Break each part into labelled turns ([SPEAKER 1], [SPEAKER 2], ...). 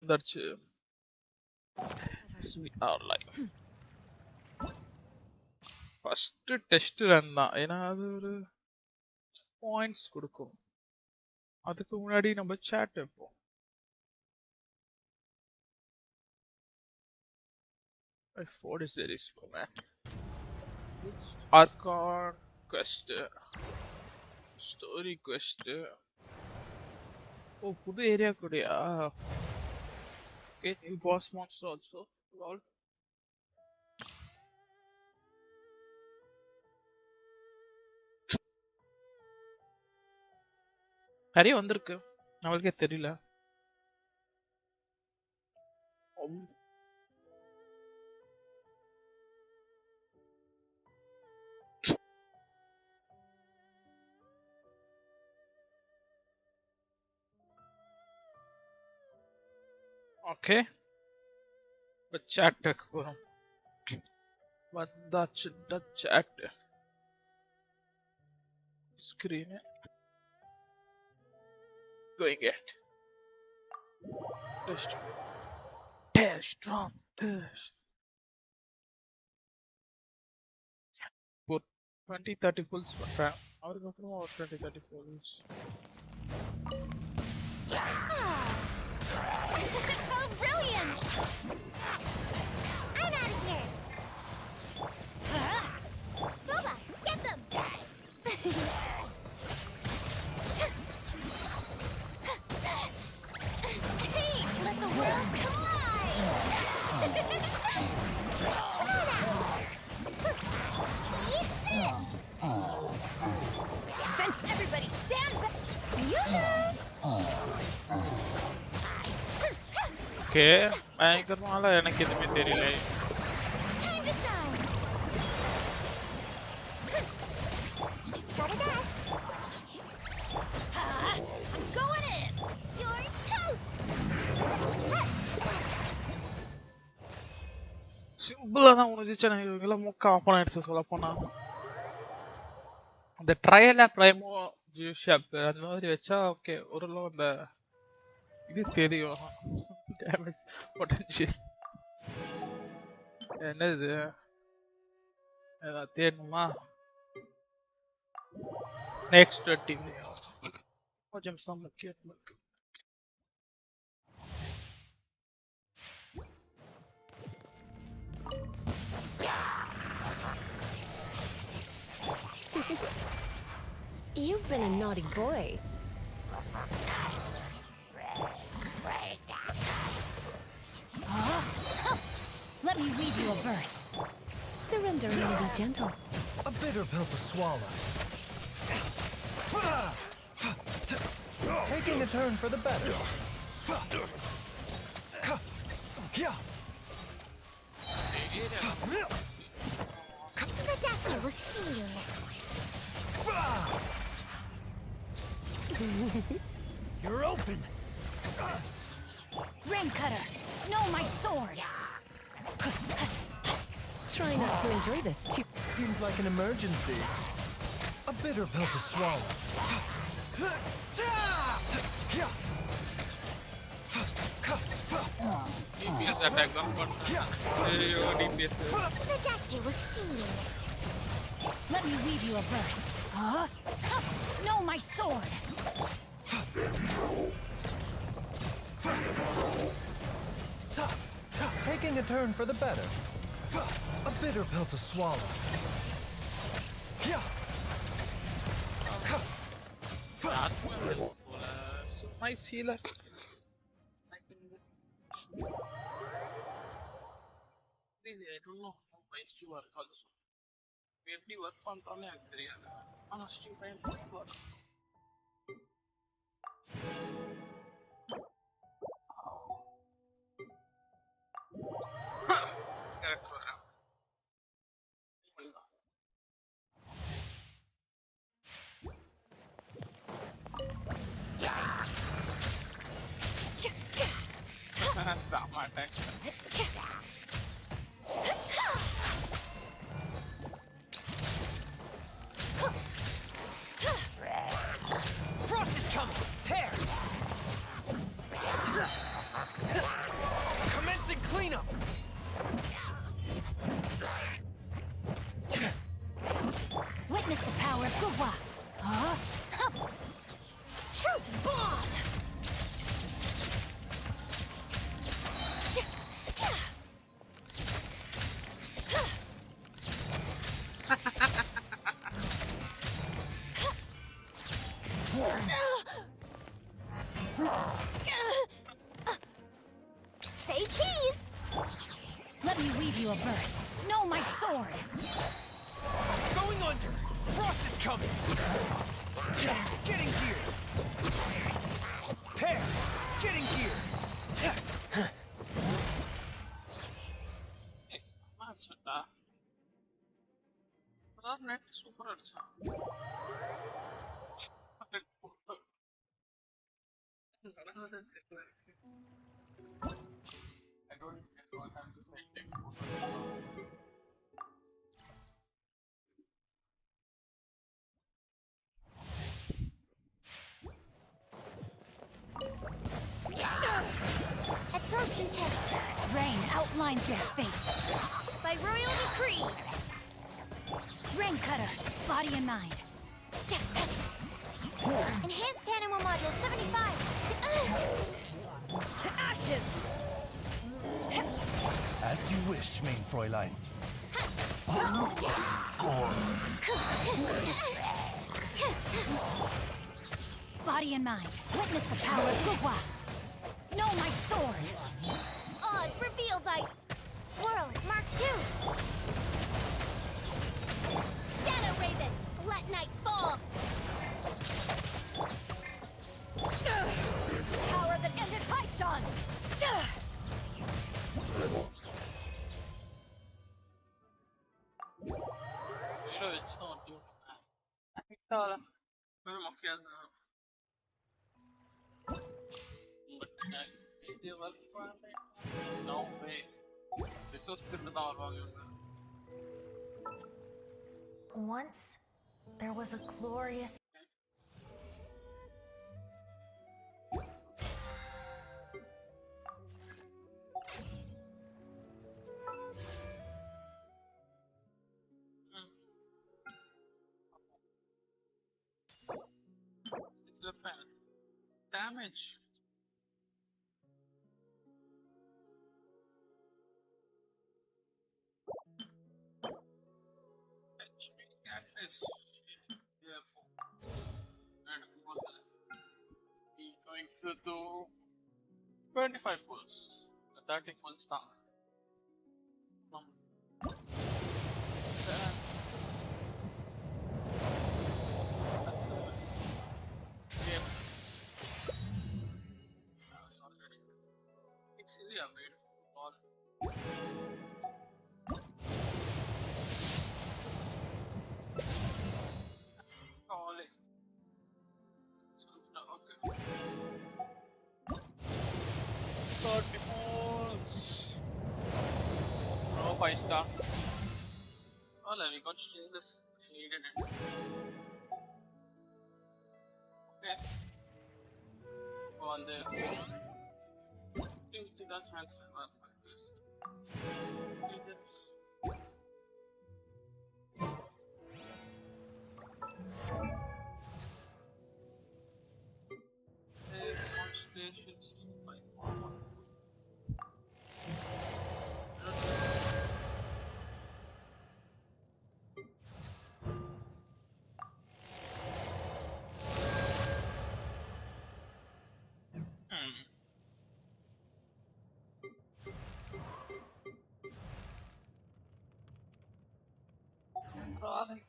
[SPEAKER 1] வந்துருச்சு. We are live. First test run தான், ஏன்னா அது ஒரு பாயிண்ட்ஸ் கொடுக்கும். அதுக்கு முன்னாடி நம்ம chat வைப்போம். What is there is for man? Archon quest, story quest. Oh, புது ஏரியா கூடயா? Okay, new boss monster also. Lol. நிறைய வந்திருக்கு, நம்மளுக்கே தெரியல. ஓகே, இப்போ சாட்டுக்கு போகிறோம். வந்தாச்சு chat screen. Going at test run test. For 20-30 pulls பண்றேன். அவருக்கு அப்புறம் ஒரு 20-30 pulls.
[SPEAKER 2] Oh, brilliant! I'm out of here. Booba, get them. Hey, let the world collide. Eat this. Defend everybody, stand back.
[SPEAKER 1] Okay, பயங்கரமால எனக்கு எதுவுமே தெரியல.
[SPEAKER 2] Time to shine. Gotta dash. I'm going in. You're toast.
[SPEAKER 1] சிம்பிளா தான் முடிஞ்சிச்சு. எனக்கு இவங்கெல்லாம் முக்கா ஆப்பனா எடுத்து சொல்ல போனா அந்த ட்ரையல் ப்ரைமோ ஜியூஷாப் அந்த மாதிரி வச்சா ஓகே, ஓரளவு அந்த இது தெரியும். டேமேஜ் பொட்டன்ஷியல் என்னது தேடணுமா? நெக்ஸ்ட் டீம் கொஞ்சம் முக்கியம் இருக்கு.
[SPEAKER 2] You've been a naughty boy. Let me read you a verse. Surrender and be gentle.
[SPEAKER 3] A bitter pill to swallow. Taking a turn for the better.
[SPEAKER 2] The doctor will see you.
[SPEAKER 3] You're open.
[SPEAKER 2] Ram cutter, no, my sword.
[SPEAKER 4] Try not to enjoy this too.
[SPEAKER 3] Seems like an emergency. A bitter pill to swallow.
[SPEAKER 1] DPS attack தான் பண்ணேன். ஐயோ DPS.
[SPEAKER 2] The doctor will see you. Let me read you a verse. No, my sword.
[SPEAKER 3] Taking a turn for the better. A bitter pill to swallow.
[SPEAKER 1] Nice healer. I don't know how my skill works also. எப்படி work பண்றானே எனக்கு தெரியாது. ஆனா stream time work. Correct வரா. சாமா attack.
[SPEAKER 3] Frost is coming. Pair.
[SPEAKER 2] Say cheese! Let me weave you a verse. No, my sword!
[SPEAKER 3] Going under! Frost is coming! Getting here! Pear! Getting here!
[SPEAKER 1] மாச்சடா அதான் net சூப்பரா இருந்துச்சு நடந்தது தெரியல I don't know what I'm to say.
[SPEAKER 2] Absorption test. Rain outlines your fate. By royal decree. Rain cutter, body and mind. Enhanced animal module 75. To ashes.
[SPEAKER 3] As you wish, main Fräulein.
[SPEAKER 2] Body and mind. Witness the power of Gugwa. Know my sword. Oz reveal dice. Swirl, Mark 2. Shadow Raven, let night fall. Power that ended Archon.
[SPEAKER 1] Io ci sono tipo piccola quello macchiato no way resource தான் வருவாங்க
[SPEAKER 2] Once, there was a glorious...
[SPEAKER 1] damage catfish yeah and we going to do 25 pulls 30 pulls down it's easy upgrade all it okay 30 pulls no 5 star well we got stainless needed it okay go on there that's transfer like this stations like Darling.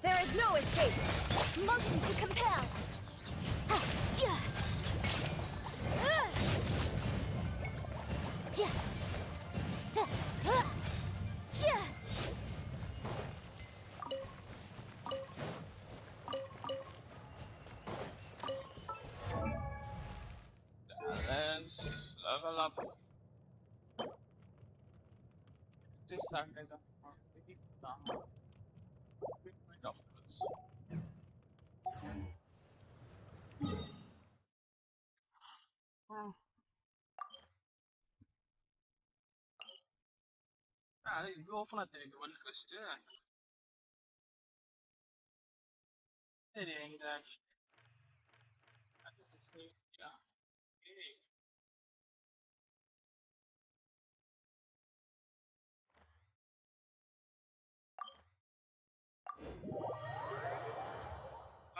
[SPEAKER 2] There is no escape. Motion to compel.
[SPEAKER 1] Balance, level up. This Sunday, the upwards. இது ஓப்பனா தெரியுது one quest சரி எங்க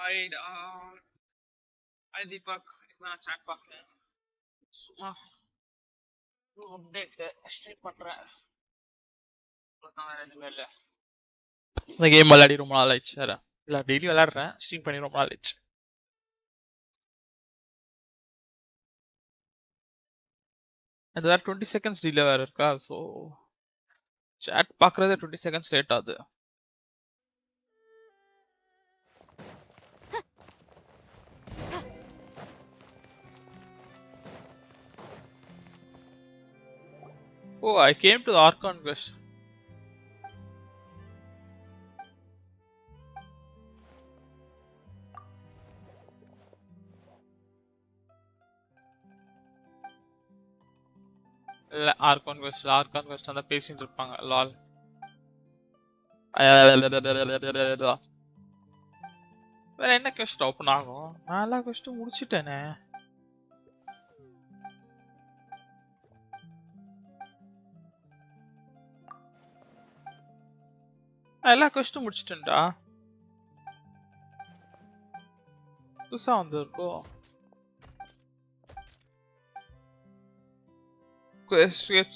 [SPEAKER 1] hide out Hi Deepak, நான் chat பார்க்கிறேன். சும்மா update stream பண்றேன். அதான் வேற எதுவுமே இல்ல. இந்த கேம் விளையாடி ரொம்ப நாள் ஆயிடுச்சு வேற. இல்ல டெய்லி விளையாடுறேன், ஸ்ட்ரீம் பண்ணி ரொம்ப நாள் ஆயிடுச்சு. அது வேற 20 seconds டிலே வேற இருக்கா, ஸோ chat பார்க்கறதே 20 seconds லேட் ஆகுது. Oh, I came to the Archon quest. இல்ல ஆர்கான் quest அந்த பேசிட்டு இருப்பாங்க. லால். வேற என்ன quest ஓபன் ஆகும்? நான் எல்லா quest முடிச்சிட்டேனே. நான் எல்லா quest முடிச்சிட்டேன்டா. புதுசா வந்திருக்கோ.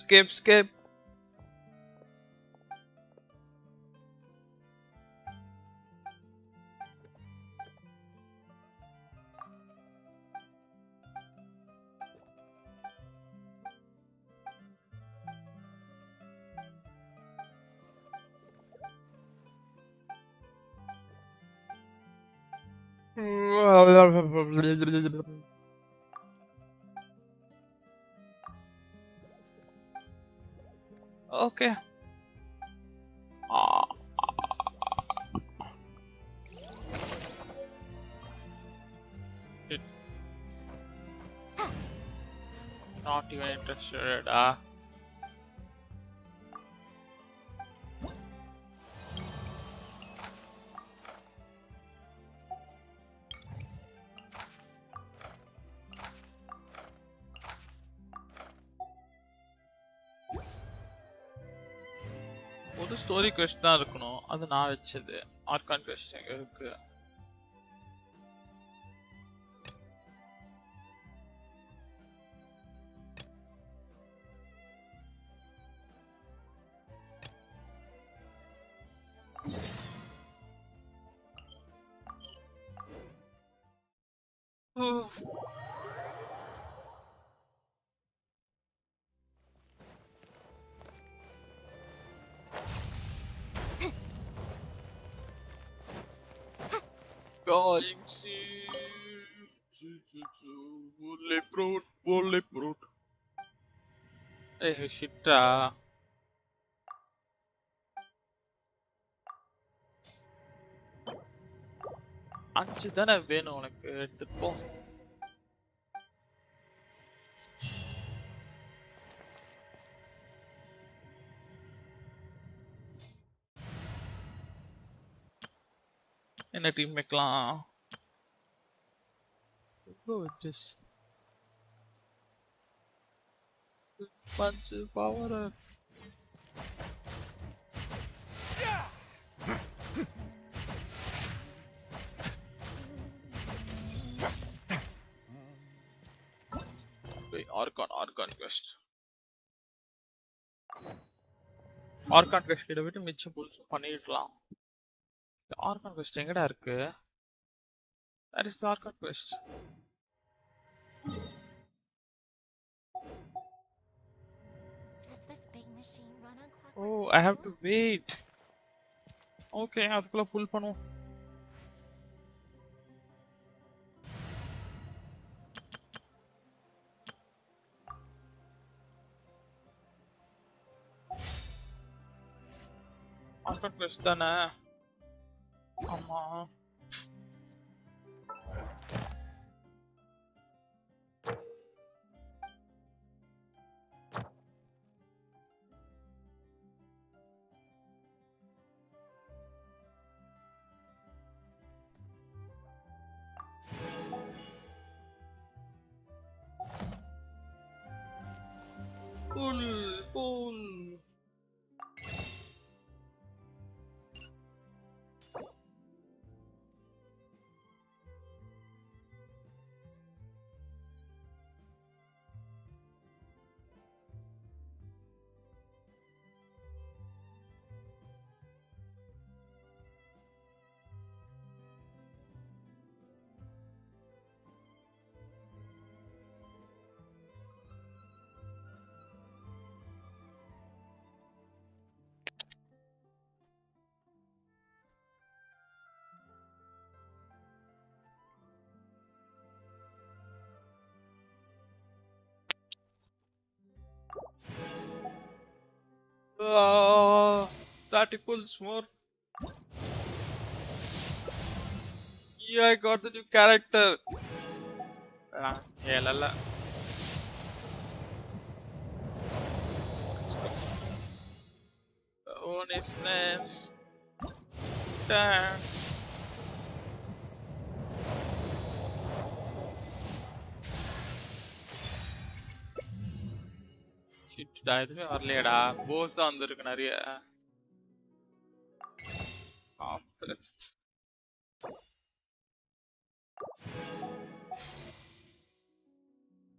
[SPEAKER 1] Skip. Okay. Not even interested. ஒரு ஸ்டோரி quest தான் இருக்கணும். அது நான் வச்சது. ஆர்கான் quest எங்க இருக்கு? Calling bulletproof. Hey, shitடா. 5 தானே வேணும் உனக்கு, எடுத்துட்டு போ. என்ன டீம் வைக்கலாம்? Go with this. Punch power. Wait, Archon quest. Archon quest கிட்ட விட்டு மிச்சம் புதுசு பண்ணிடலாம். Archon quest எங்கடா இருக்கு? That is the Archon quest.
[SPEAKER 2] Does this big machine run on clockwork?
[SPEAKER 1] Oh, I have to wait. Okay, அதுக்குள்ள pull பண்ணுவோம். Archon quest தானே? ஆமா. Pull. 30 pulls more. Yeah, I got the new character. Yeah, lala. One is names. Damn. Shit, எதுவுமே வரலையடா. போஸ் தான் வந்திருக்கு நிறைய.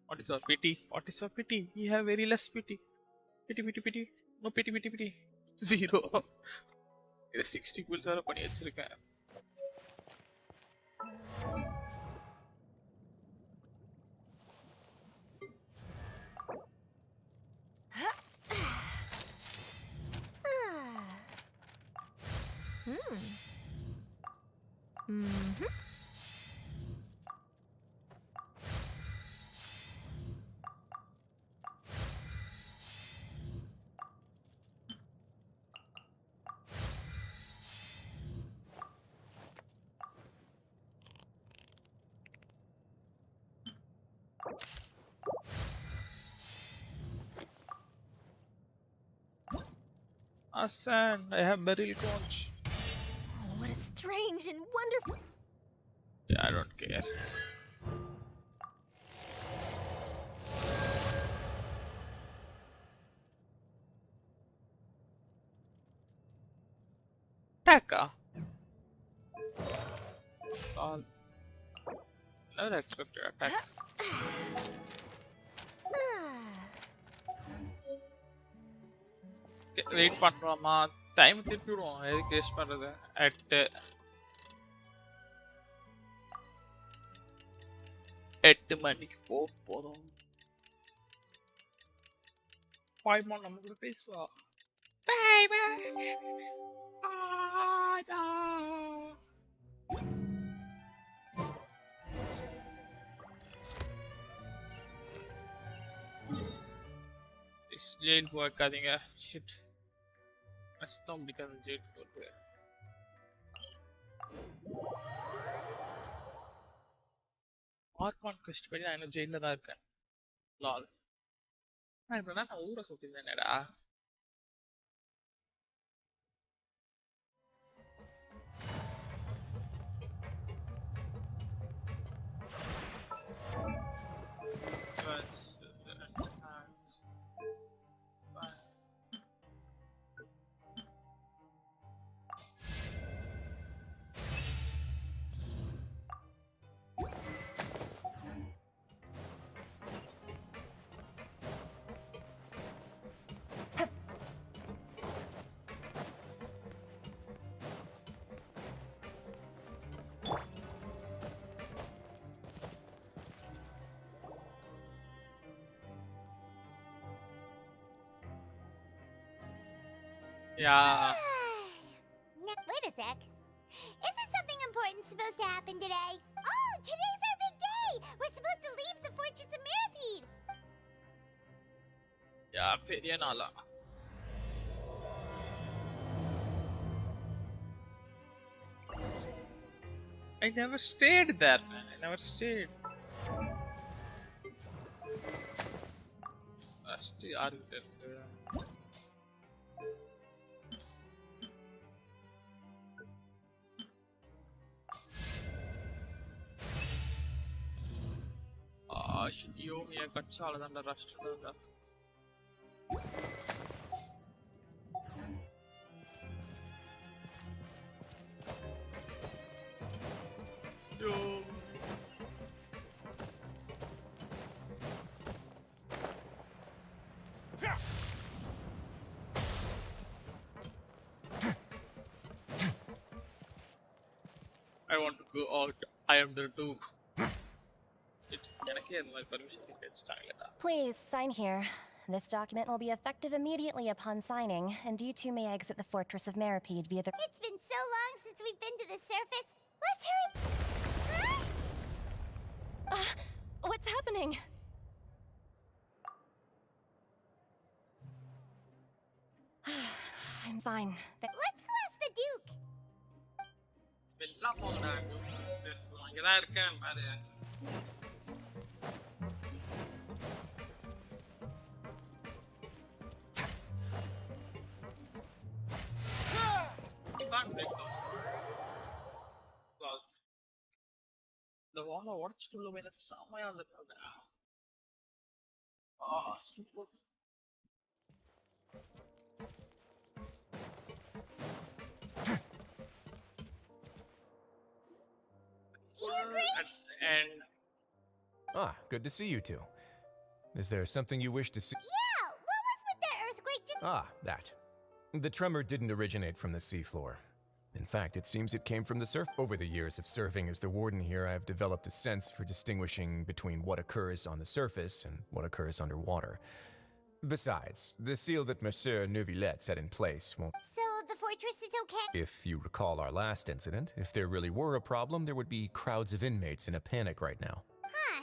[SPEAKER 1] What is your pity? What is your pity? You have very less pity. Pity. No pity. Zero. இது 60 pulls வர பண்ணி வச்சிருக்கேன். Sand, I have barrel conch.
[SPEAKER 2] Oh, what a strange and wonderful.
[SPEAKER 1] Yeah, I don't care. Attack. All. Never expected attack. Wait பண்றோமா time திருப்பி விடுவோம் எதுக்கு waste பண்றது at 8 மணிக்கு போறோம் 5 மணி நம்ம கூட பேசுவா பை பை இஸ் ஜெயில் போகாதீங்க ஷிட் கஷ்டம் பிடிக்காது ஜெயில் போறது ஆர்கான் quest படி நான் இன்னும் ஜெயில தான் இருக்கேன் லால் நான் இப்ப நான் ஊரை சுத்தினேடா Yeah.
[SPEAKER 2] Wait a sec. Isn't something important supposed to happen today? Oh, today's our big day! We're supposed to leave the Fortress of Mirapede!
[SPEAKER 1] Yeah, பெரிய நாளா I never stayed there, man. I never stayed. First argument. Shit, yo, me kachala than the rest of the. Yo. I want to go out. I am there too.
[SPEAKER 4] Please sign here. This document will be effective immediately upon signing, and you two may exit the Fortress of Mirapede via the—
[SPEAKER 2] It's been so long since we've been to the surface. Let's hurry. Huh?
[SPEAKER 4] What's happening? I'm fine.
[SPEAKER 2] Let's go ask the Duke.
[SPEAKER 1] எல்லாம் போங்கடா. அங்கதான் இருக்கேன் பாரு. You can't break them. Wow. The wall உடைச்சிட்டு உள்ள போய் செமையா இருந்துட்டாங்க. Super.
[SPEAKER 2] Your Grace?
[SPEAKER 1] And
[SPEAKER 3] Ah, good to see you two. Is there something you wish to see?
[SPEAKER 2] Yeah, what was with that earthquake just—
[SPEAKER 3] Ah, that. The tremor didn't originate from the seafloor. In fact, it seems it came from the surf. Over the years of serving as the warden here, I have developed a sense for distinguishing between what occurs on the surface and what occurs underwater. Besides, the seal that Monsieur Neuvillette set in place won't...
[SPEAKER 2] So the fortress is okay?
[SPEAKER 3] If you recall our last incident, if there really were a problem, there would be crowds of inmates in a panic right now.
[SPEAKER 2] Huh,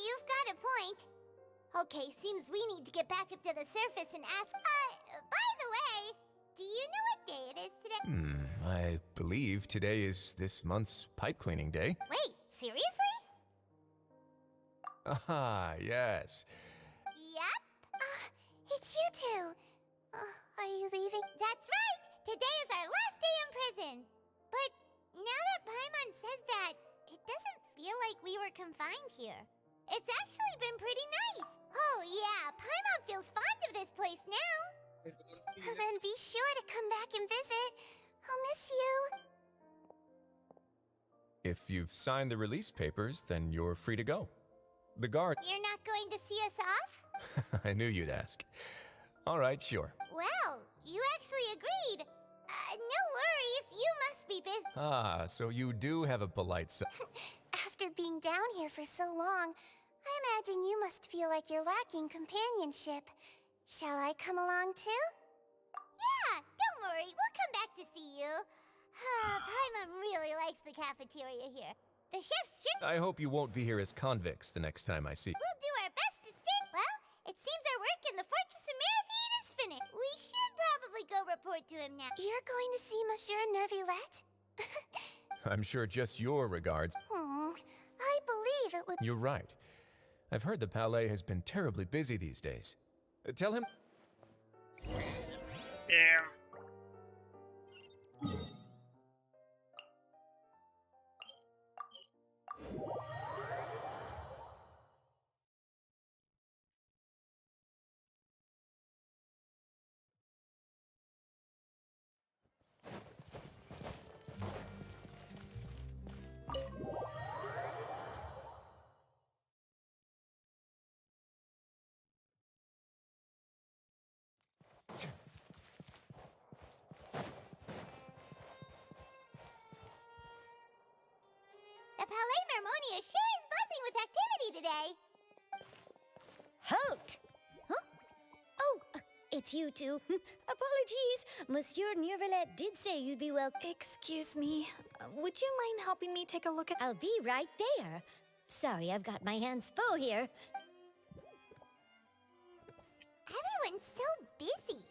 [SPEAKER 2] you've got a point. Okay, seems we need to get back up to the surface and ask— by the way, do you know what day it is today?
[SPEAKER 3] I believe today is this month's pipe cleaning day.
[SPEAKER 2] Wait, seriously?
[SPEAKER 3] Ah, yes.
[SPEAKER 2] Yep. It's you two. Are you leaving? That's right. Today is our last day in prison. But now that Paimon says that, it doesn't feel like we were confined here. It's actually been pretty nice. Oh yeah, Paimon feels fond of this place now. Then be sure to come back and visit. I'll miss you.
[SPEAKER 3] If you've signed the release papers, then you're free to go. The guard...
[SPEAKER 2] You're not going to see us off?
[SPEAKER 3] I knew you'd ask. All right, sure.
[SPEAKER 2] Well, you actually agreed. No worries, you must be busy.
[SPEAKER 3] Ah, so you do have a polite side.
[SPEAKER 2] After being down here for so long, I imagine you must feel like you're lacking companionship. Shall I come along too? Yeah, don't worry, we'll come back to see you. Paimon really likes the cafeteria here. The chef's sure—
[SPEAKER 3] I hope you won't be here as convicts the next time I see.
[SPEAKER 2] We'll do our best to stay— Well, it seems our work in the Fortress of Meripede is finished. We should probably go report to him now. You're going to see Monsieur Neuvillette?
[SPEAKER 3] I'm sure just your regards.
[SPEAKER 2] I believe it would—
[SPEAKER 3] You're right. I've heard the Palais has been terribly busy these days. Tell him...
[SPEAKER 1] yeah.
[SPEAKER 2] The Palais Mermonia sure is buzzing with activity today.
[SPEAKER 5] Halt! Huh? Oh, it's you two. Apologies. Monsieur Neuvillette did say you'd be welcome.
[SPEAKER 6] Excuse me. Would you mind helping me take a look at—
[SPEAKER 5] I'll be right there. Sorry, I've got my hands full here.
[SPEAKER 2] Everyone's so busy.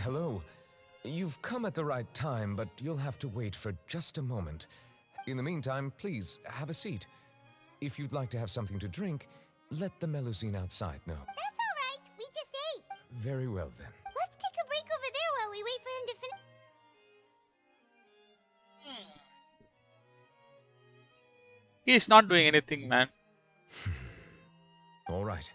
[SPEAKER 3] Hello. You've come at the right time, but you'll have to wait for just a moment. In the meantime, please, have a seat. If you'd like to have something to drink, let the Melusine outside know.
[SPEAKER 2] That's all right. We just ate.
[SPEAKER 3] Very well, then.
[SPEAKER 2] Let's take a break over there while we wait for him to finish.
[SPEAKER 1] He's not doing anything, man.
[SPEAKER 3] All right.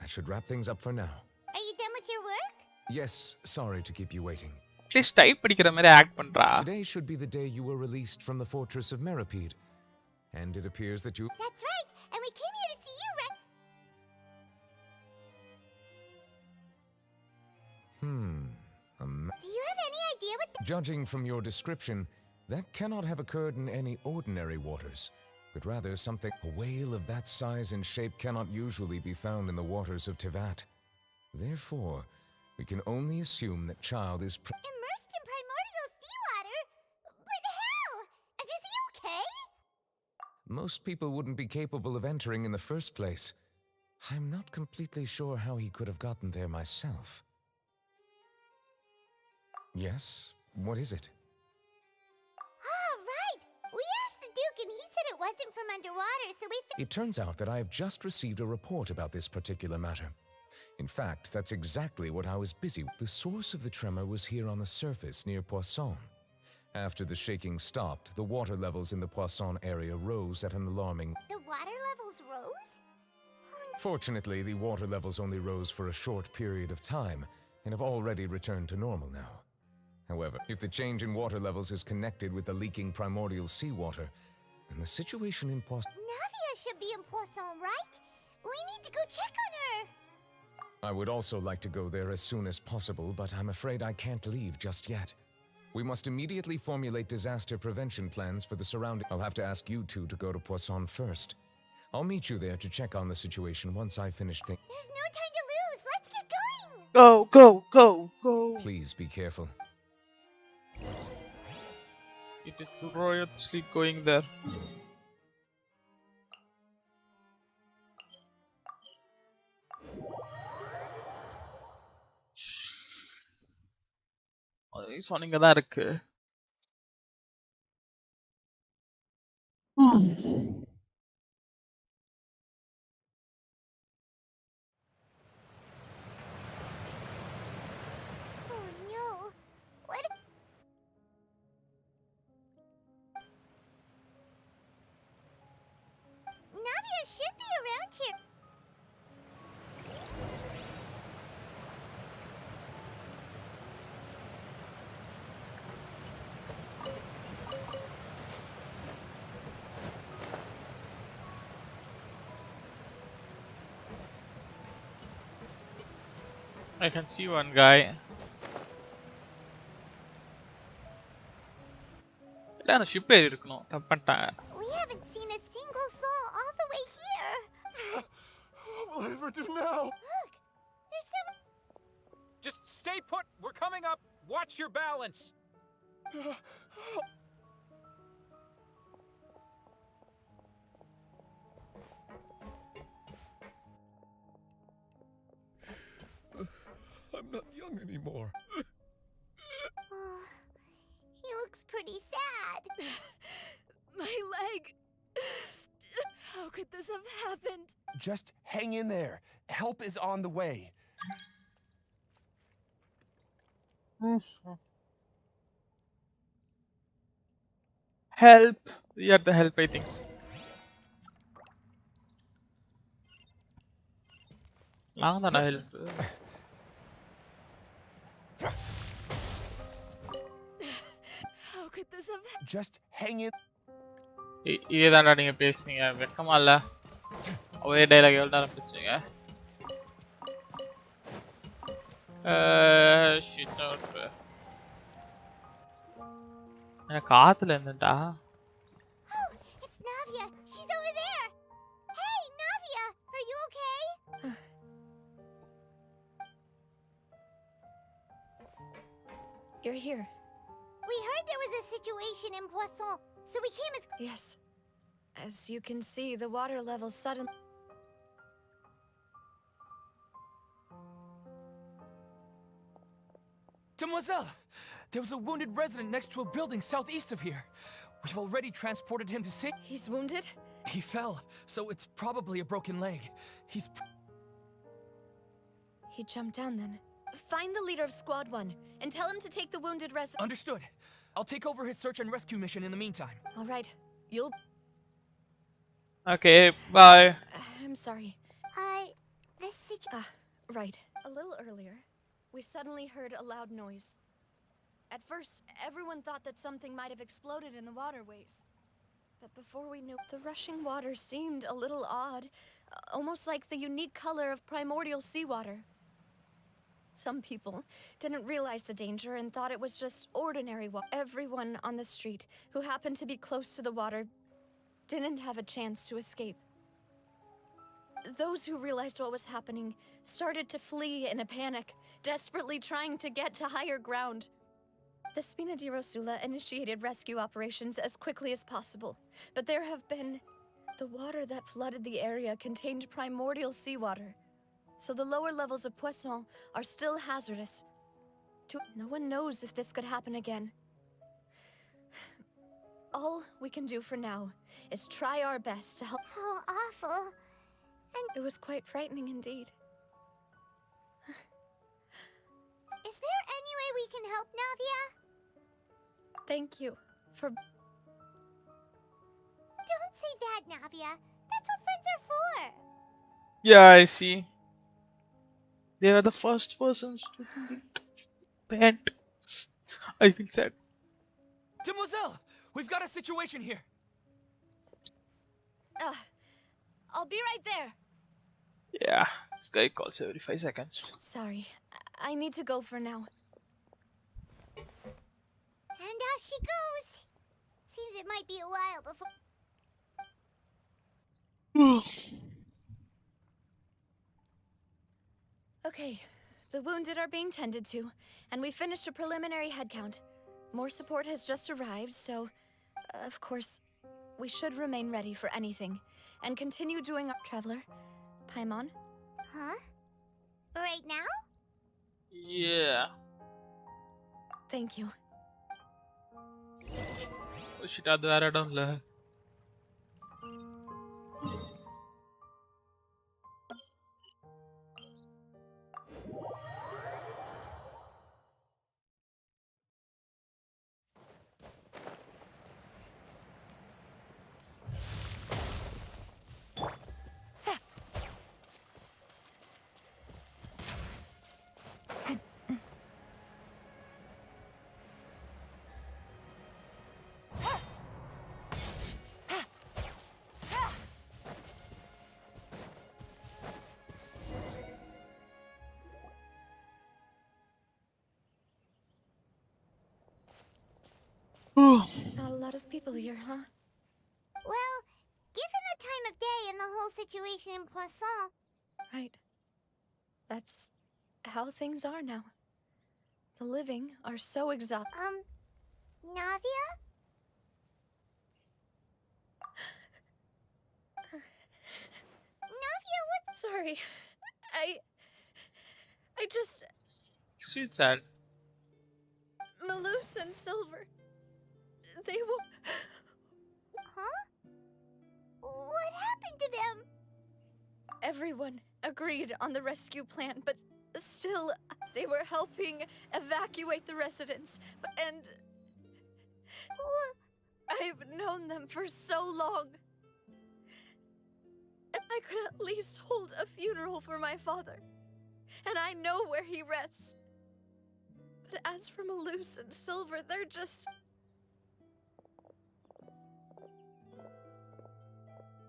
[SPEAKER 3] That should wrap things up for now.
[SPEAKER 2] Are you done with your work?
[SPEAKER 3] Yes, sorry to keep you waiting.
[SPEAKER 1] Atleast type படிக்கிற மாதிரி act பண்றா.
[SPEAKER 3] Today should be the day you were released from the Fortress of Meripede. And it appears that you...
[SPEAKER 2] That's right. And we came here to see you, Do you have any idea what the—
[SPEAKER 3] Judging from your description, that cannot have occurred in any ordinary waters, but rather something... A whale of that size and shape cannot usually be found in the waters of Tivat. Therefore, we can only assume that child is...
[SPEAKER 2] Immersed in primordial seawater? But how? And is he okay?
[SPEAKER 3] Most people wouldn't be capable of entering in the first place. I'm not completely sure how he could have gotten there myself. Yes? What is it?
[SPEAKER 2] Ah, right! We asked the Duke and he said it wasn't from underwater, so we
[SPEAKER 3] It turns out that I have just received a report about this particular matter. In fact, that's exactly what I was busy with. The source of the tremor was here on the surface near Poisson. After the shaking stopped, the water levels in the Poisson area rose at an alarming...
[SPEAKER 2] The water levels rose?
[SPEAKER 3] Fortunately, the water levels only rose for a short period of time and have already returned to normal now. However, if the change in water levels is connected with the leaking primordial seawater, then the situation in Poisson...
[SPEAKER 2] Navia should be in Poisson, right? We need to go check on her!
[SPEAKER 3] I would also like to go there as soon as possible, but I'm afraid I can't leave just yet. We must immediately formulate disaster prevention plans for the surrounding... I'll have to ask you two to go to Poisson first. I'll meet you there to check on the situation once I finish
[SPEAKER 2] There's no time to lose! Let's get going!
[SPEAKER 1] Go, go, go, go.
[SPEAKER 3] Please be careful.
[SPEAKER 1] It is royally going there. சொன்னீங்க தான் இருக்கு.
[SPEAKER 2] Oh no! What? Navia should be around here.
[SPEAKER 1] I can see one guy. இல்ல அந்த ship ஏறி இருக்கணும். தப்பு பண்ணிட்டாங்க.
[SPEAKER 2] We haven't seen a single soul all the way here.
[SPEAKER 7] What will I ever do now?
[SPEAKER 2] Look, there's some.
[SPEAKER 8] Just stay put. We're coming up. Watch your balance.
[SPEAKER 7] I'm not young anymore.
[SPEAKER 2] Oh, he looks pretty sad.
[SPEAKER 6] My leg. How could this have happened?
[SPEAKER 7] Just hang in there. Help is on the way.
[SPEAKER 1] Help! We are the help, I think. Lang na help.
[SPEAKER 6] How could this have happened?
[SPEAKER 7] Just hang in.
[SPEAKER 1] இதேதான்டா நீங்க பேசுனீங்க. வெக்கமா இல்ல? ஒரே dialogue எவ்வளவு நேரம் பேசுவீங்க? Shit out. எனக்கு காத்துல இருந்துடா.
[SPEAKER 2] Oh, it's Navia. She's over there. Hey, Navia, are you okay?
[SPEAKER 4] You're here.
[SPEAKER 2] We heard there was a situation in Poisson, so we came as.
[SPEAKER 4] Yes. As you can see, the water levels suddenly...
[SPEAKER 8] Demoiselle, there was a wounded resident next to a building southeast of here. We've already transported him to safety.
[SPEAKER 4] He's wounded?
[SPEAKER 8] He fell, so it's probably a broken leg.
[SPEAKER 4] He jumped down then. Find the leader of Squad 1 and tell him to take the wounded resident.
[SPEAKER 8] Understood. I'll take over his search and rescue mission in the meantime.
[SPEAKER 4] All right. You'll...
[SPEAKER 1] Okay, bye.
[SPEAKER 2] The
[SPEAKER 4] I'm sorry.
[SPEAKER 2] situation.
[SPEAKER 4] Right. A little earlier, we suddenly heard a loud noise. At first, everyone thought that something might have exploded in the waterways. But before we knew, the rushing water seemed a little odd, almost like the unique color of primordial seawater. Some people didn't realize the danger and thought it was just ordinary water. Everyone on the street who happened to be close to the water didn't have a chance to escape. Those who realized what was happening started to flee in a panic, desperately trying to get to higher ground. The Spina di Rosula initiated rescue operations as quickly as possible, but there have been The water that flooded the area contained primordial seawater, so the lower levels of poisson are still hazardous. No one knows if this could happen again. All we can do for now is try our best to help.
[SPEAKER 2] How awful.
[SPEAKER 4] It was quite frightening indeed.
[SPEAKER 2] Is there any way we can help, Navia?
[SPEAKER 4] Thank you for...
[SPEAKER 2] Don't say that, Navia. That's what friends are for.
[SPEAKER 1] Yeah, I see. They are the first persons to repent. I feel sad.
[SPEAKER 8] Demoiselle, we've got a situation here.
[SPEAKER 4] I'll be right there.
[SPEAKER 1] Yeah, this guy calls every 5 seconds.
[SPEAKER 4] Sorry, I need to go for now.
[SPEAKER 2] And out she goes. Seems it might be a while before...
[SPEAKER 4] Okay, the wounded are being tended to, and we finished a preliminary head count. More support has just arrived, so, of course, we should remain ready for anything, and continue doing our... Traveler, Paimon?
[SPEAKER 2] Huh? Right now?
[SPEAKER 1] Yeah.
[SPEAKER 4] Thank you.
[SPEAKER 1] Oh shit, ಅದು ಯಾರ ಡೌನ್ಲ
[SPEAKER 4] Not a lot of people here, huh?
[SPEAKER 2] Well, given the time of day and the whole situation in Poisson...
[SPEAKER 4] Right. That's how things are now. The living are so exhausted.
[SPEAKER 2] Navia? Navia, what?
[SPEAKER 4] Sorry. I just...
[SPEAKER 1] Sweet sad.
[SPEAKER 4] Malus and Silver... They were...
[SPEAKER 2] Huh? What happened to them?
[SPEAKER 4] Everyone agreed on the rescue plan, but still, they were helping evacuate the residents. And... I've known them for so long. And I could at least hold a funeral for my father. And I know where he rests. But as for Malus and Silver, they're just...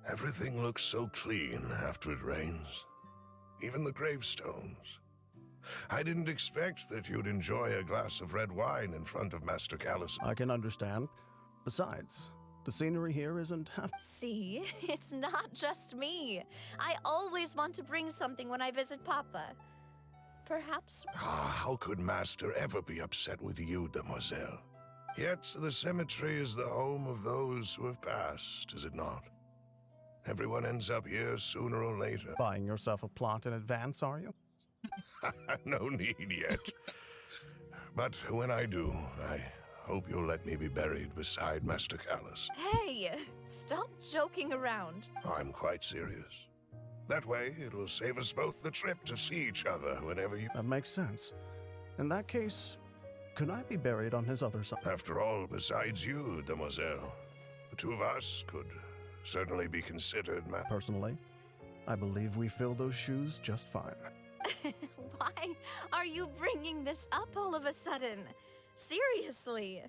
[SPEAKER 9] Everything looks so clean after it rains. Even the gravestones. I didn't expect that you'd enjoy a glass of red wine in front of Master Callus.
[SPEAKER 10] I can understand. Besides, the scenery here isn't half...
[SPEAKER 4] See, it's not just me. I always want to bring something when I visit Papa. Perhaps...
[SPEAKER 9] How could Master ever be upset with you, Demoiselle? Yet the cemetery is the home of those who have passed, is it not? Everyone ends up here sooner or later.
[SPEAKER 10] Buying yourself a plot in advance, are you?
[SPEAKER 9] No need yet. But when I do, I hope you'll let me be buried beside Master Callus.
[SPEAKER 4] Hey, stop joking around.
[SPEAKER 9] I'm quite serious. That way, it will save us both the trip to see each other whenever you...
[SPEAKER 10] That makes sense. In that case, could I be buried on his other side?
[SPEAKER 9] After all, besides you, Demoiselle, the two of us could certainly be considered
[SPEAKER 10] Personally, I believe we fill those shoes just fine.
[SPEAKER 4] Why are you bringing this up all of a sudden? Seriously.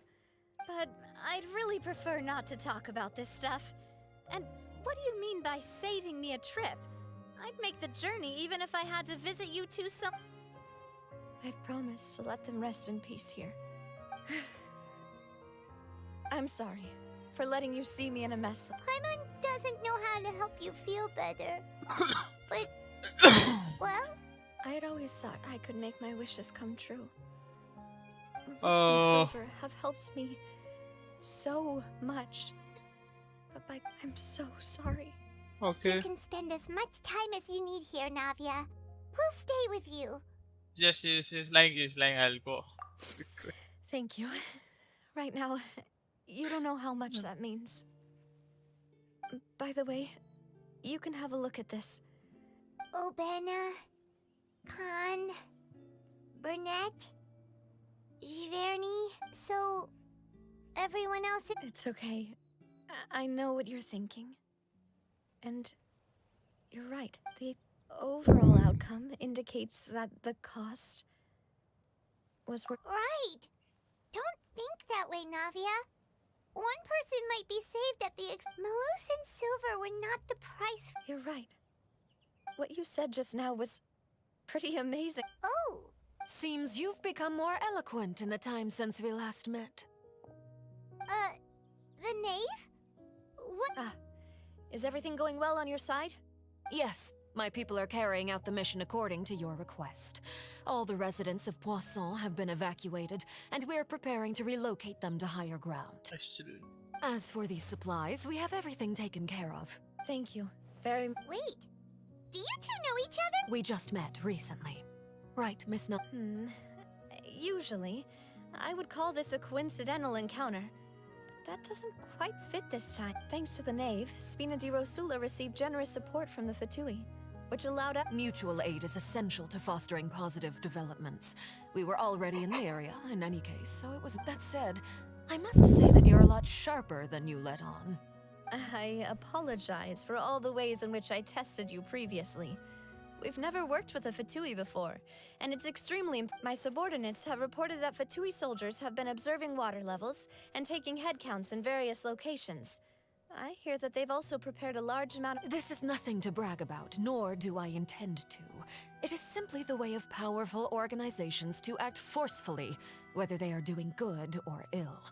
[SPEAKER 4] But I'd really prefer not to talk about this stuff. And what do you mean by saving me a trip? I'd make the journey even if I had to visit you two some... I'd promised to let them rest in peace here. I'm sorry for letting you see me in a mess.
[SPEAKER 2] Paimon doesn't know how to help you feel better. But, well...
[SPEAKER 4] I had always thought I could make my wishes come true. Malus and Silver have helped me so much. I'm so sorry.
[SPEAKER 1] Okay.
[SPEAKER 2] You can spend as much time as you need here, Navia. We'll stay with you.
[SPEAKER 1] Yes, she's lying. She's lying. I'll go.
[SPEAKER 4] Thank you. Right now, you don't know how much that means. By the way, you can have a look at this.
[SPEAKER 2] Obena, Khan, Burnett, Giverny, so everyone else.
[SPEAKER 4] It's okay. I know what you're thinking. And you're right. The overall outcome indicates that the cost was worth.
[SPEAKER 2] Right! Don't think that way, Navia. One person might be saved at the Malus and Silver were not the price.
[SPEAKER 4] You're right. What you said just now was pretty amazing.
[SPEAKER 2] Oh!
[SPEAKER 11] Seems you've become more eloquent in the time since we last met.
[SPEAKER 2] The knave? What?
[SPEAKER 4] Ah, is everything going well on your side?
[SPEAKER 11] Yes, my people are carrying out the mission according to your request. All the residents of Poisson have been evacuated, and we're preparing to relocate them to higher ground. As for these supplies, we have everything taken care of.
[SPEAKER 4] Thank you. Very.
[SPEAKER 2] Wait! Do you two know each other?
[SPEAKER 11] We just met recently. Right, Miss No-
[SPEAKER 4] Usually, I would call this a coincidental encounter. But that doesn't quite fit this time. Thanks to the Knave, Spina di Rosula received generous support from the Fatui, which allowed us.
[SPEAKER 11] Mutual aid is essential to fostering positive developments. We were already in the area, in any case, so it was. That said, I must say that you're a lot sharper than you let on.
[SPEAKER 4] I apologize for all the ways in which I tested you previously. We've never worked with a Fatui before, and it's extremely. My subordinates have reported that Fatui soldiers have been observing water levels and taking head counts in various locations. I hear that they've also prepared a large amount of.
[SPEAKER 11] This is nothing to brag about, nor do I intend to. It is simply the way of powerful organizations to act forcefully, whether they are doing good or ill.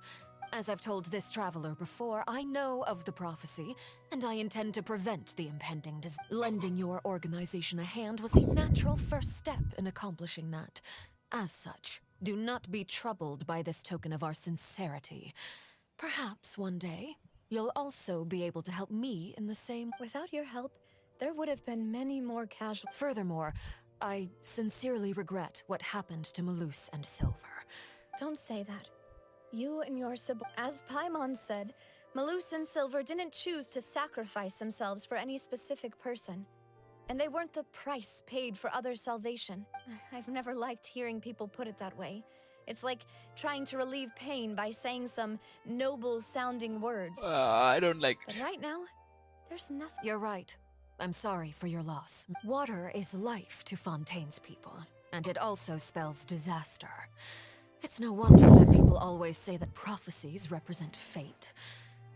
[SPEAKER 11] As I've told this traveler before, I know of the prophecy, and I intend to prevent the impending Lending your organization a hand was a natural first step in accomplishing that. As such, do not be troubled by this token of our sincerity. Perhaps one day, you'll also be able to help me in the same.
[SPEAKER 4] Without your help, there would have been many more casual.
[SPEAKER 11] Furthermore, I sincerely regret what happened to Malus and Silver.
[SPEAKER 4] Don't say that. You and your As Paimon said, Malus and Silver didn't choose to sacrifice themselves for any specific person. And they weren't the price paid for other salvation. I've never liked hearing people put it that way. It's like trying to relieve pain by saying some noble-sounding words.
[SPEAKER 1] I don't like.
[SPEAKER 4] But right now, there's nothing.
[SPEAKER 11] You're right. I'm sorry for your loss. Water is life to Fontaine's people, and it also spells disaster. It's no wonder that people always say that prophecies represent fate.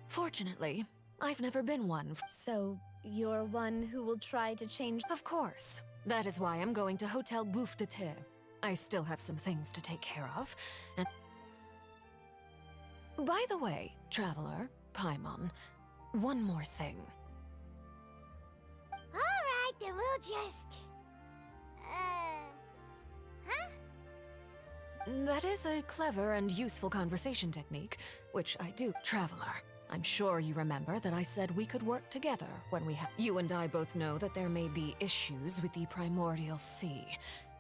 [SPEAKER 11] Fortunately, I've never been one.
[SPEAKER 4] So, you're one who will try to change?
[SPEAKER 11] Of course. That is why I'm going to Hotel Bouffe de Thé. I still have some things to take care of, and... By the way, traveler, Paimon, one more thing.
[SPEAKER 2] Alright, then we'll just... huh?
[SPEAKER 11] That is a clever and useful conversation technique, which I do. Traveler, I'm sure you remember that I said we could work together when we have. You and I both know that there may be issues with the Primordial Sea.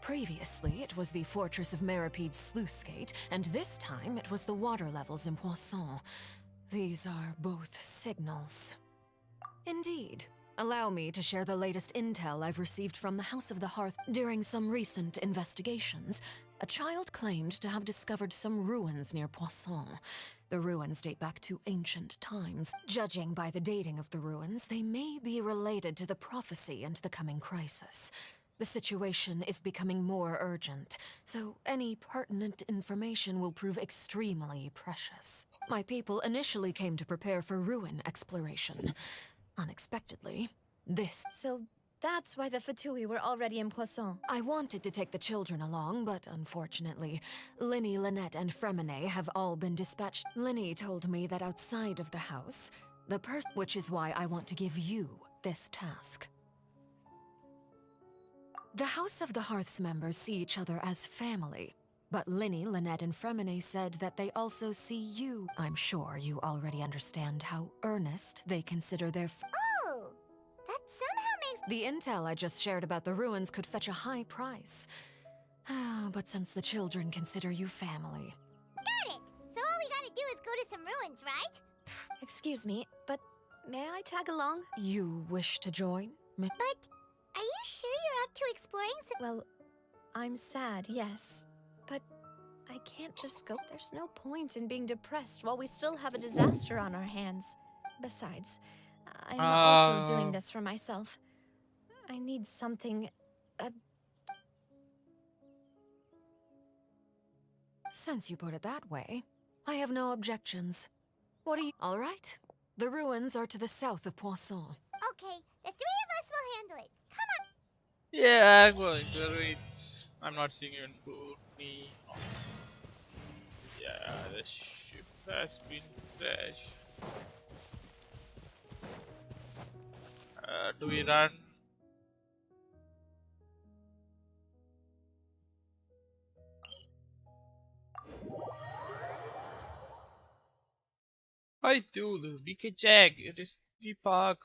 [SPEAKER 11] Previously, it was the fortress of Maripede's sluice gate, and this time it was the water levels in Poisson. These are both signals. Indeed. Allow me to share the latest intel I've received from the House of the Hearth. During some recent investigations, a child claimed to have discovered some ruins near Poisson. The ruins date back to ancient times. Judging by the dating of the ruins, they may be related to the prophecy and the coming crisis. The situation is becoming more urgent, so any pertinent information will prove extremely precious. My people initially came to prepare for ruin exploration. Unexpectedly, this...
[SPEAKER 4] So that's why the Fatui were already in Poisson.
[SPEAKER 11] I wanted to take the children along, but unfortunately, Linny, Lynette, and Fremine have all been dispatched. Linny told me that outside of the house, which is why I want to give you this task. The House of the Hearth's members see each other as family. But Linny, Lynette, and Fremine said that they also see you. I'm sure you already understand how earnest they consider their
[SPEAKER 2] Oh, that somehow makes...
[SPEAKER 11] The intel I just shared about the ruins could fetch a high price. But since the children consider you family...
[SPEAKER 2] Got it! So all we gotta do is go to some ruins, right?
[SPEAKER 4] Excuse me, but may I tag along?
[SPEAKER 11] You wish to join?
[SPEAKER 2] But are you sure you're up to exploring some...
[SPEAKER 4] Well, I'm sad, yes. But I can't just go. There's no point in being depressed while we still have a disaster on our hands. Besides, I'm also doing this for myself. I need something...
[SPEAKER 11] Since you put it that way, I have no objections. What do you... All right. The ruins are to the south of Poisson.
[SPEAKER 2] Okay, the three of us will handle it. Come on!
[SPEAKER 1] Yeah, I'm going to reach. I'm not seeing you in me. Yeah, the ship has been crashed. Do we run? I do the BK Jag. It is the park.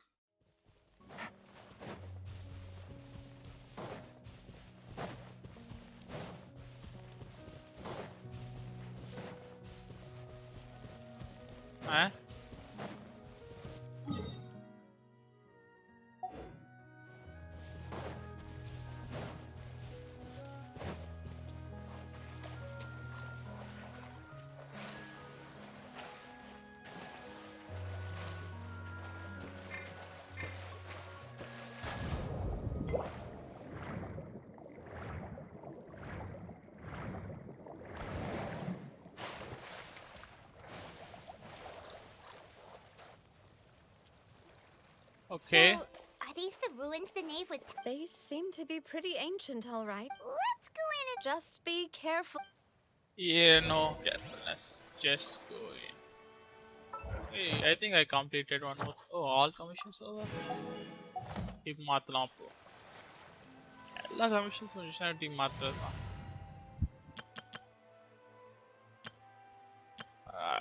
[SPEAKER 1] Huh? Okay.
[SPEAKER 2] So, are these the ruins the knave was...
[SPEAKER 4] They seem to be pretty ancient, all right.
[SPEAKER 2] Let's go in and...
[SPEAKER 4] Just be careful.
[SPEAKER 1] Yeah, no carefulness. Just go in. Hey, I think I completed one more. Oh, all commissions over. Team Matlam po. All commissions on Team Matlam.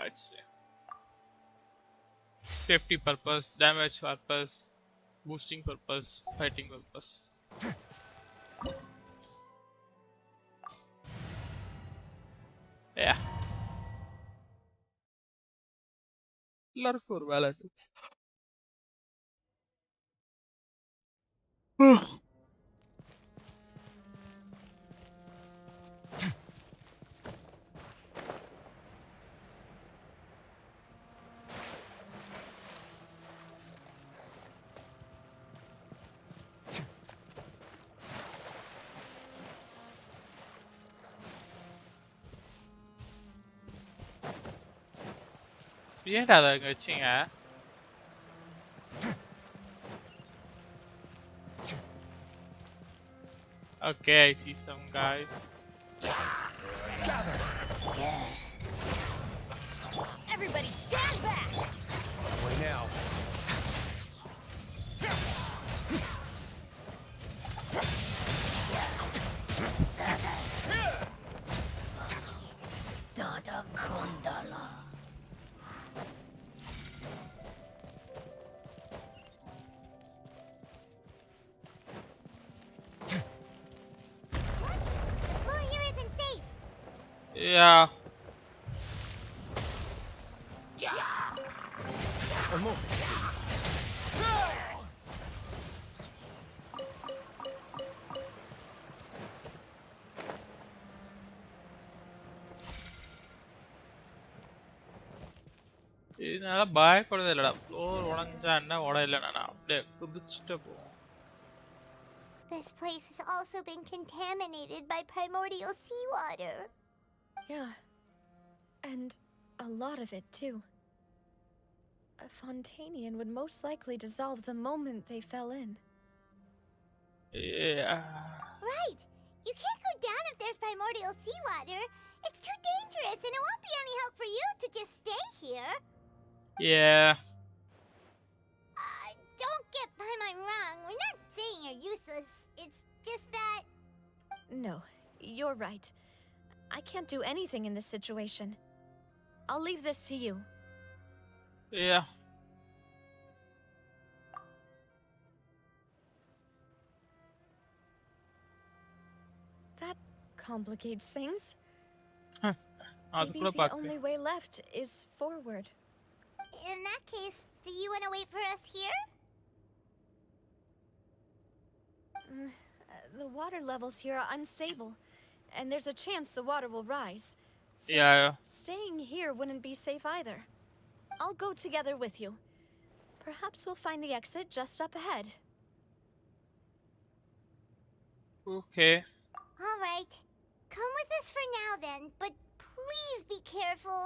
[SPEAKER 1] Let's see. Safety purpose, damage purpose, boosting purpose, fighting purpose. Yeah. Larkur valid. ஏன்டா அத அங்க வச்சீங்க? Okay, I see some guys.
[SPEAKER 5] Everybody stand back!
[SPEAKER 7] Way now.
[SPEAKER 5] Dada Kundala.
[SPEAKER 2] What? The floor here isn't safe.
[SPEAKER 1] Yeah.
[SPEAKER 7] A moment, please.
[SPEAKER 1] இதனால பயப்படுறது இல்லடா. Floor உடைஞ்சா என்ன உடையல நான் அப்படியே குதிச்சுட்டு போவோம்.
[SPEAKER 2] This place has also been contaminated by primordial seawater.
[SPEAKER 4] Yeah. And a lot of it, too. A Fontanian would most likely dissolve the moment they fell in.
[SPEAKER 1] Yeah.
[SPEAKER 2] Right! You can't go down if there's primordial seawater. It's too dangerous and it won't be any help for you to just stay here.
[SPEAKER 1] Yeah.
[SPEAKER 2] Don't get by my wrong. We're not saying you're useless. It's just that...
[SPEAKER 4] No, you're right. I can't do anything in this situation. I'll leave this to you.
[SPEAKER 1] Yeah.
[SPEAKER 4] That complicates things.
[SPEAKER 1] அது
[SPEAKER 4] Maybe
[SPEAKER 1] கூட
[SPEAKER 4] the
[SPEAKER 1] பார்க்கல.
[SPEAKER 4] only way left is forward.
[SPEAKER 2] In that case, do you want to wait for us here?
[SPEAKER 4] The water levels here are unstable, and there's a chance the water will rise. So
[SPEAKER 1] Yeah.
[SPEAKER 4] staying here wouldn't be safe either. I'll go together with you. Perhaps we'll find the exit just up ahead.
[SPEAKER 1] Okay.
[SPEAKER 2] All right. Come with us for now then, but please be careful.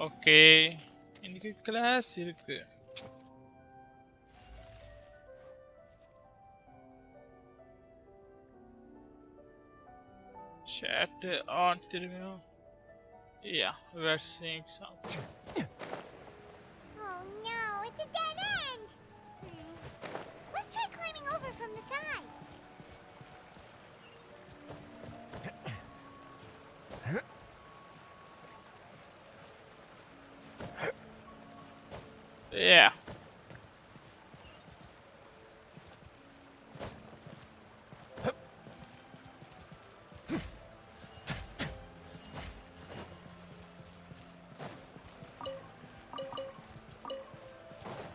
[SPEAKER 1] Okay. இன்னைக்கு class இருக்கு. Chat on திரும்பியும். Yeah, we're seeing something.
[SPEAKER 2] Oh no, it's a dead end! Let's try climbing over from the side.
[SPEAKER 1] Yeah.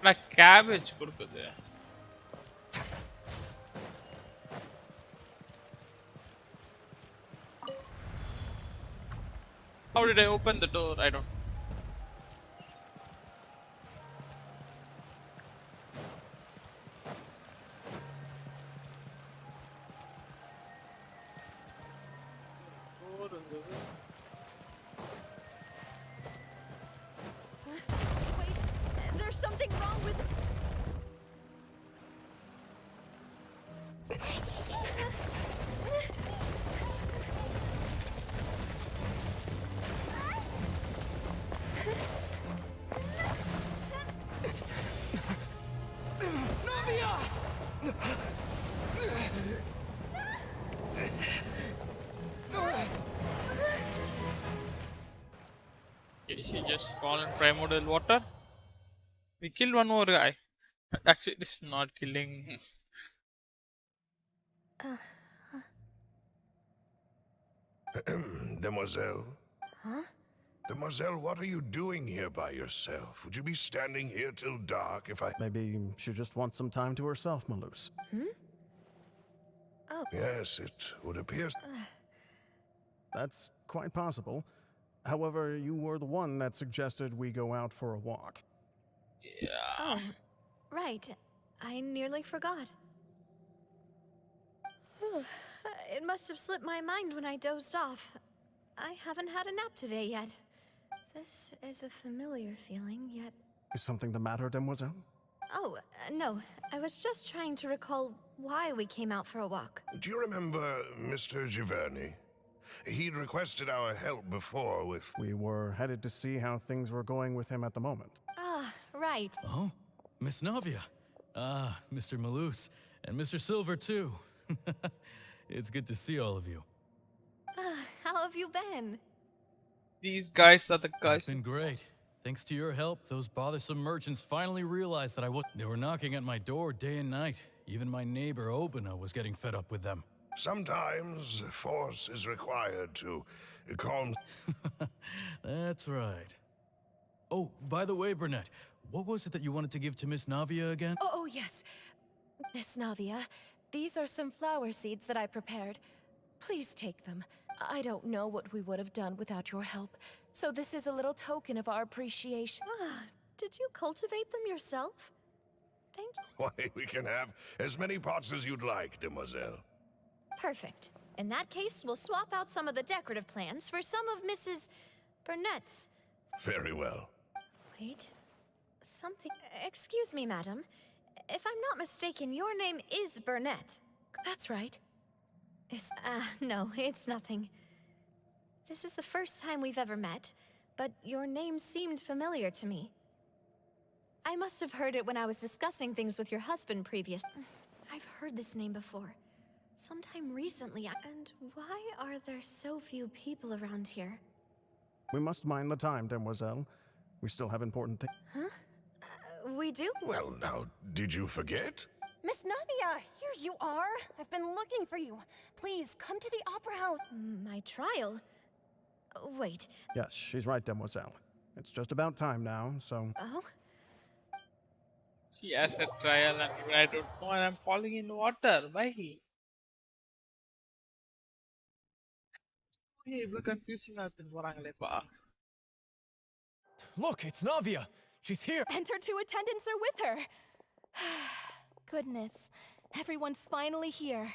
[SPEAKER 1] Like cabbage கொடுக்குது. How did I open the door? I don't.
[SPEAKER 4] Wait, there's something wrong with...
[SPEAKER 1] Okay, she just fall in primordial water. We killed one more guy. Actually, this is not killing.
[SPEAKER 9] Demoiselle?
[SPEAKER 4] Huh?
[SPEAKER 9] Demoiselle, what are you doing here by yourself? Would you be standing here till dark if I...
[SPEAKER 10] Maybe she just wants some time to herself, Maloose.
[SPEAKER 4] Oh.
[SPEAKER 9] Yes, it would appear...
[SPEAKER 10] That's quite possible. However, you were the one that suggested we go out for a walk.
[SPEAKER 1] Yeah.
[SPEAKER 4] Oh, right. I nearly forgot. It must have slipped my mind when I dozed off. I haven't had a nap today yet. This is a familiar feeling, yet...
[SPEAKER 10] Is something the matter, Demoiselle?
[SPEAKER 4] Oh, no. I was just trying to recall why we came out for a walk.
[SPEAKER 9] Do you remember Mr. Giverny? He'd requested our help before with...
[SPEAKER 10] We were headed to see how things were going with him at the moment.
[SPEAKER 4] Ah, right.
[SPEAKER 8] Oh, Miss Navia. Ah, Mr. Maloose. And Mr. Silver, too. It's good to see all of you.
[SPEAKER 4] How have you been?
[SPEAKER 1] These guys are the guys.
[SPEAKER 8] It's been great. Thanks to your help, those bothersome merchants finally realized that I was... They were knocking at my door day and night. Even my neighbor, Obina, was getting fed up with them.
[SPEAKER 9] Sometimes force is required to calm...
[SPEAKER 8] That's right. Oh, by the way, Burnett, what was it that you wanted to give to Miss Navia again?
[SPEAKER 12] Oh, yes. Miss Navia, these are some flower seeds that I prepared. Please take them. I don't know what we would have done without your help, so this is a little token of our appreciation.
[SPEAKER 4] Ah, did you cultivate them yourself? Thank you.
[SPEAKER 9] Why, we can have as many pots as you'd like, Demoiselle.
[SPEAKER 4] Perfect. In that case, we'll swap out some of the decorative plants for some of Mrs. Burnett's.
[SPEAKER 9] Very well.
[SPEAKER 4] Wait. Something. Excuse me, madam. If I'm not mistaken, your name is Burnett.
[SPEAKER 12] That's right.
[SPEAKER 4] No, it's nothing. This is the first time we've ever met, but your name seemed familiar to me. I must have heard it when I was discussing things with your husband previous. I've heard this name before. Sometime recently, and why are there so few people around here?
[SPEAKER 10] We must mind the time, demoiselle. We still have important things.
[SPEAKER 4] Huh? We do?
[SPEAKER 9] Well, now, did you forget?
[SPEAKER 12] Miss Navia, here you are. I've been looking for you. Please, come to the Opera House.
[SPEAKER 4] My trial? Wait.
[SPEAKER 10] Yes, she's right, demoiselle. It's just about time now, so...
[SPEAKER 4] Oh?
[SPEAKER 1] She has a trial and I don't know and I'm falling in water. Why? இவ்வளவு கன்ஃபியூசிங்கா இருக்குன்னு போறாங்களேப்பா.
[SPEAKER 3] Look, it's Navia. She's here.
[SPEAKER 12] And her two attendants are with her. Goodness, everyone's finally here.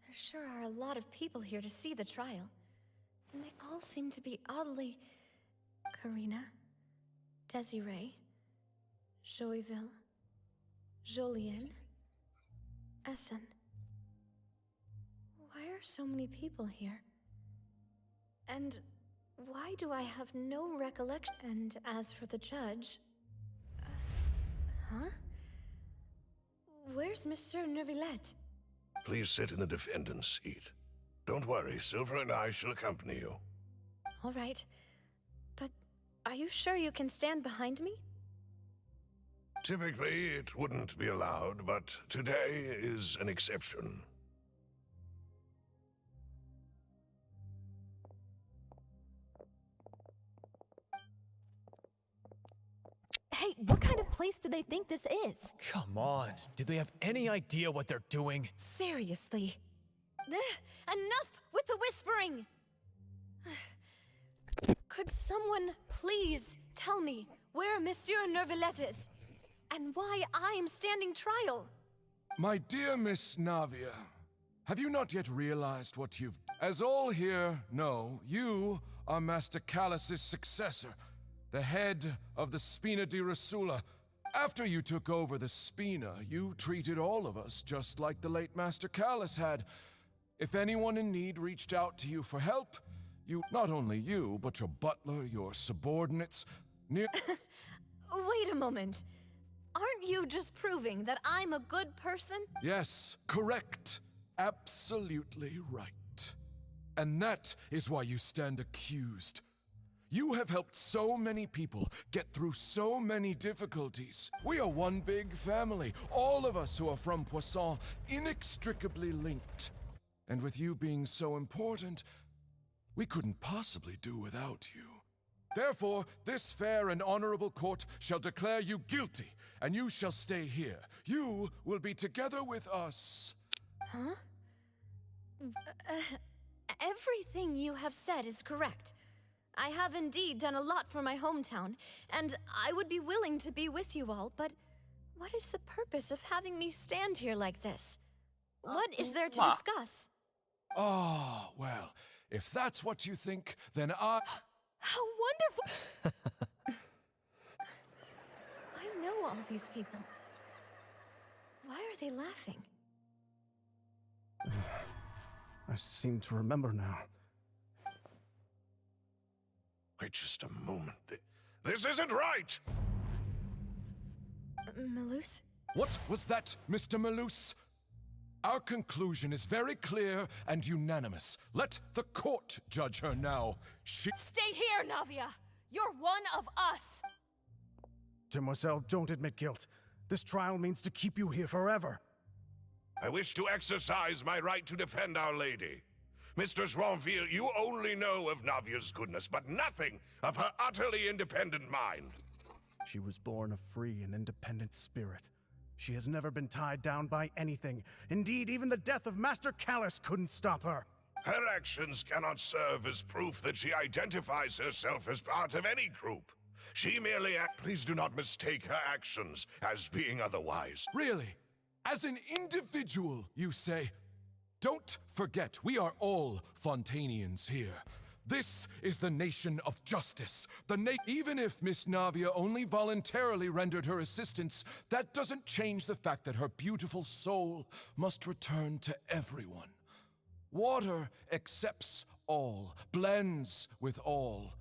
[SPEAKER 4] There sure are a lot of people here to see the trial. And they all seem to be oddly... Karina, Desiree, Joyville, Jolien, Essen. Why are so many people here? And why do I have no recollection? And as for the judge... huh? Where's Monsieur Neuvillette?
[SPEAKER 9] Please sit in the defendant's seat. Don't worry, Silver and I shall accompany you.
[SPEAKER 4] All right. But are you sure you can stand behind me?
[SPEAKER 9] Typically, it wouldn't be allowed, but today is an exception.
[SPEAKER 12] Hey, what kind of place do they think this is?
[SPEAKER 3] Come on. Do they have any idea what they're doing?
[SPEAKER 12] Seriously.
[SPEAKER 4] Enough with the whispering! Could someone please tell me where Monsieur Neuvillette is? And why I'm standing trial?
[SPEAKER 13] My dear Miss Navia, have you not yet realized what you've... As all here know, you are Master Callus's successor, the head of the Spina di Rasula. After you took over the Spina, you treated all of us just like the late Master Callus had. If anyone in need reached out to you for help, you, not only you, but your butler, your subordinates,
[SPEAKER 4] Wait a moment. Aren't you just proving that I'm a good person?
[SPEAKER 13] Yes, correct. Absolutely right. And that is why you stand accused. You have helped so many people get through so many difficulties. We are one big family, all of us who are from Poisson, inextricably linked. And with you being so important, we couldn't possibly do without you. Therefore, this fair and honorable court shall declare you guilty, and you shall stay here. You will be together with us.
[SPEAKER 4] Huh? Everything you have said is correct. I have indeed done a lot for my hometown, and I would be willing to be with you all, but what is the purpose of having me stand here like this? What is there to discuss?
[SPEAKER 13] Oh, well, if that's what you think, then I...
[SPEAKER 12] How wonderful!
[SPEAKER 4] I know all these people. Why are they laughing?
[SPEAKER 10] I seem to remember now.
[SPEAKER 9] Wait just a moment. This isn't right!
[SPEAKER 4] Malus?
[SPEAKER 13] What was that, Mr. Malus? Our conclusion is very clear and unanimous. Let the court judge her now.
[SPEAKER 12] Stay here, Navia! You're one of us!
[SPEAKER 10] Demoiselle, don't admit guilt. This trial means to keep you here forever.
[SPEAKER 9] I wish to exercise my right to defend Our Lady. Mr. Joinville, you only know of Navia's goodness, but nothing of her utterly independent mind.
[SPEAKER 10] She was born a free and independent spirit. She has never been tied down by anything. Indeed, even the death of Master Callus couldn't stop her.
[SPEAKER 9] Her actions cannot serve as proof that she identifies herself as part of any group. She merely Please do not mistake her actions as being otherwise.
[SPEAKER 13] Really? As an individual, you say? Don't forget, we are all Fontanians here. This is the nation of justice. Even if Miss Navia only voluntarily rendered her assistance, that doesn't change the fact that her beautiful soul must return to everyone. Water accepts all, blends with all.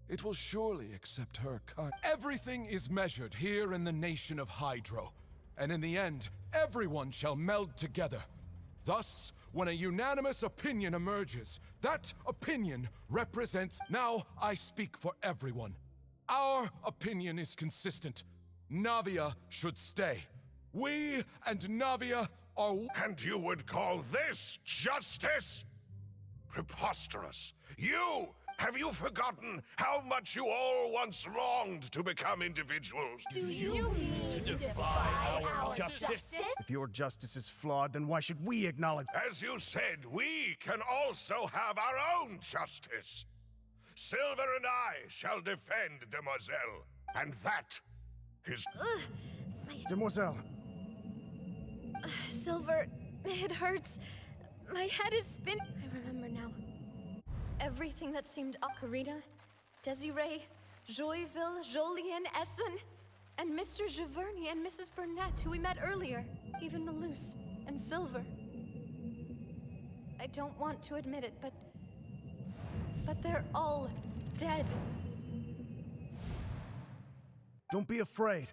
[SPEAKER 13] It will surely accept her kind. Everything is measured here in the nation of Hydro, and in the end, everyone shall meld together. Thus, when a unanimous opinion emerges, that opinion represents... Now I speak for everyone. Our opinion is consistent. Navia should stay. We and Navia are...
[SPEAKER 9] And you would call this justice? Preposterous. You! Have you forgotten how much you all once longed to become individuals?
[SPEAKER 12] Do you mean to defy our justice?
[SPEAKER 10] If your justice is flawed, then why should we acknowledge?
[SPEAKER 9] As you said, we can also have our own justice. Silver and I shall defend Demoiselle, and that is...
[SPEAKER 10] Demoiselle.
[SPEAKER 4] Silver, it hurts. My head is spinning. I remember now. Everything that seemed Ocarina, Desiree, Joyville, Jolien, Essen, and Mr. Giverny and Mrs. Burnett, who we met earlier. Even Malus and Silver. I don't want to admit it, but they're all dead.
[SPEAKER 10] Don't be afraid,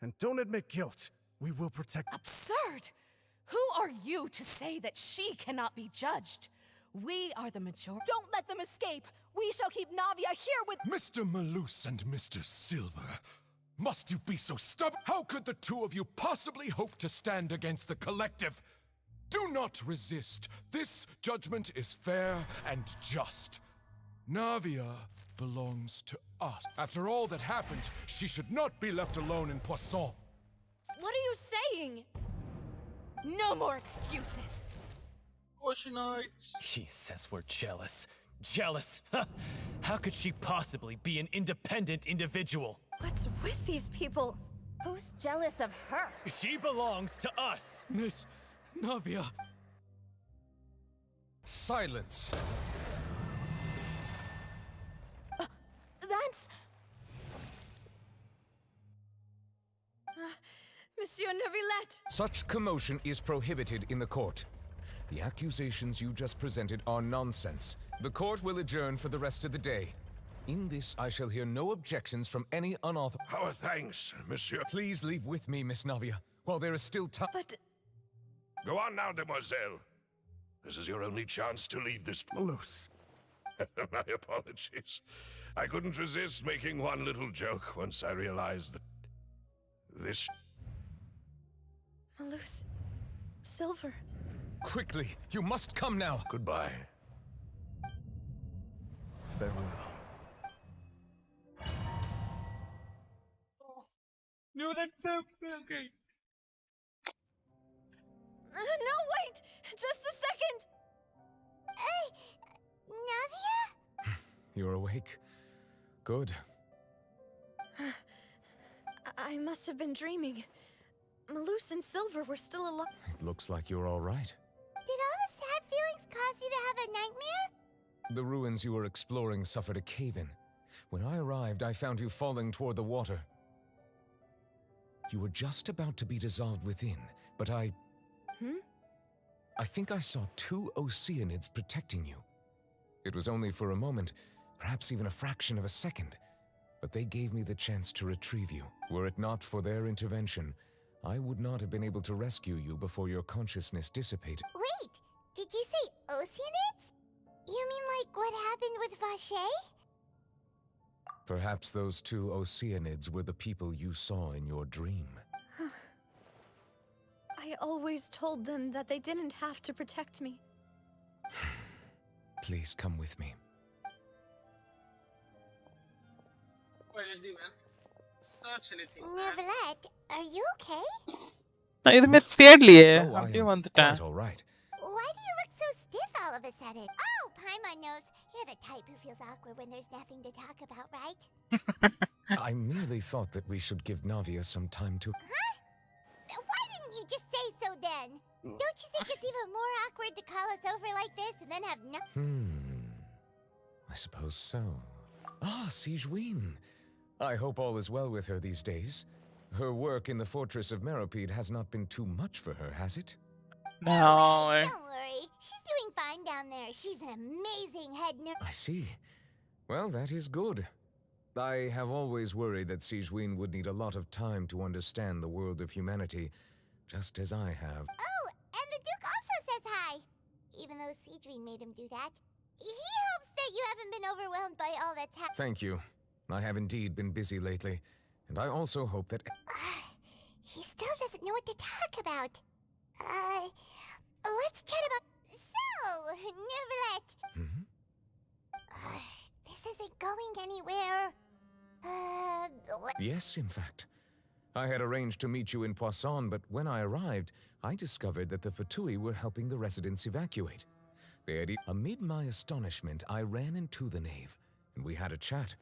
[SPEAKER 10] and don't admit guilt. We will protect...
[SPEAKER 12] Absurd! Who are you to say that she cannot be judged? We are the majority. Don't let them escape! We shall keep Navia here with—
[SPEAKER 13] Mr. Malus and Mr. Silver, must you be so stubborn? How could the two of you possibly hope to stand against the collective? Do not resist. This judgment is fair and just. Navia belongs to us. After all that happened, she should not be left alone in Poisson.
[SPEAKER 4] What are you saying?
[SPEAKER 12] No more excuses!
[SPEAKER 1] Oceanites.
[SPEAKER 14] He says we're jealous. Jealous? How could she possibly be an independent individual?
[SPEAKER 4] What's with these people? Who's jealous of her?
[SPEAKER 14] She belongs to us.
[SPEAKER 8] Miss Navia.
[SPEAKER 3] Silence.
[SPEAKER 4] That's... Monsieur Neuvillette!
[SPEAKER 3] Such commotion is prohibited in the court. The accusations you just presented are nonsense. The court will adjourn for the rest of the day. In this, I shall hear no objections from any unauthorized...
[SPEAKER 9] Our thanks, monsieur.
[SPEAKER 3] Please leave with me, Miss Navia, while there is still time.
[SPEAKER 4] But...
[SPEAKER 9] Go on now, demoiselle. This is your only chance to leave this...
[SPEAKER 10] Malus.
[SPEAKER 9] My apologies. I couldn't resist making one little joke once I realized that... this...
[SPEAKER 4] Malus... Silver...
[SPEAKER 3] Quickly, you must come now.
[SPEAKER 9] Goodbye.
[SPEAKER 10] Farewell.
[SPEAKER 1] No, that's okay.
[SPEAKER 4] No, wait! Just a second!
[SPEAKER 2] Navia?
[SPEAKER 3] You're awake. Good.
[SPEAKER 4] I must have been dreaming. Malus and Silver were still alive.
[SPEAKER 3] It looks like you're all right.
[SPEAKER 2] Did all the sad feelings cause you to have a nightmare?
[SPEAKER 3] The ruins you were exploring suffered a cave-in. When I arrived, I found you falling toward the water. You were just about to be dissolved within, but I think I saw 2 Oceanids protecting you. It was only for a moment, perhaps even a fraction of a second, but they gave me the chance to retrieve you. Were it not for their intervention, I would not have been able to rescue you before your consciousness dissipated.
[SPEAKER 2] Wait, did you say Oceanids? You mean like what happened with Vache?
[SPEAKER 3] Perhaps those 2 Oceanids were the people you saw in your dream.
[SPEAKER 4] I always told them that they didn't have to protect me.
[SPEAKER 3] Please come with me.
[SPEAKER 1] Why didn't you even search anything?
[SPEAKER 2] Neuvillette, are you okay?
[SPEAKER 1] No, ഇത് മെത്തിയായിട്ടില്ലേ
[SPEAKER 3] Oh, I
[SPEAKER 1] അപ്പി
[SPEAKER 3] am
[SPEAKER 1] വന്നിട്ടാ
[SPEAKER 3] quite all right.
[SPEAKER 2] Why do you look so stiff all of a sudden? Oh, Paimon knows. You're the type who feels awkward when there's nothing to talk about, right?
[SPEAKER 3] I merely thought that we should give Navia some time to...
[SPEAKER 2] Huh? Why didn't you just say so then? Don't you think it's even more awkward to call us over like this and then have no...
[SPEAKER 3] I suppose so. Ah, Sigewin. I hope all is well with her these days. Her work in the fortress of Meropide has not been too much for her, has it?
[SPEAKER 1] No,
[SPEAKER 2] Don't worry. She's doing fine down there. She's an amazing head nurse.
[SPEAKER 3] I see. Well, that is good. I have always worried that Sigewin would need a lot of time to understand the world of humanity, just as I have.
[SPEAKER 2] Oh, and the Duke also says hi. Even though Sigewin made him do that. He hopes that you haven't been overwhelmed by all that's happened.
[SPEAKER 3] Thank you. I have indeed been busy lately, and I also hope that...
[SPEAKER 2] He still doesn't know what to talk about. Let's chat about... So, Neverlet. This isn't going anywhere.
[SPEAKER 3] Yes, in fact. I had arranged to meet you in Poisson, but when I arrived, I discovered that the Fatui were helping the residents evacuate. Amid my astonishment, I ran into the knave, and we had a chat.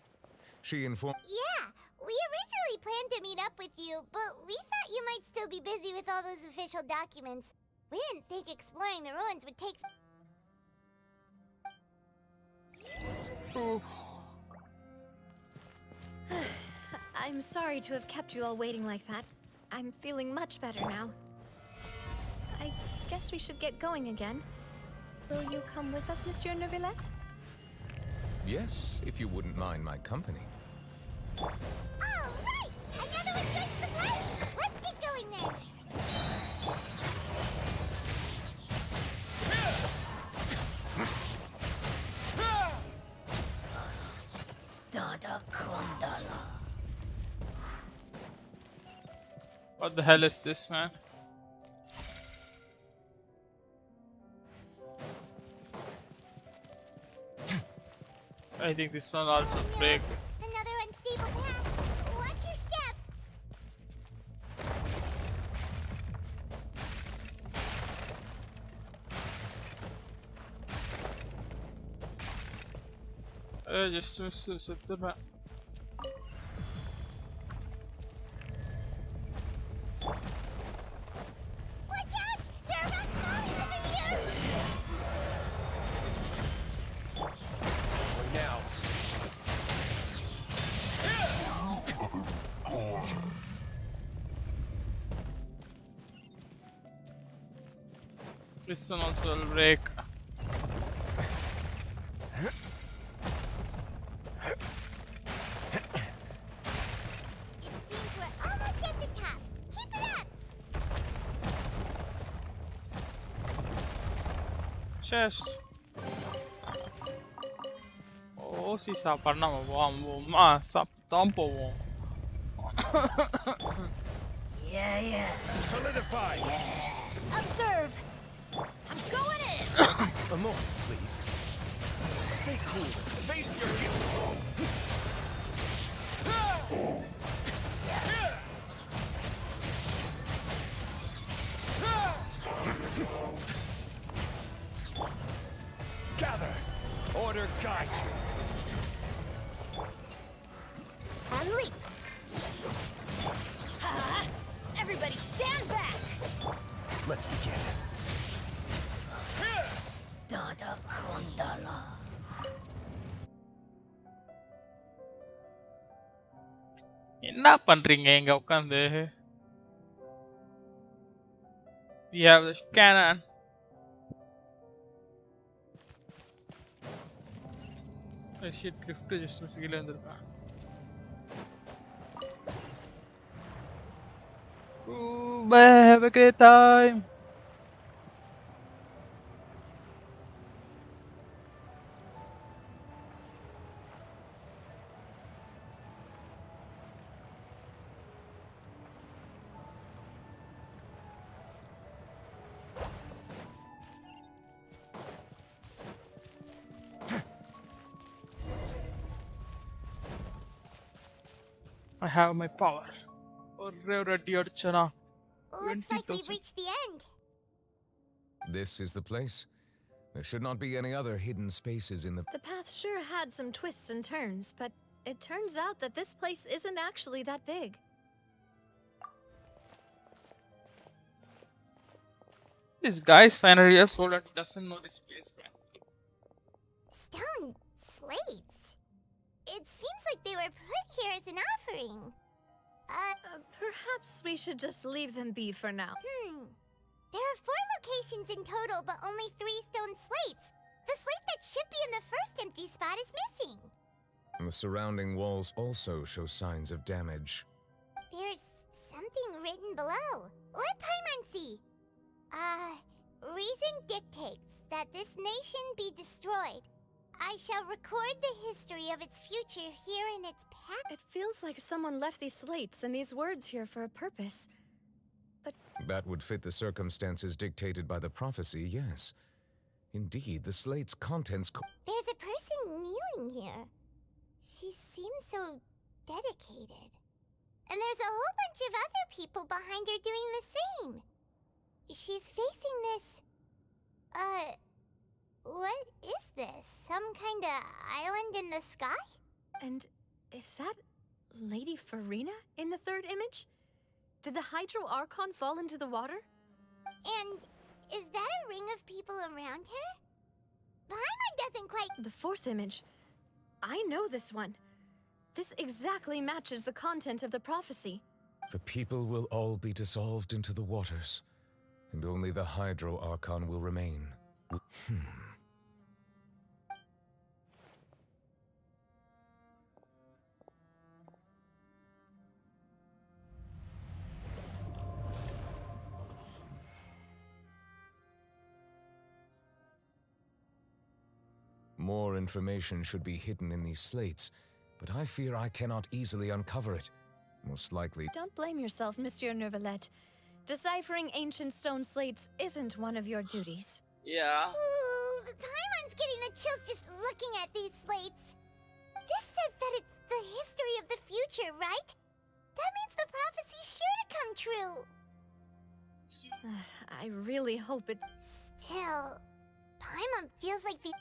[SPEAKER 3] She informed...
[SPEAKER 2] Yeah, we originally planned to meet up with you, but we thought you might still be busy with all those official documents. We didn't think exploring the ruins would take...
[SPEAKER 4] I'm sorry to have kept you all waiting like that. I'm feeling much better now. I guess we should get going again. Will you come with us, Monsieur Neuvillette?
[SPEAKER 3] Yes, if you wouldn't mind my company.
[SPEAKER 2] All right! Another one breaks the plate! Let's get going then!
[SPEAKER 1] What the hell is this, man? I think this one also break.
[SPEAKER 2] Another unstable path. Watch your step.
[SPEAKER 1] Just sit there.
[SPEAKER 2] Watch out! There are rocks falling over here!
[SPEAKER 7] Now.
[SPEAKER 1] This one also will break.
[SPEAKER 2] It seems we're almost at the top. Keep it up!
[SPEAKER 1] Chest. Oh, si saparna ma sap tampo.
[SPEAKER 5] Yeah.
[SPEAKER 7] Solidify.
[SPEAKER 5] Observe. I'm going in.
[SPEAKER 7] A moment, please. Stay cool. Face your guilt. Gather. Order guide you.
[SPEAKER 5] And leap. Ha! Everybody stand back.
[SPEAKER 7] Let's begin.
[SPEAKER 5] Dada Kundala.
[SPEAKER 1] என்ன பண்றீங்க இங்க உட்கார்ந்து? We have the cannon. Shit, lift just கீழ வந்திருக்கான். Bye, have a great time. I have my power. Already, Archana.
[SPEAKER 2] Looks like we've reached the end.
[SPEAKER 3] This is the place. There should not be any other hidden spaces in the...
[SPEAKER 4] The path sure had some twists and turns, but it turns out that this place isn't actually that big.
[SPEAKER 1] This guy's 500 years old and doesn't know this place, man.
[SPEAKER 2] Stone slate? here as an offering.
[SPEAKER 4] Perhaps we should just leave them be for now.
[SPEAKER 2] There are 4 locations in total, but only 3 stone slates. The slate that should be in the first empty spot is missing.
[SPEAKER 3] The surrounding walls also show signs of damage.
[SPEAKER 2] There's something written below. Let Paimon see. Reason dictates that this nation be destroyed. I shall record the history of its future here in its past.
[SPEAKER 4] It feels like someone left these slates and these words here for a purpose. But
[SPEAKER 3] that would fit the circumstances dictated by the prophecy, yes. Indeed, the slate's contents
[SPEAKER 2] There's a person kneeling here. She seems so dedicated. And there's a whole bunch of other people behind her doing the same. She's facing this... what is this? Some kind of island in the sky?
[SPEAKER 4] And is that Lady Farina in the third image? Did the Hydro Archon fall into the water?
[SPEAKER 2] And is that a ring of people around her? Paimon doesn't quite...
[SPEAKER 4] The fourth image. I know this one. This exactly matches the content of the prophecy.
[SPEAKER 3] The people will all be dissolved into the waters, and only the Hydro Archon will remain. More information should be hidden in these slates, but I fear I cannot easily uncover it. Most likely...
[SPEAKER 4] Don't blame yourself, Monsieur Neuvillette. Deciphering ancient stone slates isn't one of your duties.
[SPEAKER 1] Yeah.
[SPEAKER 2] Ooh, Paimon's getting the chills just looking at these slates. This says that it's the history of the future, right? That means the prophecy's sure to come true.
[SPEAKER 4] I really hope it...
[SPEAKER 2] Still, Paimon feels like the...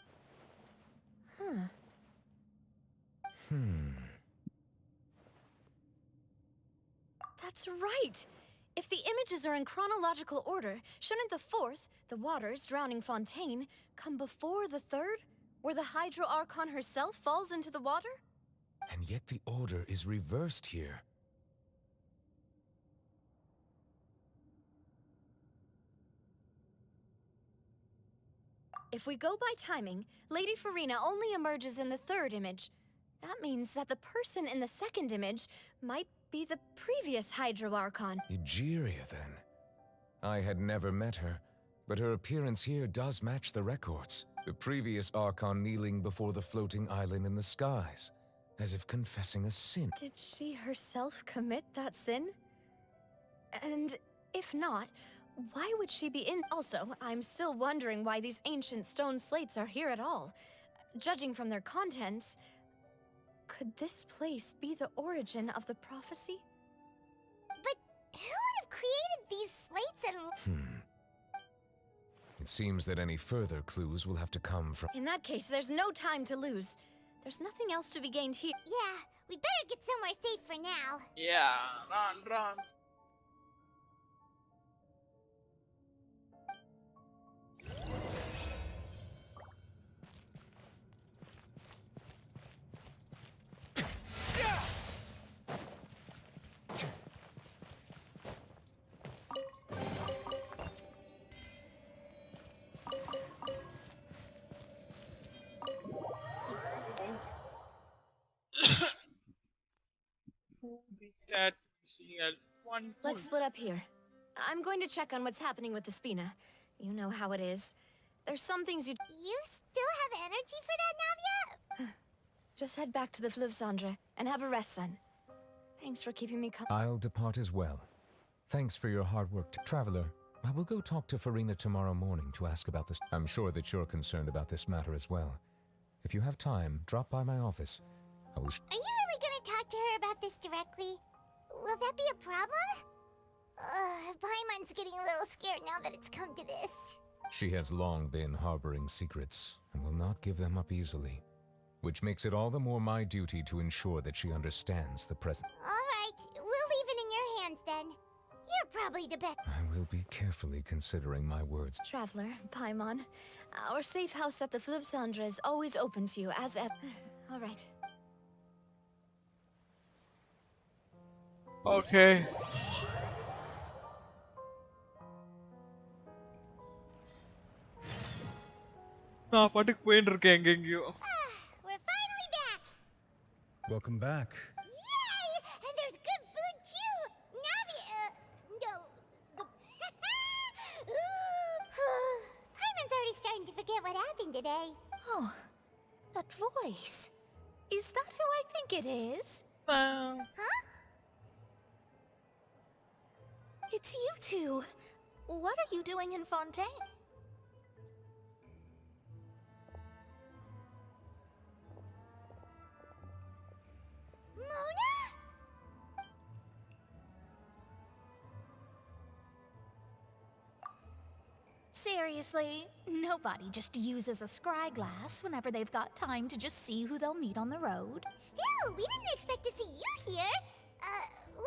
[SPEAKER 4] That's right! If the images are in chronological order, shouldn't the fourth, the waters drowning Fontaine, come before the third, where the Hydro Archon herself falls into the water?
[SPEAKER 3] And yet the order is reversed here.
[SPEAKER 4] If we go by timing, Lady Farina only emerges in the third image. That means that the person in the second image might be the previous Hydro Archon.
[SPEAKER 3] Egeria, then. I had never met her, but her appearance here does match the records. The previous Archon kneeling before the floating island in the skies, as if confessing a sin.
[SPEAKER 4] Did she herself commit that sin? And if not, why would she be in? Also, I'm still wondering why these ancient stone slates are here at all. Judging from their contents, could this place be the origin of the prophecy?
[SPEAKER 2] But who would have created these slates and...
[SPEAKER 3] It seems that any further clues will have to come from...
[SPEAKER 4] In that case, there's no time to lose. There's nothing else to be gained here.
[SPEAKER 2] Yeah, we better get somewhere safe for now.
[SPEAKER 1] Yeah, run. That
[SPEAKER 4] Let's split up here. I'm going to check on what's happening with the Spina. You know how it is. There's some things you
[SPEAKER 2] still have energy for that, Navia?
[SPEAKER 4] Just head back to the Fleuve Cendre and have a rest then. Thanks for keeping me
[SPEAKER 3] I'll depart as well. Thanks for your hard work, Traveler. I will go talk to Farina tomorrow morning to ask about this. I'm sure that you're concerned about this matter as well. If you have time, drop by my office. I will...
[SPEAKER 2] Are you really gonna talk to her about this directly? Will that be a problem? Paimon's getting a little scared now that it's come to this.
[SPEAKER 3] She has long been harboring secrets and will not give them up easily, which makes it all the more my duty to ensure that she understands the present.
[SPEAKER 2] All right, we'll leave it in your hands then. You're probably the best.
[SPEAKER 3] I will be carefully considering my words.
[SPEAKER 4] Traveler, Paimon, our safe house at the Fleuve Cendre is always open to you, as ever. All right.
[SPEAKER 1] Okay. நான் பாட்டுக்கு போயிட்டு இருக்கேன் எங்கெங்கயோ.
[SPEAKER 2] We're finally back!
[SPEAKER 3] Welcome back.
[SPEAKER 2] Yay! And there's good food too! Navi, no. Paimon's already starting to forget what happened today.
[SPEAKER 5] Oh, that voice. Is that who I think it is?
[SPEAKER 2] Huh?
[SPEAKER 5] It's you two. What are you doing in Fontaine?
[SPEAKER 2] Mona?
[SPEAKER 5] Seriously, nobody just uses a scry glass whenever they've got time to just see who they'll meet on the road.
[SPEAKER 2] Still, we didn't expect to see you here.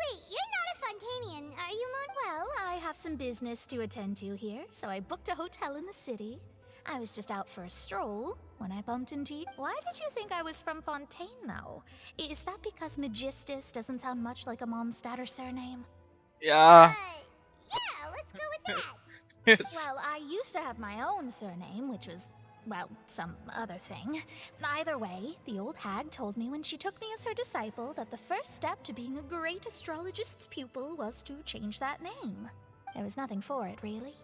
[SPEAKER 2] Wait, you're not a Fontainian, are you, Mona?
[SPEAKER 5] Well, I have some business to attend to here, so I booked a hotel in the city. I was just out for a stroll when I bumped into you. Why did you think I was from Fontaine, though? Is that because Magistus doesn't sound much like a Mondstadt surname?
[SPEAKER 1] Yeah.
[SPEAKER 2] Yeah, let's go with that.
[SPEAKER 1] Yes.
[SPEAKER 5] Well, I used to have my own surname, which was, well, some other thing. Either way, the old hag told me when she took me as her disciple that the first step to being a great astrologist's pupil was to change that name. There was nothing for it, really.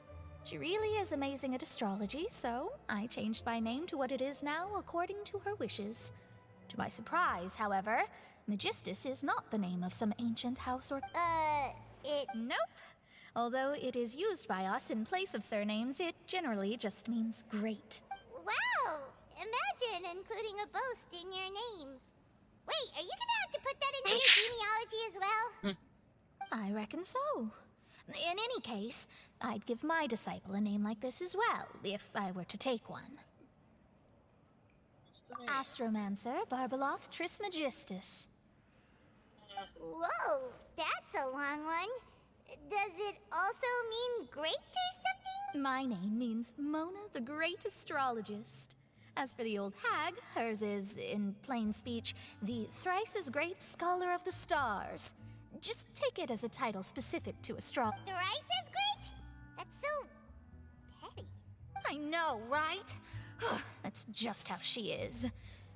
[SPEAKER 5] She really is amazing at astrology, so I changed my name to what it is now according to her wishes. To my surprise, however, Magistus is not the name of some ancient house or... Nope. Although it is used by us in place of surnames, it generally just means great.
[SPEAKER 2] Wow! Imagine including a boast in your name. Wait, are you gonna have to put that into your genealogy as well?
[SPEAKER 5] I reckon so. In any case, I'd give my disciple a name like this as well, if I were to take one. Astromancer Barbeloth Trismegistus.
[SPEAKER 2] Whoa, that's a long one. Does it also mean great or something?
[SPEAKER 5] My name means Mona the Great Astrologist. As for the old hag, hers is, in plain speech, the thrice as great scholar of the stars. Just take it as a title specific to astrology.
[SPEAKER 2] Thrice as great? That's so petty.
[SPEAKER 5] I know, right? That's just how she is.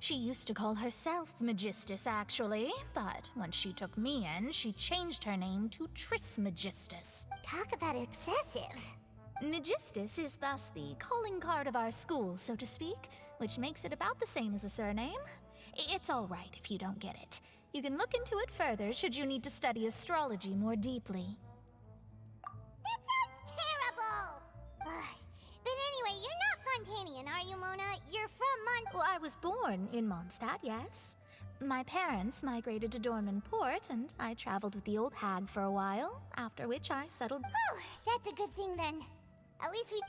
[SPEAKER 5] She used to call herself Magistus, actually, but when she took me in, she changed her name to Trismegistus.
[SPEAKER 2] Talk about excessive.
[SPEAKER 5] Magistus is thus the calling card of our school, so to speak, which makes it about the same as a surname. It's all right if you don't get it. You can look into it further should you need to study astrology more deeply.
[SPEAKER 2] That sounds terrible! But anyway, you're not Fontainian, are you, Mona? You're from
[SPEAKER 5] Well, I was born in Mondstadt, yes. My parents migrated to Dorman Port, and I traveled with the old hag for a while, after which I settled...
[SPEAKER 2] Oh, that's a good thing then. At least we...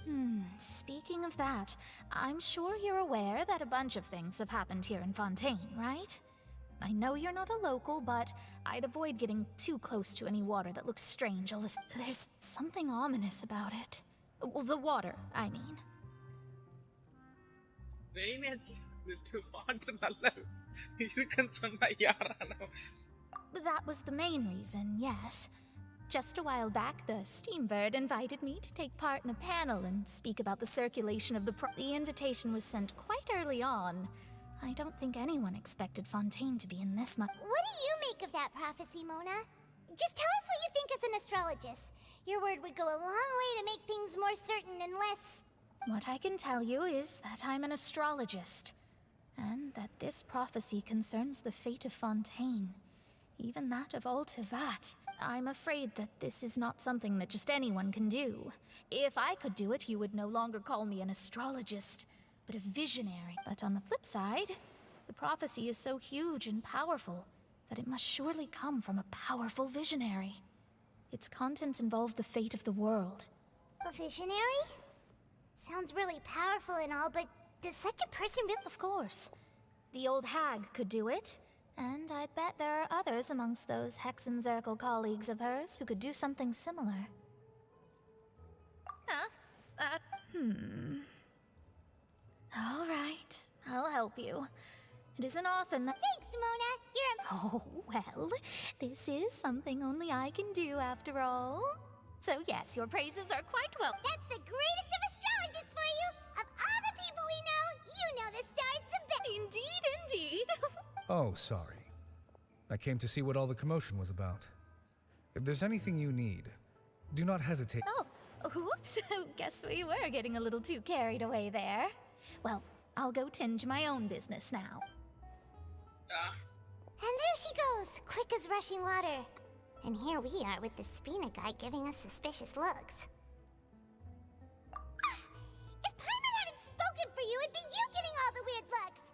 [SPEAKER 5] Speaking of that, I'm sure you're aware that a bunch of things have happened here in Fontaine, right? I know you're not a local, but I'd avoid getting too close to any water that looks strange. There's something ominous about it. Well, the water, I mean. That was the main reason, yes. Just a while back, the Steambird invited me to take part in a panel and speak about the circulation of the invitation was sent quite early on. I don't think anyone expected Fontaine to be in this much.
[SPEAKER 2] What do you make of that prophecy, Mona? Just tell us what you think as an astrologist. Your word would go a long way to make things more certain and less...
[SPEAKER 5] What I can tell you is that I'm an astrologist, and that this prophecy concerns the fate of Fontaine, even that of all Tevat. I'm afraid that this is not something that just anyone can do. If I could do it, you would no longer call me an astrologist, but a visionary. But on the flip side, the prophecy is so huge and powerful that it must surely come from a powerful visionary. Its contents involve the fate of the world.
[SPEAKER 2] A visionary? Sounds really powerful and all, but does such a person really...
[SPEAKER 5] Of course. The old hag could do it, and I'd bet there are others amongst those Hexenzirkel colleagues of hers who could do something similar. All right, I'll help you. It isn't often that.
[SPEAKER 2] Thanks, Mona. You're a...
[SPEAKER 5] Oh, well, this is something only I can do after all. So, yes, your praises are quite welcome.
[SPEAKER 2] That's the greatest of astrologists for you! Of all the people we know, you know the stars the best!
[SPEAKER 5] Indeed, indeed.
[SPEAKER 15] Oh, sorry. I came to see what all the commotion was about. If there's anything you need, do not hesitate.
[SPEAKER 5] Oh, whoops. Guess we were getting a little too carried away there. Well, I'll go tend to my own business now.
[SPEAKER 2] And there she goes, quick as rushing water. And here we are with the Spina guy giving us suspicious looks. If Paimon hadn't spoken for you, it'd be you getting all the weird looks.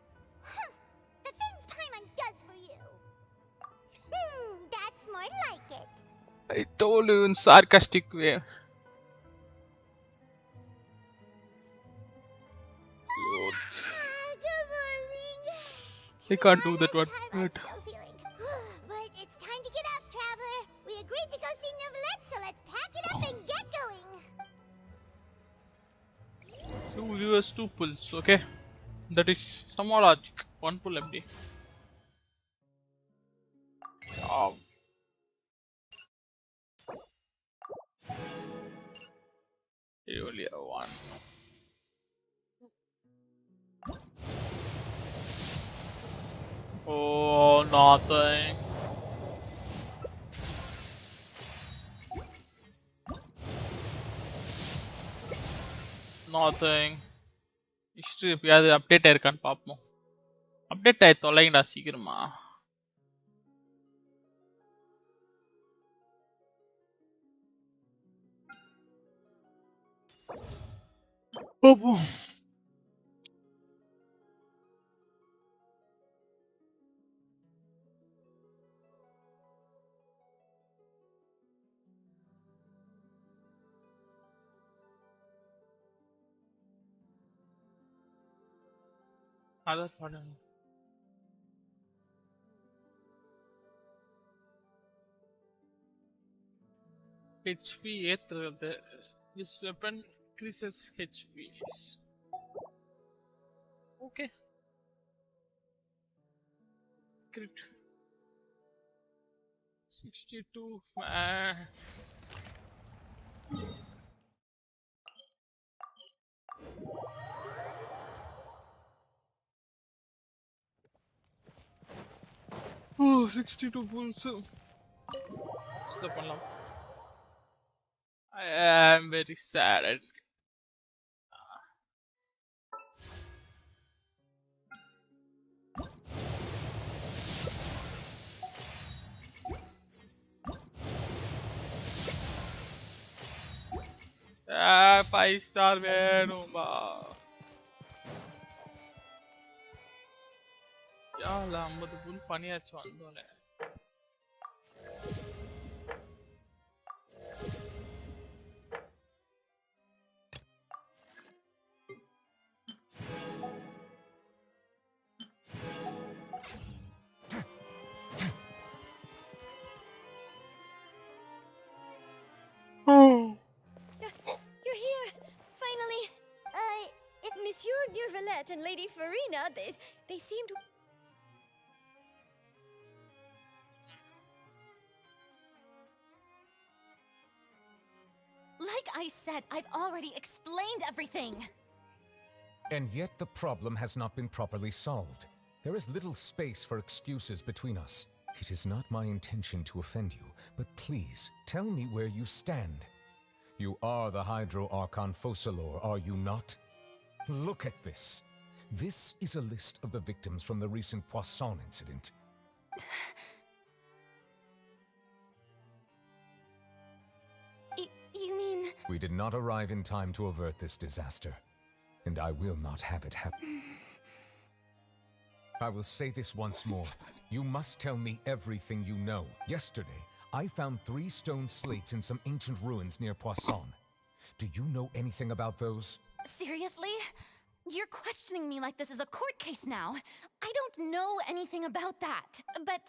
[SPEAKER 2] The things Paimon does for you. That's more like it.
[SPEAKER 1] I told you in sarcastic way.
[SPEAKER 2] Good morning.
[SPEAKER 1] I can't do that one.
[SPEAKER 2] But it's time to get up, traveler. We agreed to go see Neuvillette, so let's pack it up and get going.
[SPEAKER 1] So give us 2 pulls, okay? That is somewhat logic. 1 pull empty. Oh. You only have 1. Oh, nothing. Nothing. History அது update ஆயிருக்கான்னு பாப்போம். Update ஆயி தொலைங்கடா சீக்கிரமா. பாப்போம். அதான் பண்ணணும். HP ஏத்துறது. This weapon increases HP. Okay. Crit. 62 man. Oh, 62 pulls. Stop பண்ணலாம். I am very sad. Ah, 5 star வேணும்பா. Yala 50 புல் பண்ணியாச்சு வந்தோனே.
[SPEAKER 12] You're here! Finally! Monsieur Neuvillette and Lady Farina, they seem to...
[SPEAKER 5] Like I said, I've already explained everything.
[SPEAKER 16] And yet the problem has not been properly solved. There is little space for excuses between us. It is not my intention to offend you, but please, tell me where you stand. You are the Hydro Archon Focalor, are you not? Look at this. This is a list of the victims from the recent Poisson incident.
[SPEAKER 5] You mean...
[SPEAKER 16] We did not arrive in time to avert this disaster, and I will not have it happen. I will say this once more. You must tell me everything you know. Yesterday, I found 3 stone slates in some ancient ruins near Poisson. Do you know anything about those?
[SPEAKER 5] Seriously? You're questioning me like this is a court case now. I don't know anything about that. But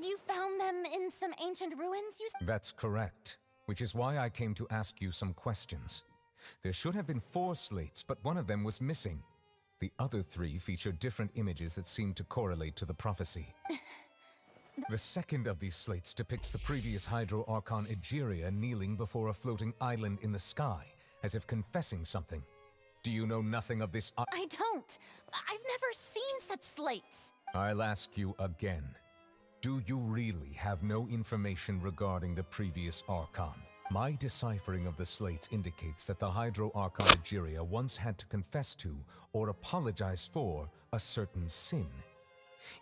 [SPEAKER 5] you found them in some ancient ruins, you said?
[SPEAKER 16] That's correct, which is why I came to ask you some questions. There should have been 4 slates, but one of them was missing. The other 3 feature different images that seem to correlate to the prophecy. The second of these slates depicts the previous Hydro Archon Egeria kneeling before a floating island in the sky, as if confessing something. Do you know nothing of this?
[SPEAKER 5] I don't. I've never seen such slates.
[SPEAKER 16] I'll ask you again. Do you really have no information regarding the previous Archon? My deciphering of the slates indicates that the Hydro Archon Egeria once had to confess to, or apologize for, a certain sin.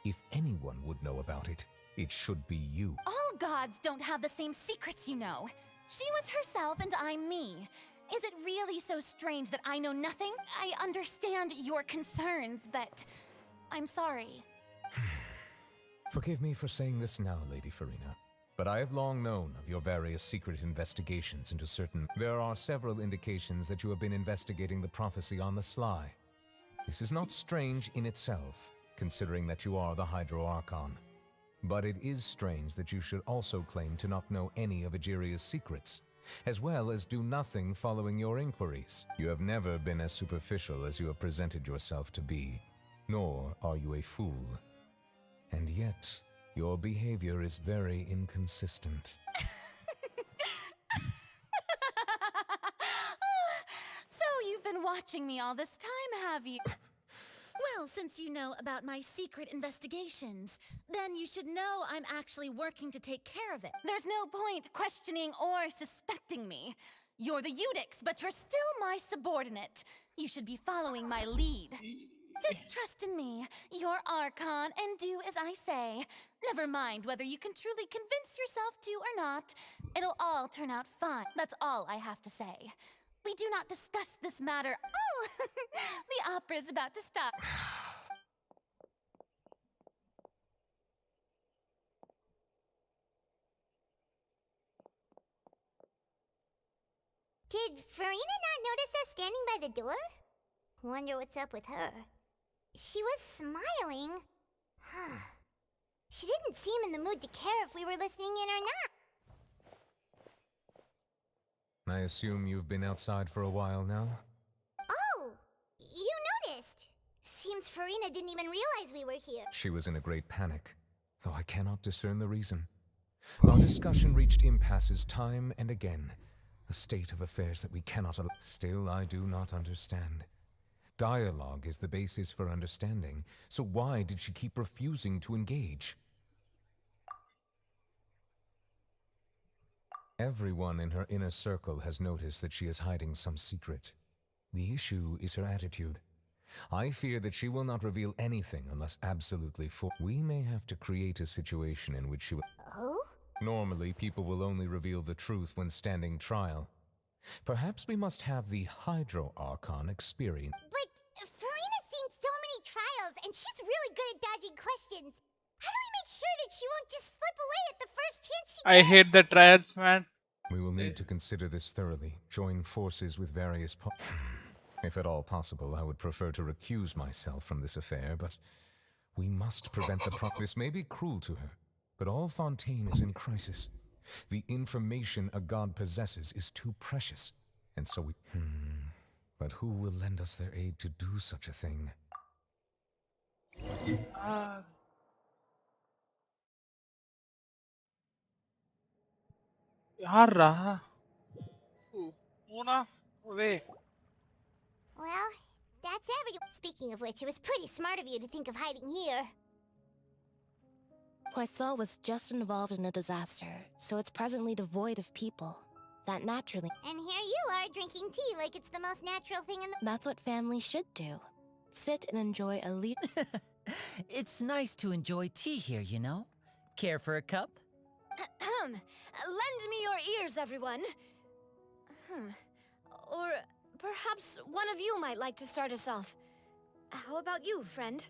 [SPEAKER 16] If anyone would know about it, it should be you.
[SPEAKER 5] All gods don't have the same secrets, you know. She was herself and I'm me. Is it really so strange that I know nothing? I understand your concerns, but I'm sorry.
[SPEAKER 16] Forgive me for saying this now, Lady Farina, but I have long known of your various secret investigations into certain... There are several indications that you have been investigating the prophecy on the sly. This is not strange in itself, considering that you are the Hydro Archon. But it is strange that you should also claim to not know any of Egeria's secrets, as well as do nothing following your inquiries. You have never been as superficial as you have presented yourself to be, nor are you a fool. And yet, your behavior is very inconsistent.
[SPEAKER 5] So you've been watching me all this time, have you? Well, since you know about my secret investigations, then you should know I'm actually working to take care of it. There's no point questioning or suspecting me. You're the Eudix, but you're still my subordinate. You should be following my lead. Just trust in me. You're Archon, and do as I say. Never mind whether you can truly convince yourself to or not. It'll all turn out fine. That's all I have to say. We do not discuss this matter. Oh, the opera's about to start.
[SPEAKER 2] Did Farina not notice us standing by the door? Wonder what's up with her. She was smiling. Huh. She didn't seem in the mood to care if we were listening in or not.
[SPEAKER 16] I assume you've been outside for a while now?
[SPEAKER 2] Oh, you noticed. Seems Farina didn't even realize we were here.
[SPEAKER 16] She was in a great panic, though I cannot discern the reason. Our discussion reached impasses time and again, a state of affairs that we cannot allow. Still, I do not understand. Dialogue is the basis for understanding, so why did she keep refusing to engage? Everyone in her inner circle has noticed that she is hiding some secret. The issue is her attitude. I fear that she will not reveal anything unless absolutely forced. We may have to create a situation in which she will...
[SPEAKER 2] Oh?
[SPEAKER 16] Normally, people will only reveal the truth when standing trial. Perhaps we must have the Hydro Archon experience.
[SPEAKER 2] But Farina's seen so many trials, and she's really good at dodging questions. How do we make sure that she won't just slip away at the first chance she
[SPEAKER 1] I
[SPEAKER 2] gets?
[SPEAKER 1] hate the trials, man.
[SPEAKER 16] We will need to consider this thoroughly, join forces with various If at all possible, I would prefer to recuse myself from this affair, but we must prevent the This may be cruel to her, but all Fontaine is in crisis. The information a god possesses is too precious, and so we... But who will lend us their aid to do such a thing?
[SPEAKER 1] Yarra. Una, away.
[SPEAKER 2] Well, that's every... Speaking of which, it was pretty smart of you to think of hiding here.
[SPEAKER 17] Poisson was just involved in a disaster, so it's presently devoid of people. That naturally...
[SPEAKER 2] And here you are drinking tea like it's the most natural thing in the...
[SPEAKER 17] That's what family should do. Sit and enjoy a
[SPEAKER 18] It's nice to enjoy tea here, you know? Care for a cup?
[SPEAKER 4] Lend me your ears, everyone. Or perhaps one of you might like to start us off. How about you, friend?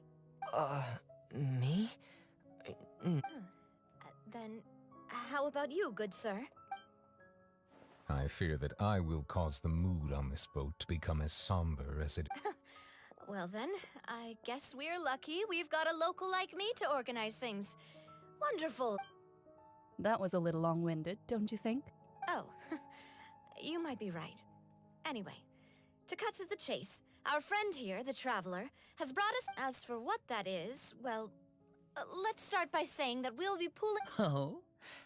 [SPEAKER 18] Me?
[SPEAKER 4] Then, how about you, good sir?
[SPEAKER 16] I fear that I will cause the mood on this boat to become as somber as it...
[SPEAKER 4] Well then, I guess we're lucky we've got a local like me to organize things. Wonderful.
[SPEAKER 19] That was a little long-winded, don't you think?
[SPEAKER 4] Oh, you might be right. Anyway, to cut to the chase, Our friend here, the Traveler, has brought us. As for what that is, well, let's start by saying that we'll be pooling.
[SPEAKER 18] Oh?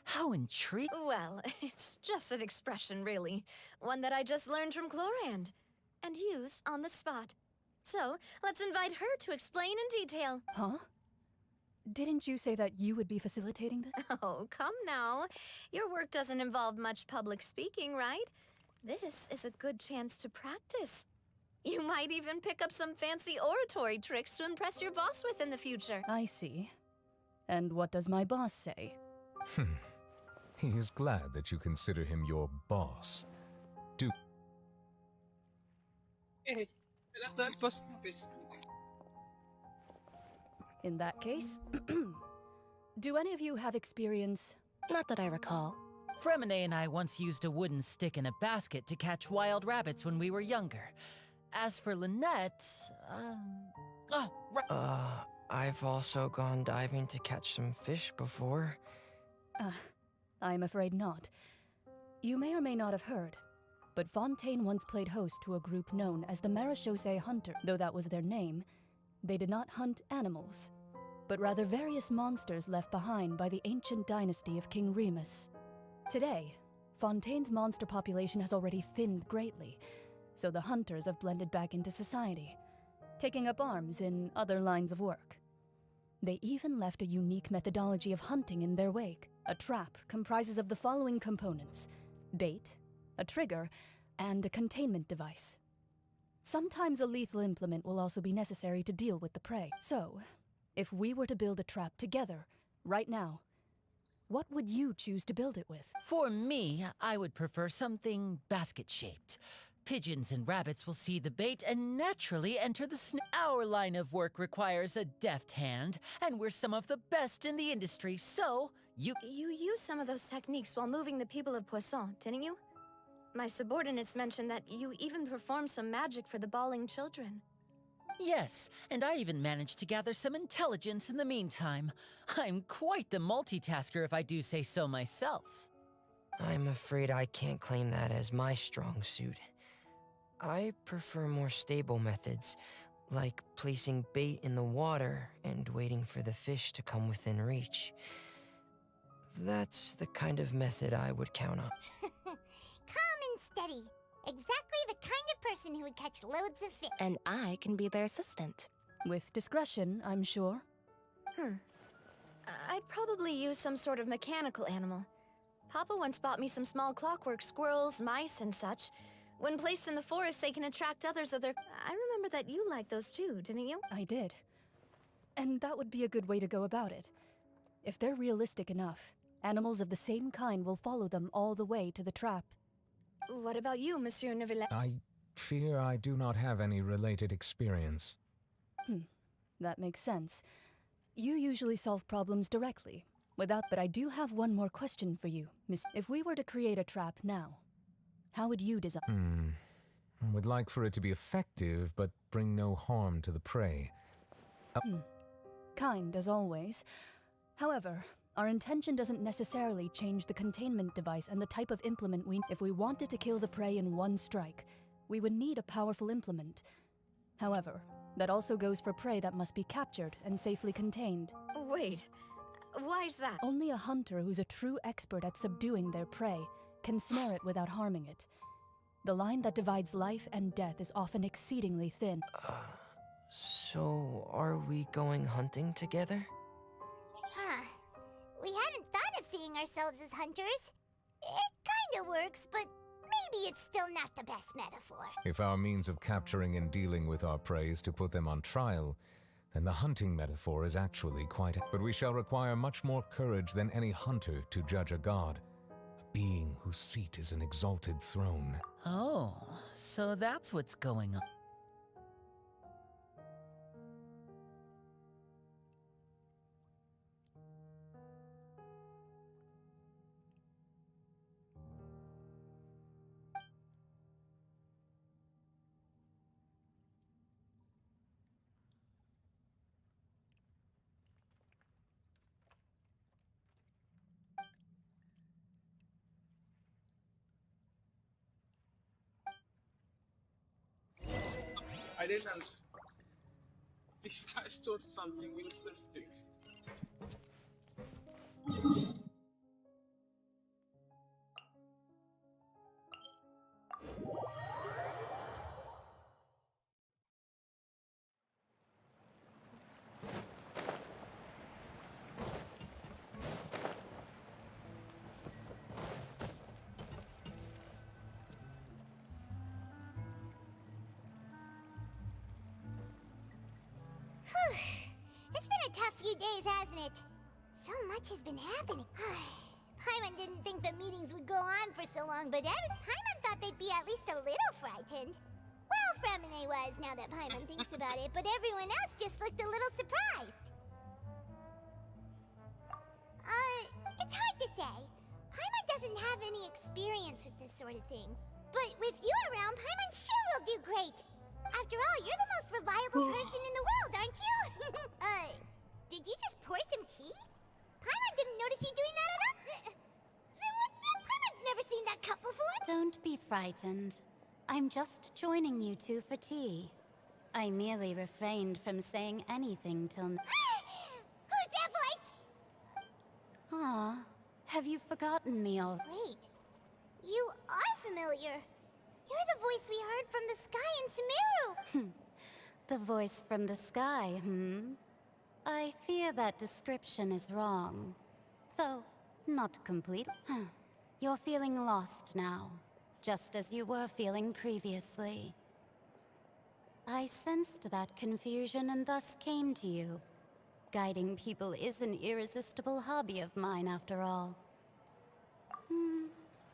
[SPEAKER 18] How intriguing.
[SPEAKER 4] Well, it's just an expression, really. One that I just learned from Chlorand and used on the spot. So, let's invite her to explain in detail.
[SPEAKER 19] Huh? Didn't you say that you would be facilitating this?
[SPEAKER 4] Oh, come now. Your work doesn't involve much public speaking, right? This is a good chance to practice. You might even pick up some fancy oratory tricks to impress your boss with in the future.
[SPEAKER 19] I see. And what does my boss say?
[SPEAKER 16] He is glad that you consider him your boss. Do
[SPEAKER 1] Hey, that was
[SPEAKER 19] In that case, do any of you have experience?
[SPEAKER 17] Not that I recall.
[SPEAKER 18] Fremine and I once used a wooden stick in a basket to catch wild rabbits when we were younger. As for Lynette,
[SPEAKER 20] I've also gone diving to catch some fish before.
[SPEAKER 19] I'm afraid not. You may or may not have heard, but Fontaine once played host to a group known as the Marechaussee Hunter. Though that was their name, they did not hunt animals, but rather various monsters left behind by the ancient dynasty of King Remus. Today, Fontaine's monster population has already thinned greatly, so the hunters have blended back into society, taking up arms in other lines of work. They even left a unique methodology of hunting in their wake. A trap comprises of the following components: bait, a trigger, and a containment device. Sometimes a lethal implement will also be necessary to deal with the prey. So, if we were to build a trap together, right now, what would you choose to build it with?
[SPEAKER 18] For me, I would prefer something basket-shaped. Pigeons and rabbits will see the bait and naturally enter the Our line of work requires a deft hand, and we're some of the best in the industry, so you
[SPEAKER 4] used some of those techniques while moving the people of Poisson, didn't you? My subordinates mentioned that you even performed some magic for the bawling children.
[SPEAKER 18] Yes, and I even managed to gather some intelligence in the meantime. I'm quite the multitasker if I do say so myself.
[SPEAKER 20] I'm afraid I can't claim that as my strong suit. I prefer more stable methods, like placing bait in the water and waiting for the fish to come within reach. That's the kind of method I would count on.
[SPEAKER 2] Calm and steady. Exactly the kind of person who would catch loads of fish.
[SPEAKER 17] And I can be their assistant.
[SPEAKER 19] With discretion, I'm sure.
[SPEAKER 4] I'd probably use some sort of mechanical animal. Papa once bought me some small clockwork squirrels, mice, and such. When placed in the forest, they can attract others of their... I remember that you liked those too, didn't you?
[SPEAKER 19] I did. And that would be a good way to go about it. If they're realistic enough, animals of the same kind will follow them all the way to the trap.
[SPEAKER 4] What about you, Monsieur Neuvillette?
[SPEAKER 16] I fear I do not have any related experience.
[SPEAKER 19] That makes sense. You usually solve problems directly, but I do have one more question for you, Miss. If we were to create a trap now, how would you design?
[SPEAKER 16] I would like for it to be effective, but bring no harm to the prey.
[SPEAKER 19] Kind, as always. However, our intention doesn't necessarily change the containment device and the type of implement If we wanted to kill the prey in one strike, we would need a powerful implement. However, that also goes for prey that must be captured and safely contained.
[SPEAKER 4] Wait, why is that?
[SPEAKER 19] Only a hunter who's a true expert at subduing their prey can snare it without harming it. The line that divides life and death is often exceedingly thin.
[SPEAKER 20] So are we going hunting together?
[SPEAKER 2] We hadn't thought of seeing ourselves as hunters. It kinda works, but maybe it's still not the best metaphor.
[SPEAKER 16] If our means of capturing and dealing with our prey is to put them on trial, then the hunting metaphor is actually quite... But we shall require much more courage than any hunter to judge a god, a being whose seat is an exalted throne.
[SPEAKER 18] Oh, so that's what's going on.
[SPEAKER 1] didn't know. This guy stored something useless things.
[SPEAKER 2] It's been a tough few days, hasn't it? So much has been happening. Paimon didn't think the meetings would go on for so long, but Paimon thought they'd be at least a little frightened. Well, Fremine was, now that Paimon thinks about it, but everyone else just looked a little surprised. It's hard to say. Paimon doesn't have any experience with this sort of thing. But with you around, Paimon sure will do great. After all, you're the most reliable person in the world, aren't you? Did you just pour some tea? Paimon didn't notice you doing that at all. Then what's that? Paimon's never seen that cup before.
[SPEAKER 21] Don't be frightened. I'm just joining you two for tea. I merely refrained from saying anything till
[SPEAKER 2] Who's that voice?
[SPEAKER 21] Ah, have you forgotten me already?
[SPEAKER 2] Wait, you are familiar. You're the voice we heard from the sky in Sumeru.
[SPEAKER 21] The voice from the sky, I fear that description is wrong. Though, not complete. You're feeling lost now, just as you were feeling previously. I sensed that confusion and thus came to you. Guiding people is an irresistible hobby of mine, after all.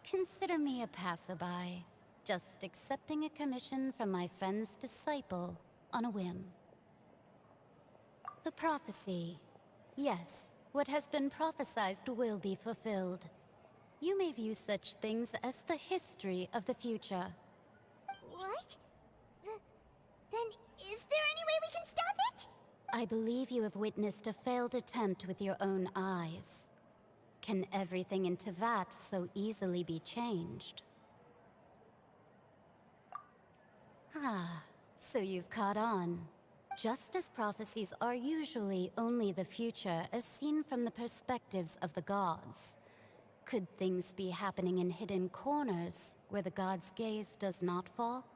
[SPEAKER 21] Consider me a passerby, just accepting a commission from my friend's disciple on a whim. The prophecy. Yes, what has been prophesied will be fulfilled. You may view such things as the history of the future.
[SPEAKER 2] What? Then is there any way we can stop it?
[SPEAKER 21] I believe you have witnessed a failed attempt with your own eyes. Can everything in Tevat so easily be changed? So you've caught on. Just as prophecies are usually only the future as seen from the perspectives of the gods, could things be happening in hidden corners where the gods' gaze does not fall?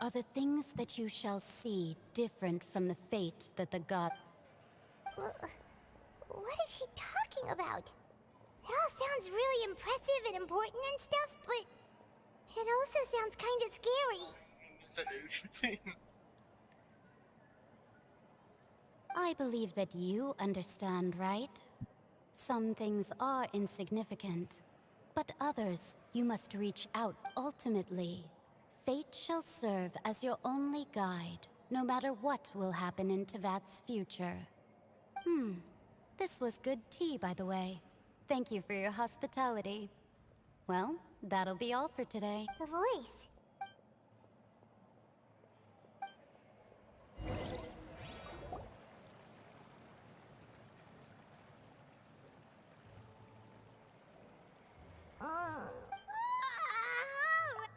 [SPEAKER 21] Are the things that you shall see different from the fate that the god...
[SPEAKER 2] What is she talking about? It all sounds really impressive and important and stuff, but it also sounds kind of scary.
[SPEAKER 21] I believe that you understand, right? Some things are insignificant, but others you must reach out ultimately. Fate shall serve as your only guide, no matter what will happen in Tevat's future. This was good tea, by the way. Thank you for your hospitality. Well, that'll be all for today.
[SPEAKER 2] The voice.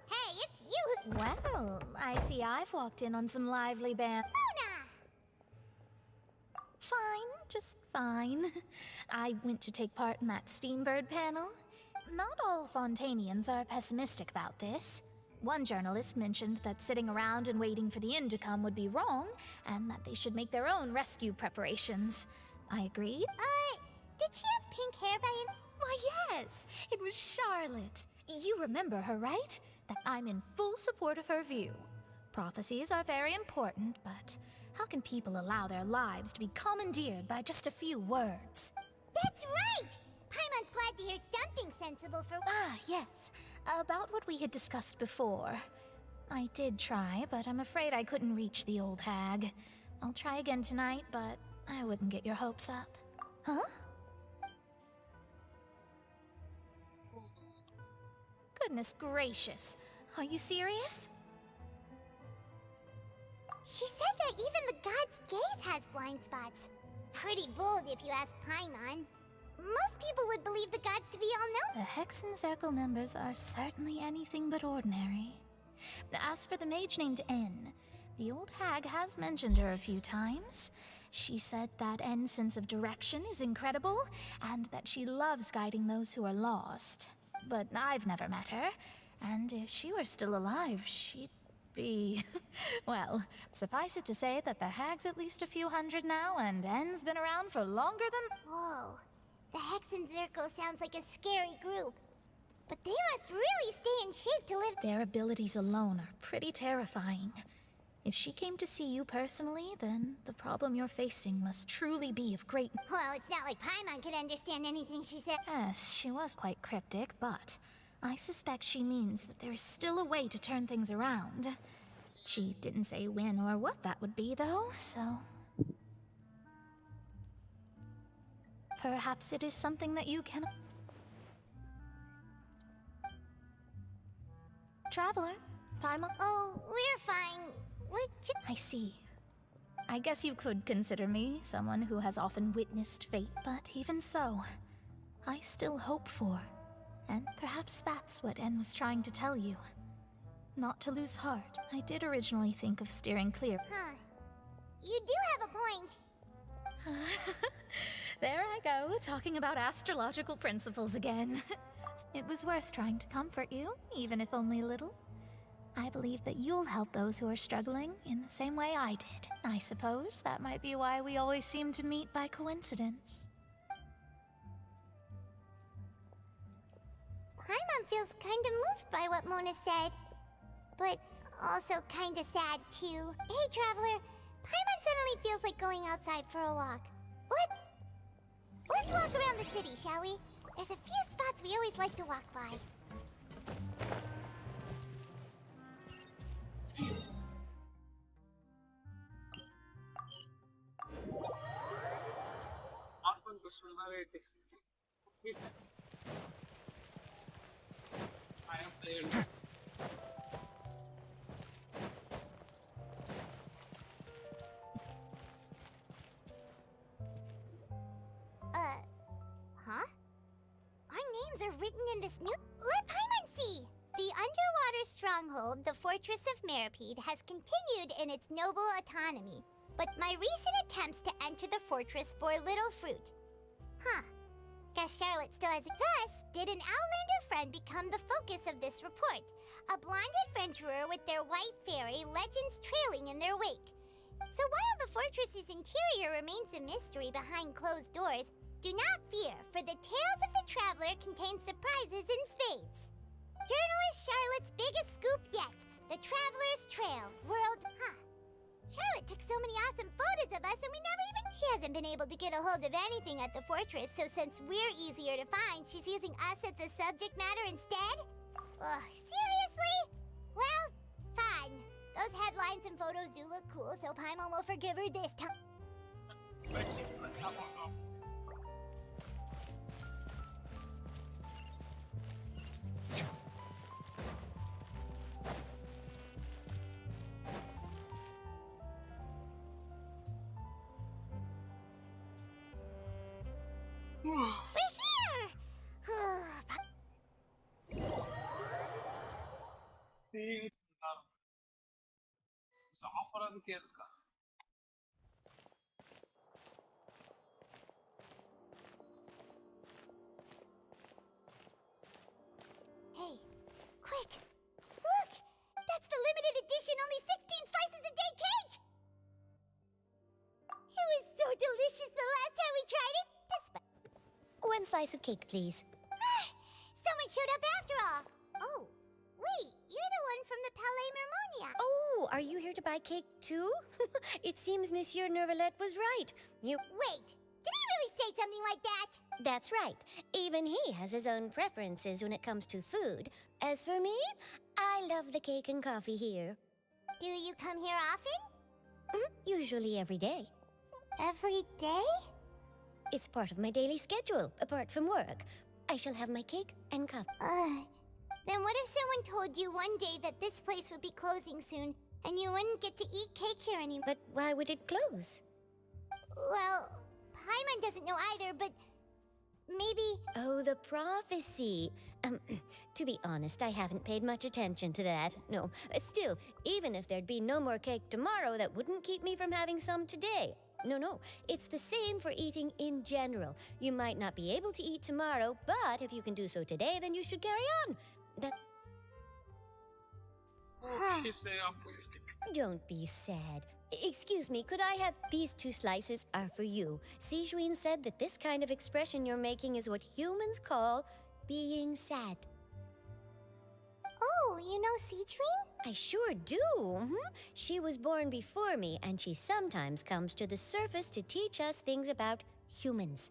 [SPEAKER 2] Hey, it's you!
[SPEAKER 5] Well, I see I've walked in on some lively band.
[SPEAKER 2] Mona!
[SPEAKER 5] Fine, just fine. I went to take part in that Steambird panel. Not all Fontanians are pessimistic about this. One journalist mentioned that sitting around and waiting for the end to come would be wrong, and that they should make their own rescue preparations. I agreed.
[SPEAKER 2] Did she have pink hair by any...
[SPEAKER 5] Why, yes! It was Charlotte. You remember her, right? That I'm in full support of her view. Prophecies are very important, but how can people allow their lives to be commandeered by just a few words?
[SPEAKER 2] That's right! Paimon's glad to hear something sensible for...
[SPEAKER 5] Yes. About what we had discussed before. I did try, but I'm afraid I couldn't reach the old hag. I'll try again tonight, but I wouldn't get your hopes up. Huh? Goodness gracious. Are you serious?
[SPEAKER 2] She said that even the god's gaze has blind spots. Pretty bold if you ask Paimon. Most people would believe the gods to be all-knowing.
[SPEAKER 5] The Hexen Circle members are certainly anything but ordinary. As for the mage named N, The old hag has mentioned her a few times. She said that N's sense of direction is incredible, and that she loves guiding those who are lost. But I've never met her, and if she were still alive, she'd be... well, suffice it to say that the hag's at least a few hundred now, and N's been around for longer than...
[SPEAKER 2] Whoa. The Hexen Circle sounds like a scary group. But they must really stay in shape to live.
[SPEAKER 5] Their abilities alone are pretty terrifying. If she came to see you personally, then the problem you're facing must truly be of great...
[SPEAKER 2] Well, it's not like Paimon could understand anything she said.
[SPEAKER 5] Yes, she was quite cryptic, but I suspect she means that there is still a way to turn things around. She didn't say when or what that would be, though, so... perhaps it is something that you can... Traveler, Paimon...
[SPEAKER 2] Oh, we're fine.
[SPEAKER 5] I see. I guess you could consider me someone who has often witnessed fate, but even so, I still hope for. And perhaps that's what N was trying to tell you. Not to lose heart. I did originally think of steering clear.
[SPEAKER 2] Huh. You do have a point.
[SPEAKER 5] There I go, talking about astrological principles again. It was worth trying to comfort you, even if only a little. I believe that you'll help those who are struggling in the same way I did. I suppose that might be why we always seem to meet by coincidence.
[SPEAKER 2] Paimon feels kinda moved by what Mona said. But also kinda sad, too. Hey, Traveler. Paimon suddenly feels like going outside for a walk. Let's walk around the city, shall we? There's a few spots we always like to walk by.
[SPEAKER 1] Archon personality. I am played.
[SPEAKER 2] Huh? Our names are written in this new... Let Paimon see! The underwater stronghold, the Fortress of Meripede, has continued in its noble autonomy. But my recent attempts to enter the fortress bore little fruit. Huh. Guess Charlotte still has... Thus, did an Outlander friend become the focus of this report? A blonde adventurer with their white fairy, legends trailing in their wake. So while the fortress's interior remains a mystery behind closed doors, do not fear, for the tales of the traveler contain surprises in spades. Journalist Charlotte's biggest scoop yet, the Traveler's Trail, Charlotte took so many awesome photos of us and we never even... She hasn't been able to get a hold of anything at the fortress, so since we're easier to find, she's using us as the subject matter instead? Ugh, seriously? Well, fine. Those headlines and photos do look cool, so Paimon will forgive her this time. We're here!
[SPEAKER 1] சாப்பிட்றதுக்கே இருக்கா?
[SPEAKER 2] Hey, quick! Look! That's the limited edition only 16 slices a day cake! It was so delicious the last time we tried it!
[SPEAKER 6] One slice of cake, please.
[SPEAKER 2] Someone showed up after all! Oh, wait, you're the one from the Palais Mermonia!
[SPEAKER 6] Oh, are you here to buy cake too? It seems Monsieur Neuvillette was right.
[SPEAKER 2] Wait, did he really say something like that?
[SPEAKER 6] That's right. Even he has his own preferences when it comes to food. As for me, I love the cake and coffee here.
[SPEAKER 2] Do you come here often?
[SPEAKER 6] Usually every day.
[SPEAKER 2] Every day?
[SPEAKER 6] It's part of my daily schedule, apart from work. I shall have my cake and coffee.
[SPEAKER 2] Then what if someone told you one day that this place would be closing soon, and you wouldn't get to eat cake here anymore?
[SPEAKER 6] But why would it close?
[SPEAKER 2] Well, Paimon doesn't know either, but maybe...
[SPEAKER 6] Oh, the prophecy. To be honest, I haven't paid much attention to that. No, still, even if there'd be no more cake tomorrow, that wouldn't keep me from having some today. No, it's the same for eating in general. You might not be able to eat tomorrow, but if you can do so today, then you should carry on.
[SPEAKER 1] She's saying optimistic.
[SPEAKER 6] Don't be sad. Excuse me, could I have these 2 slices are for you? Sijouin said that this kind of expression you're making is what humans call being sad.
[SPEAKER 2] Oh, you know Tryin?
[SPEAKER 6] I sure do. She was born before me, and she sometimes comes to the surface to teach us things about humans.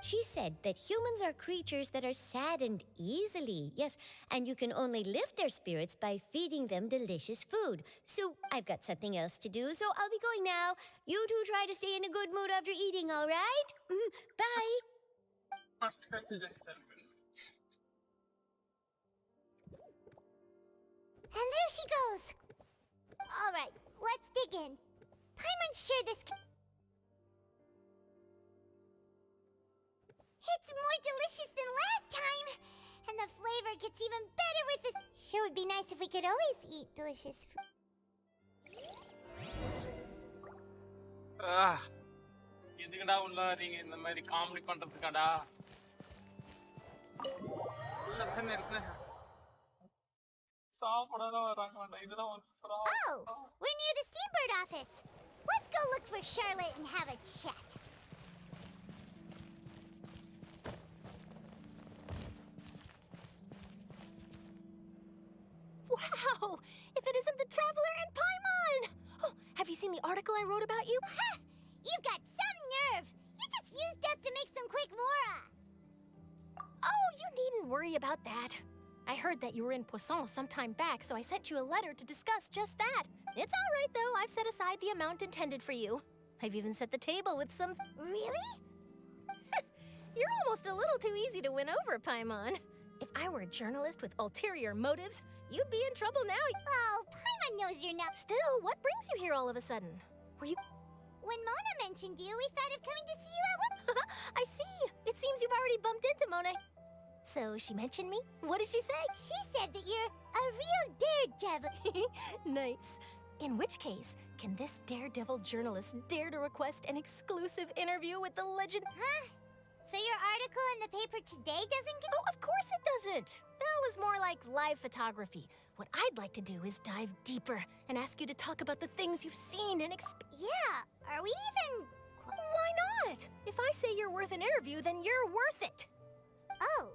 [SPEAKER 6] She said that humans are creatures that are saddened easily, yes, and you can only lift their spirits by feeding them delicious food. So I've got something else to do, so I'll be going now. You two try to stay in a good mood after eating, all right? Bye.
[SPEAKER 2] And there she goes. All right, let's dig in. Paimon's sure this can... It's more delicious than last time! And the flavor gets even better with this. Sure would be nice if we could always eat delicious food.
[SPEAKER 1] இதுக்குடா உள்ள நீங்க இந்த மாதிரி comedy பண்றதுக்காடா உள்ள தானே இருக்கு சாப்பிடலாம் வராங்கடா இதெல்லாம் ஒரு
[SPEAKER 2] Oh, we're near the Steambird office. Let's go look for Charlotte and have a chat.
[SPEAKER 11] Wow! If it isn't the Traveler and Paimon! Oh, have you seen the article I wrote about you?
[SPEAKER 2] Ha! You've got some nerve! You just used death to make some quick mora!
[SPEAKER 11] Oh, you needn't worry about that. I heard that you were in Poisson some time back, so I sent you a letter to discuss just that. It's all right, though. I've set aside the amount intended for you. I've even set the table with some...
[SPEAKER 2] Really?
[SPEAKER 11] You're almost a little too easy to win over, Paimon. If I were a journalist with ulterior motives, you'd be in trouble now.
[SPEAKER 2] Oh, Paimon knows you're not...
[SPEAKER 11] Still, what brings you here all of a sudden? Were you...
[SPEAKER 2] When Mona mentioned you, we thought of coming to see you at work.
[SPEAKER 11] I see. It seems you've already bumped into Mona. So she mentioned me? What did she say?
[SPEAKER 2] She said that you're a real daredevil.
[SPEAKER 11] Nice. In which case, can this daredevil journalist dare to request an exclusive interview with the legend?
[SPEAKER 2] Huh? So your article in the paper today doesn't get...
[SPEAKER 11] Oh, of course it doesn't. That was more like live photography. What I'd like to do is dive deeper and ask you to talk about the things you've seen and
[SPEAKER 2] Yeah, are we even...
[SPEAKER 11] Why not? If I say you're worth an interview, then you're worth it.
[SPEAKER 2] Oh,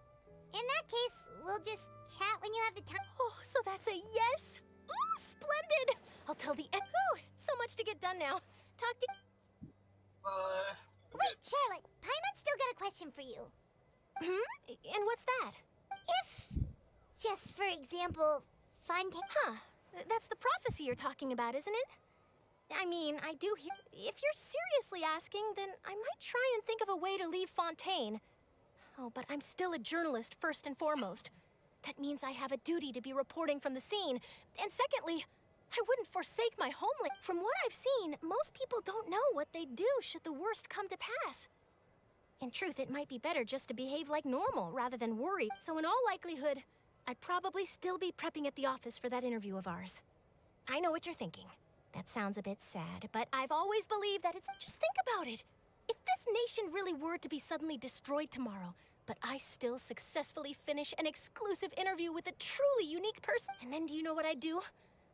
[SPEAKER 2] in that case, we'll just chat when you have the time.
[SPEAKER 11] Oh, so that's a yes? Ooh, splendid! I'll tell the... Ooh, so much to get done now. Talk to...
[SPEAKER 2] Wait, Charlotte, Paimon's still got a question for you.
[SPEAKER 11] And what's that?
[SPEAKER 2] If, just for example, Fontaine...
[SPEAKER 11] Huh, that's the prophecy you're talking about, isn't it? I mean, I do hear... If you're seriously asking, then I might try and think of a way to leave Fontaine. Oh, but I'm still a journalist, first and foremost. That means I have a duty to be reporting from the scene. And secondly, I wouldn't forsake my homeland. From what I've seen, most people don't know what they'd do should the worst come to pass. In truth, it might be better just to behave like normal rather than worry. So in all likelihood, I'd probably still be prepping at the office for that interview of ours. I know what you're thinking. That sounds a bit sad, but I've always believed that it's... Just think about it. If this nation really were to be suddenly destroyed tomorrow, but I still successfully finish an exclusive interview with a truly unique person, and then do you know what I'd do?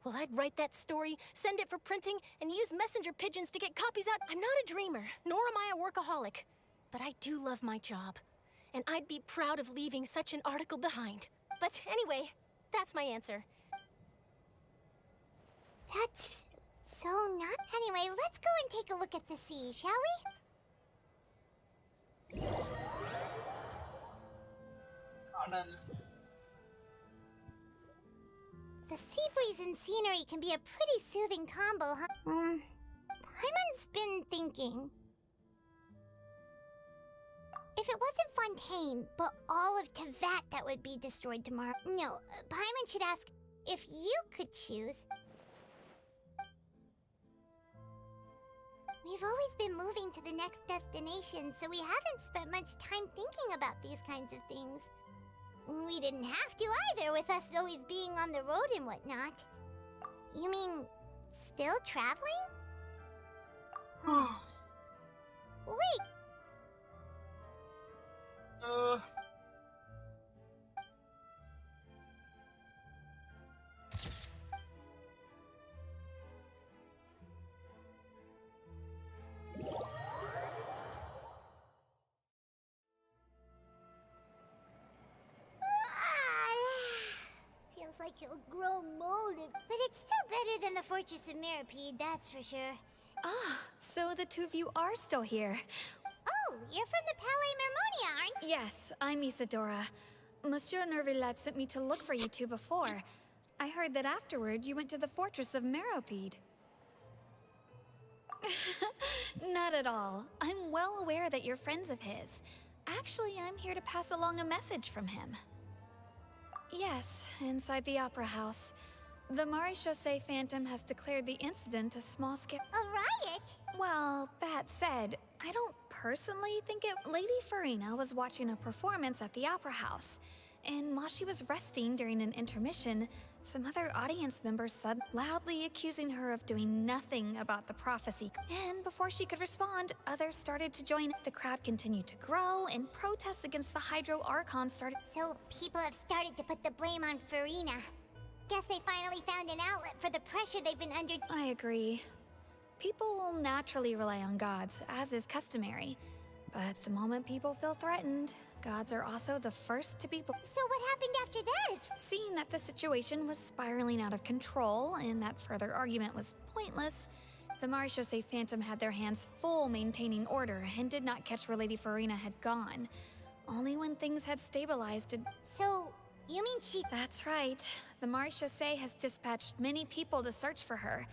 [SPEAKER 11] Well, I'd write that story, send it for printing, and use messenger pigeons to get copies out. I'm not a dreamer, nor am I a workaholic, but I do love my job, and I'd be proud of leaving such an article behind. But anyway, that's my answer.
[SPEAKER 2] That's so not... Anyway, let's go and take a look at the sea, shall we? The sea breeze and scenery can be a pretty soothing combo, huh? Paimon's been thinking. If it wasn't Fontaine, but all of Tevat that would be destroyed tomorrow... No, Paimon should ask if you could choose... We've always been moving to the next destination, so we haven't spent much time thinking about these kinds of things. We didn't have to either, with us always being on the road and whatnot. You mean, still traveling? Wait! Feels like he'll grow molded, but it's still better than the Fortress of Mirapede, that's for sure.
[SPEAKER 4] Ah, so the two of you are still here.
[SPEAKER 2] Oh, you're from the Palais Mermonia, aren't you?
[SPEAKER 4] Yes, I'm Isadora. Monsieur Nervillet sent me to look for you two before. I heard that afterward you went to the Fortress of Meropide. Not at all. I'm well aware that you're friends of his. Actually, I'm here to pass along a message from him. Yes, inside the Opera House. The Maréchaussée Phantom has declared the incident a small-scale—
[SPEAKER 2] A riot?
[SPEAKER 4] Well, that said, I don't personally think it— Lady Farina was watching a performance at the Opera House, and while she was resting during an intermission, some other audience members said, loudly accusing her of doing nothing about the prophecy. And before she could respond, others started to join. The crowd continued to grow, and protests against the Hydro Archon started.
[SPEAKER 2] So people have started to put the blame on Farina. Guess they finally found an outlet for the pressure they've been under.
[SPEAKER 4] I agree. People will naturally rely on gods, as is customary. But the moment people feel threatened, gods are also the first to be
[SPEAKER 2] So what happened after that is—
[SPEAKER 4] Seeing that the situation was spiraling out of control and that further argument was pointless, the Maréchaussée Phantom had their hands full maintaining order and did not catch where Lady Farina had gone. Only when things had stabilized did—
[SPEAKER 2] So, you mean she—
[SPEAKER 4] That's right. The Maréchaussée has dispatched many people to search for her.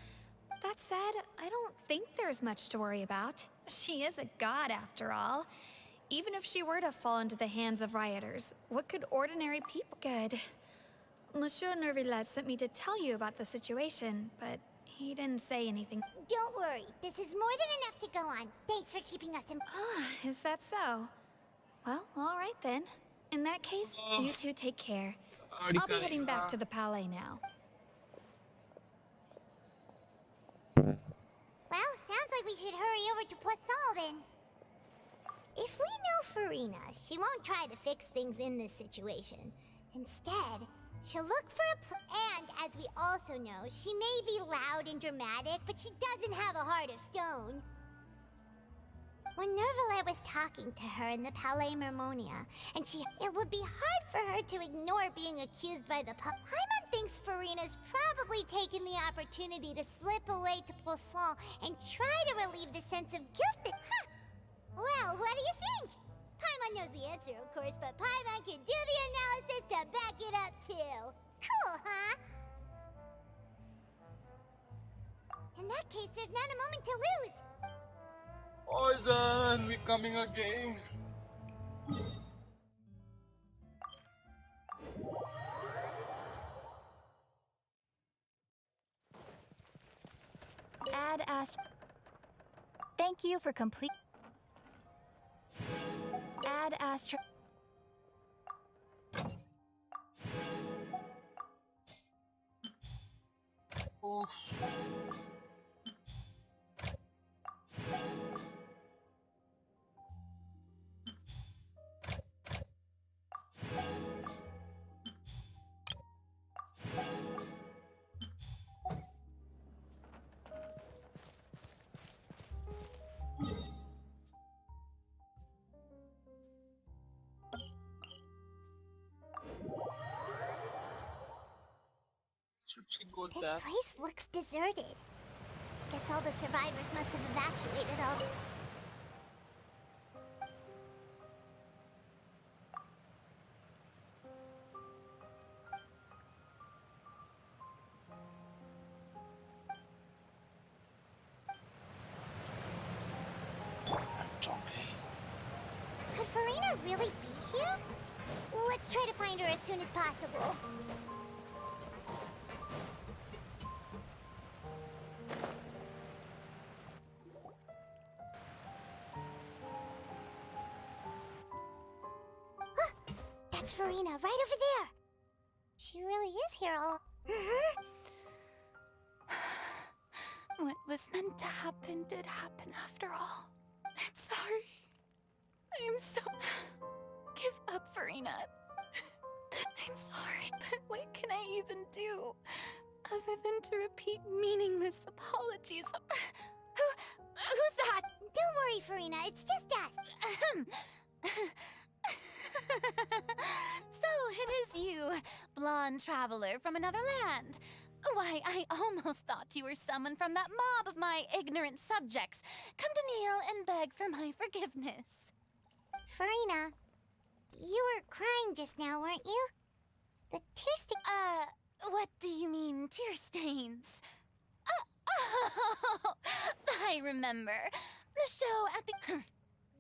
[SPEAKER 4] That said, I don't think there's much to worry about. She is a god, after all. Even if she were to fall into the hands of rioters, what could ordinary people— Good. Monsieur Nervillet sent me to tell you about the situation, but he didn't say anything.
[SPEAKER 2] Don't worry, this is more than enough to go on. Thanks for keeping us in—
[SPEAKER 4] Is that so? Well, all right then. In that case, you two take care. I'll be heading back to the Palais now.
[SPEAKER 2] Well, sounds like we should hurry over to Poisson then. If we know Farina, she won't try to fix things in this situation. Instead, she'll look for and as we also know, she may be loud and dramatic, but she doesn't have a heart of stone. When Nervillet was talking to her in the Palais Mermonia, and it would be hard for her to ignore being accused by the Paimon thinks Farina's probably taken the opportunity to slip away to Poisson and try to relieve the sense of guilt that— Well, what do you think? Paimon knows the answer, of course, but Paimon can do the analysis to back it up, too. Cool, huh? In that case, there's not a moment to lose.
[SPEAKER 1] Poison, we coming again.
[SPEAKER 13] Add Astro. Thank you for complete. Add Astro.
[SPEAKER 1] Oh. Should she go
[SPEAKER 2] This
[SPEAKER 1] there?
[SPEAKER 2] place looks deserted. Guess all the survivors must have evacuated all— Could Farina really be here? Let's try to find her as soon as possible. That's Farina, right over there. She really is here all.
[SPEAKER 5] What was meant to happen did happen after all. I'm sorry. I am so... Give up, Farina. I'm sorry, but what can I even do? Other than to repeat meaningless apologies. Who's that?
[SPEAKER 2] Don't worry, Farina, it's just us.
[SPEAKER 5] So it is you, blonde traveler from another land. Why, I almost thought you were someone from that mob of my ignorant subjects. Come to kneel and beg for my forgiveness.
[SPEAKER 2] Farina, you were crying just now, weren't you? The tear stain.
[SPEAKER 5] What do you mean, tear stains? Oh, I remember. The show at the...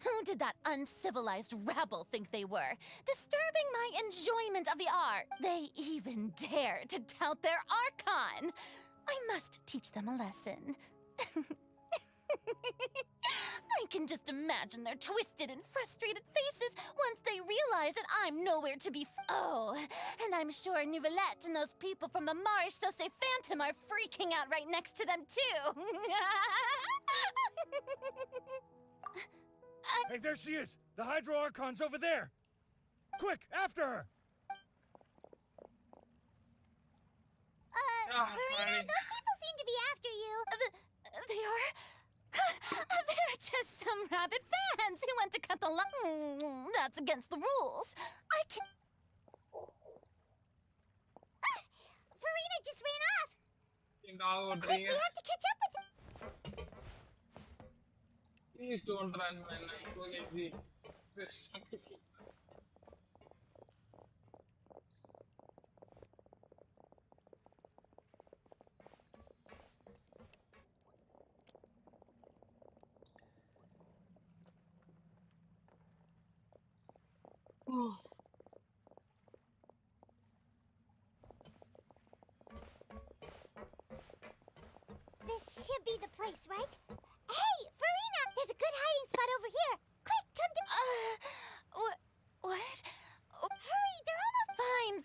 [SPEAKER 5] Who did that uncivilized rabble think they were? Disturbing my enjoyment of the art. They even dare to tout their Archon. I must teach them a lesson. I can just imagine their twisted and frustrated faces once they realize that I'm nowhere to be Oh, and I'm sure Nouvellette and those people from the Maréchaussée Phantom are freaking out right next to them, too.
[SPEAKER 15] Hey, there she is! The Hydro Archon's over there! Quick, after her!
[SPEAKER 2] Farina, those people seem to be after you.
[SPEAKER 5] They are? They're just some rabid fans who want to cut the line. That's against the rules. I can't...
[SPEAKER 2] Farina just ran off.
[SPEAKER 1] No,
[SPEAKER 2] Quick, we have to catch up with her.
[SPEAKER 1] Please don't run, man. I'm so lazy. Just jump to keep.
[SPEAKER 2] This should be the place, right? Hey, Farina! There's a good hiding spot over here. Quick, come to...
[SPEAKER 5] What?
[SPEAKER 2] Hurry, they're almost...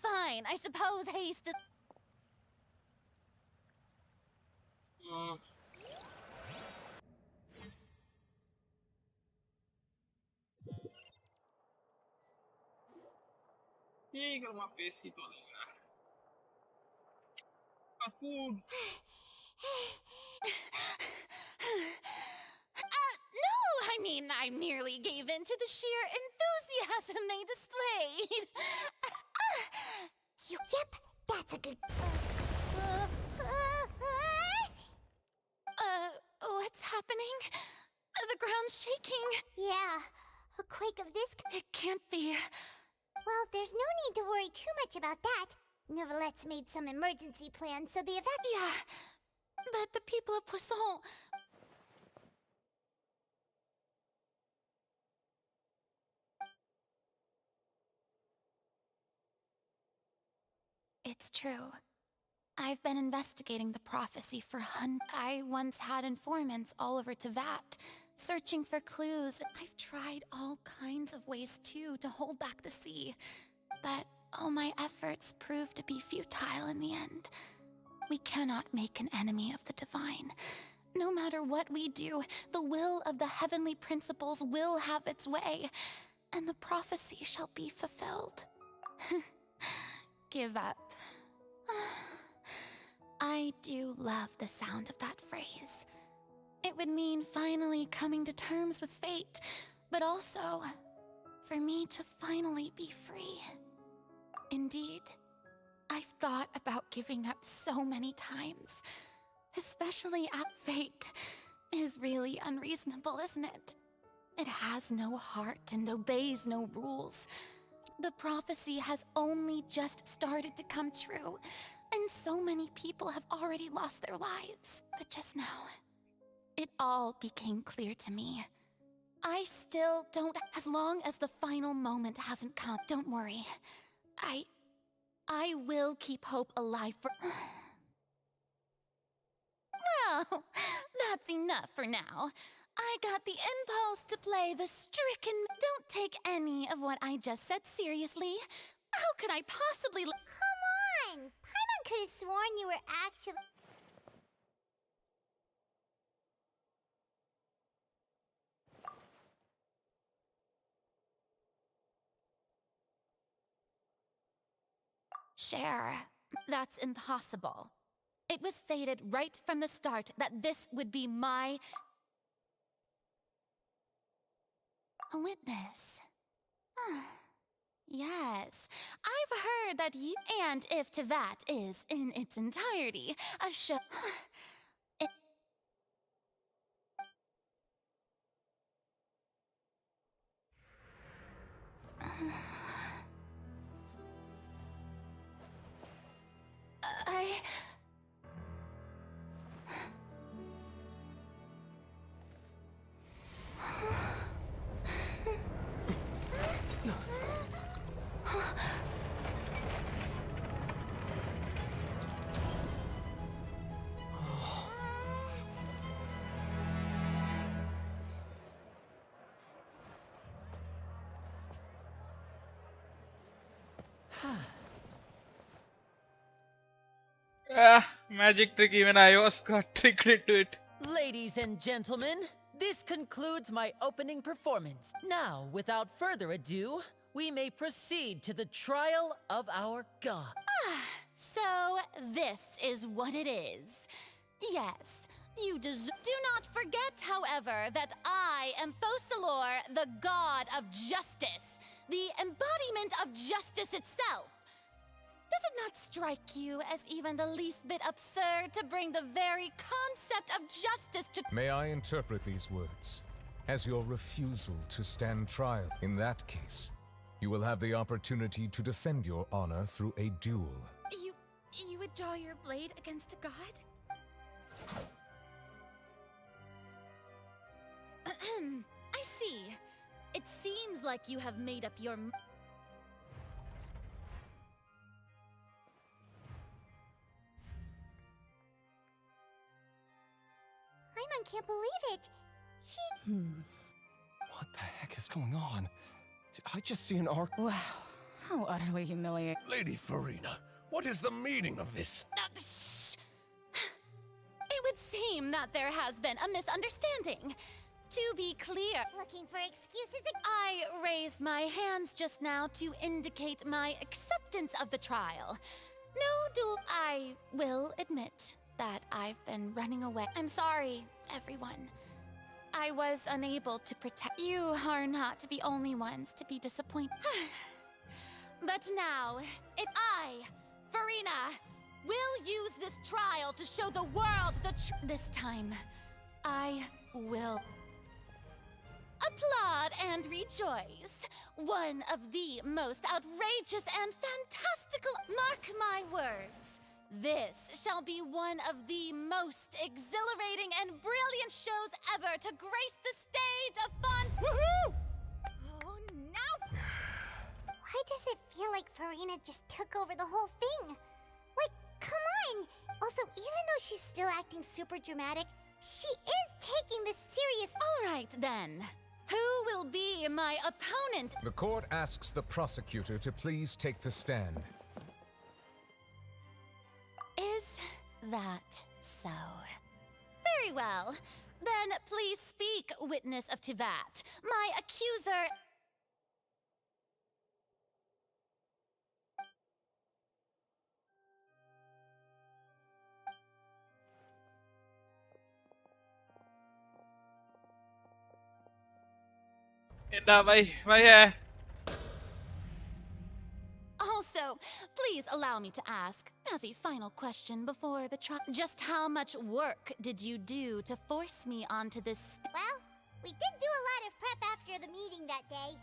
[SPEAKER 5] Fine. I suppose haste is...
[SPEAKER 1] ठीक है, मैं पेश ही तो लेगा। Food.
[SPEAKER 5] No, I mean, I merely gave in to the sheer enthusiasm they displayed.
[SPEAKER 2] Yep, that's a good...
[SPEAKER 5] What's happening? The ground's shaking.
[SPEAKER 2] Yeah, a quake of this...
[SPEAKER 5] It can't be.
[SPEAKER 2] Well, there's no need to worry too much about that. Nouvellette's made some emergency plans, so the event...
[SPEAKER 5] Yeah, but the people of Poisson... It's true. I've been investigating the prophecy for I once had informants all over Tevat, searching for clues. I've tried all kinds of ways, too, to hold back the sea. But all my efforts proved to be futile in the end. We cannot make an enemy of the divine. No matter what we do, the will of the heavenly principles will have its way, and the prophecy shall be fulfilled. Give up. I do love the sound of that phrase. It would mean finally coming to terms with fate, but also for me to finally be free. Indeed, I've thought about giving up so many times, especially at fate. Is really unreasonable, isn't it? It has no heart and obeys no rules. The prophecy has only just started to come true, and so many people have already lost their lives. But just now, it all became clear to me. I still don't... As long as the final moment hasn't come, don't worry. I will keep hope alive for... Well, that's enough for now.
[SPEAKER 13] I got the impulse to play the stricken. Don't take any of what I just said seriously. How could I possibly?
[SPEAKER 2] Come on! Paimon could have sworn you were actually.
[SPEAKER 13] Sure, that's impossible. It was fated right from the start that this would be my witness. Yes, I've heard that you, and if Tivat is in its entirety a show. I...
[SPEAKER 1] Magic trick, even I was got tricked into it.
[SPEAKER 18] Ladies and gentlemen, this concludes my opening performance. Now, without further ado, we may proceed to the trial of our god.
[SPEAKER 13] So, this is what it is. Yes, you deserve. Do not forget, however, that I am Fosalor, the god of justice, the embodiment of justice itself. Does it not strike you as even the least bit absurd to bring the very concept of justice to—
[SPEAKER 16] May I interpret these words as your refusal to stand trial? In that case, you will have the opportunity to defend your honor through a duel.
[SPEAKER 13] You would draw your blade against a god? I see. It seems like you have made up your
[SPEAKER 2] Paimon can't believe it. She.
[SPEAKER 7] What the heck is going on? Did I just see an arc?
[SPEAKER 14] Wow, how utterly humiliating.
[SPEAKER 9] Lady Farina, what is the meaning of this?
[SPEAKER 13] Shh. It would seem that there has been a misunderstanding. To be clear,
[SPEAKER 2] Looking for excuses
[SPEAKER 13] I raised my hands just now to indicate my acceptance of the trial. No duel. I will admit that I've been running away. I'm sorry, everyone. I was unable to protect. You are not the only ones to be disappointed. But now, I, Farina, will use this trial to show the world the truth. This time, I will applaud and rejoice. One of the most outrageous and fantastical. Mark my words. This shall be one of the most exhilarating and brilliant shows ever to grace the stage of fun. Woohoo!
[SPEAKER 2] Oh, no! Why does it feel like Farina just took over the whole thing? Like, come on! Also, even though she's still acting super dramatic, she is taking this serious.
[SPEAKER 13] All right, then. Who will be my opponent?
[SPEAKER 16] The court asks the prosecutor to please take the stand.
[SPEAKER 13] Is that so? Very well. Then please speak, witness of Tivat. My accuser.
[SPEAKER 1] भाई है
[SPEAKER 13] Also, please allow me to ask, as a final question before the trial, just how much work did you do to force me onto this?
[SPEAKER 2] Well, we did do a lot of prep after the meeting that day.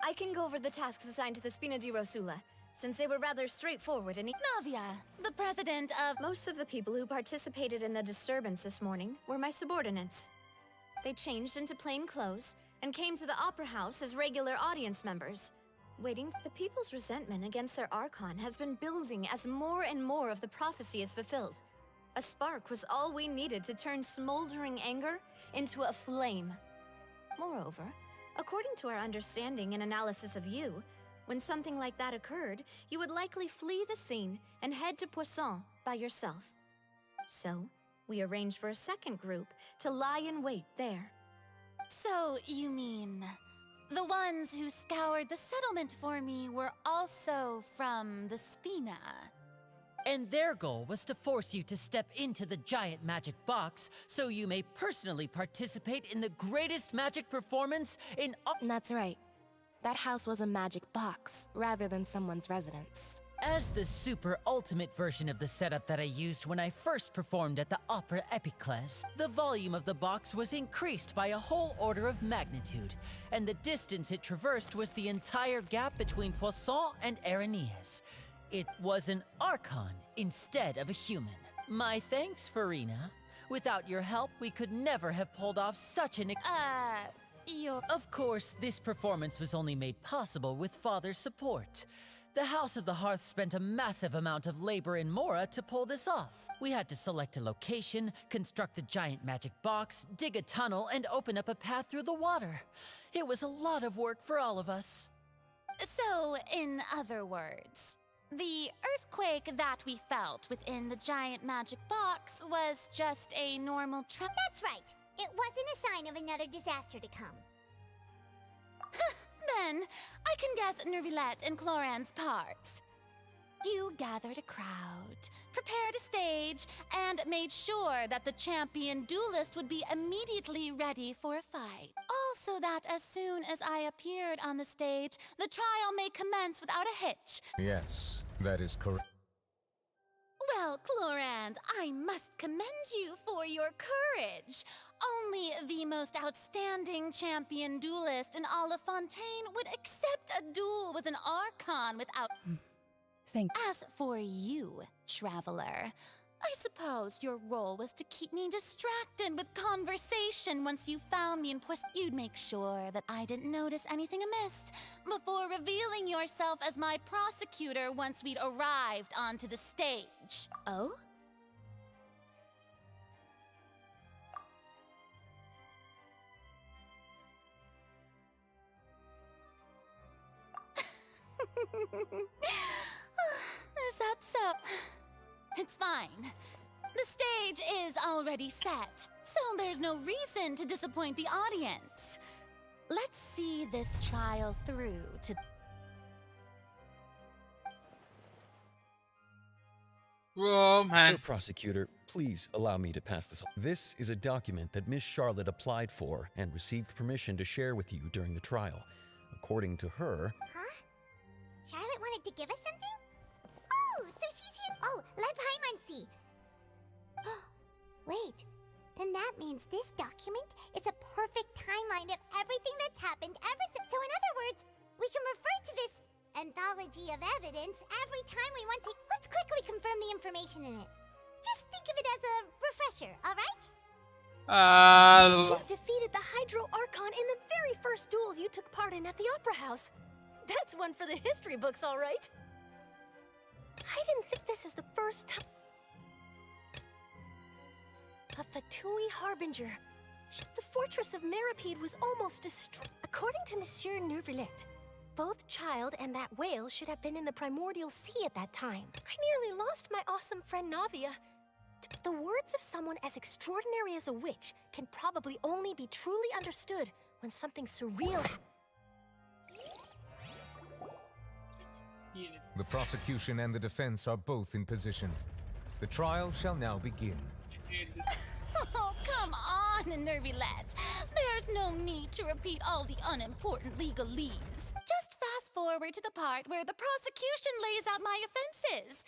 [SPEAKER 19] I can go over the tasks assigned to the Spina di Rosula, since they were rather straightforward and
[SPEAKER 13] Navia, the president of—
[SPEAKER 19] Most of the people who participated in the disturbance this morning were my subordinates. They changed into plain clothes and came to the Opera House as regular audience members. Waiting, the people's resentment against their Archon has been building as more and more of the prophecy is fulfilled.
[SPEAKER 4] A spark was all we needed to turn smoldering anger into a flame. Moreover, according to our understanding and analysis of you, when something like that occurred, you would likely flee the scene and head to Poisson by yourself. So, we arranged for a second group to lie in wait there.
[SPEAKER 13] So, you mean the ones who scoured the settlement for me were also from the Spina?
[SPEAKER 18] And their goal was to force you to step into the giant magic box so you may personally participate in the greatest magic performance in all—
[SPEAKER 17] That's right. That house was a magic box, rather than someone's residence.
[SPEAKER 18] As the super ultimate version of the setup that I used when I first performed at the Opera Epiclese, the volume of the box was increased by a whole order of magnitude, and the distance it traversed was the entire gap between Poisson and Aranias. It was an Archon instead of a human. My thanks, Farina. Without your help, we could never have pulled off such an— Of course, this performance was only made possible with Father's support. The House of the Hearth spent a massive amount of labor in Mora to pull this off. We had to select a location, construct a giant magic box, dig a tunnel, and open up a path through the water. It was a lot of work for all of us.
[SPEAKER 13] So, in other words, the earthquake that we felt within the giant magic box was just a normal
[SPEAKER 2] That's right. It wasn't a sign of another disaster to come.
[SPEAKER 13] Then, I can guess Nervilette and Cloran's parts. You gathered a crowd, prepared a stage, and made sure that the champion duelist would be immediately ready for a fight. Also that as soon as I appeared on the stage, the trial may commence without a hitch.
[SPEAKER 16] Yes, that is correct.
[SPEAKER 13] Well, Clorand, I must commend you for your courage. Only the most outstanding champion duelist in all of Fontaine would accept a duel with an Archon without— As for you, Traveler, I suppose your role was to keep me distracted with conversation once you found me in You'd make sure that I didn't notice anything amiss before revealing yourself as my prosecutor once we'd arrived onto the stage.
[SPEAKER 4] Oh?
[SPEAKER 13] Is that so? It's fine. The stage is already set, so there's no reason to disappoint the audience. Let's see this trial through to—
[SPEAKER 1] Whoa, man.
[SPEAKER 8] Sir Prosecutor, please allow me to pass this on. This is a document that Miss Charlotte applied for and received permission to share with you during the trial. According to her—
[SPEAKER 2] Huh? Charlotte wanted to give us something? Oh, so she's here. Oh, let Paimon see. Wait, then that means this document is a perfect timeline of everything that's happened ever since. So in other words, we can refer to this anthology of evidence every time we want to. Let's quickly confirm the information in it. Just think of it as a refresher, alright?
[SPEAKER 11] You defeated the Hydro Archon in the very first duels you took part in at the Opera House. That's one for the history books, all right. I didn't think this is the first time. A Fatui Harbinger. The fortress of Meripede was almost destroyed. According to Monsieur Nervilette, both Child and that whale should have been in the primordial sea at that time. I nearly lost my awesome friend Navia. The words of someone as extraordinary as a witch can probably only be truly understood when something surreal happens.
[SPEAKER 16] The prosecution and the defense are both in position. The trial shall now begin.
[SPEAKER 13] Oh, come on, Nervilette. There's no need to repeat all the unimportant legalese. Just fast forward to the part where the prosecution lays out my offenses.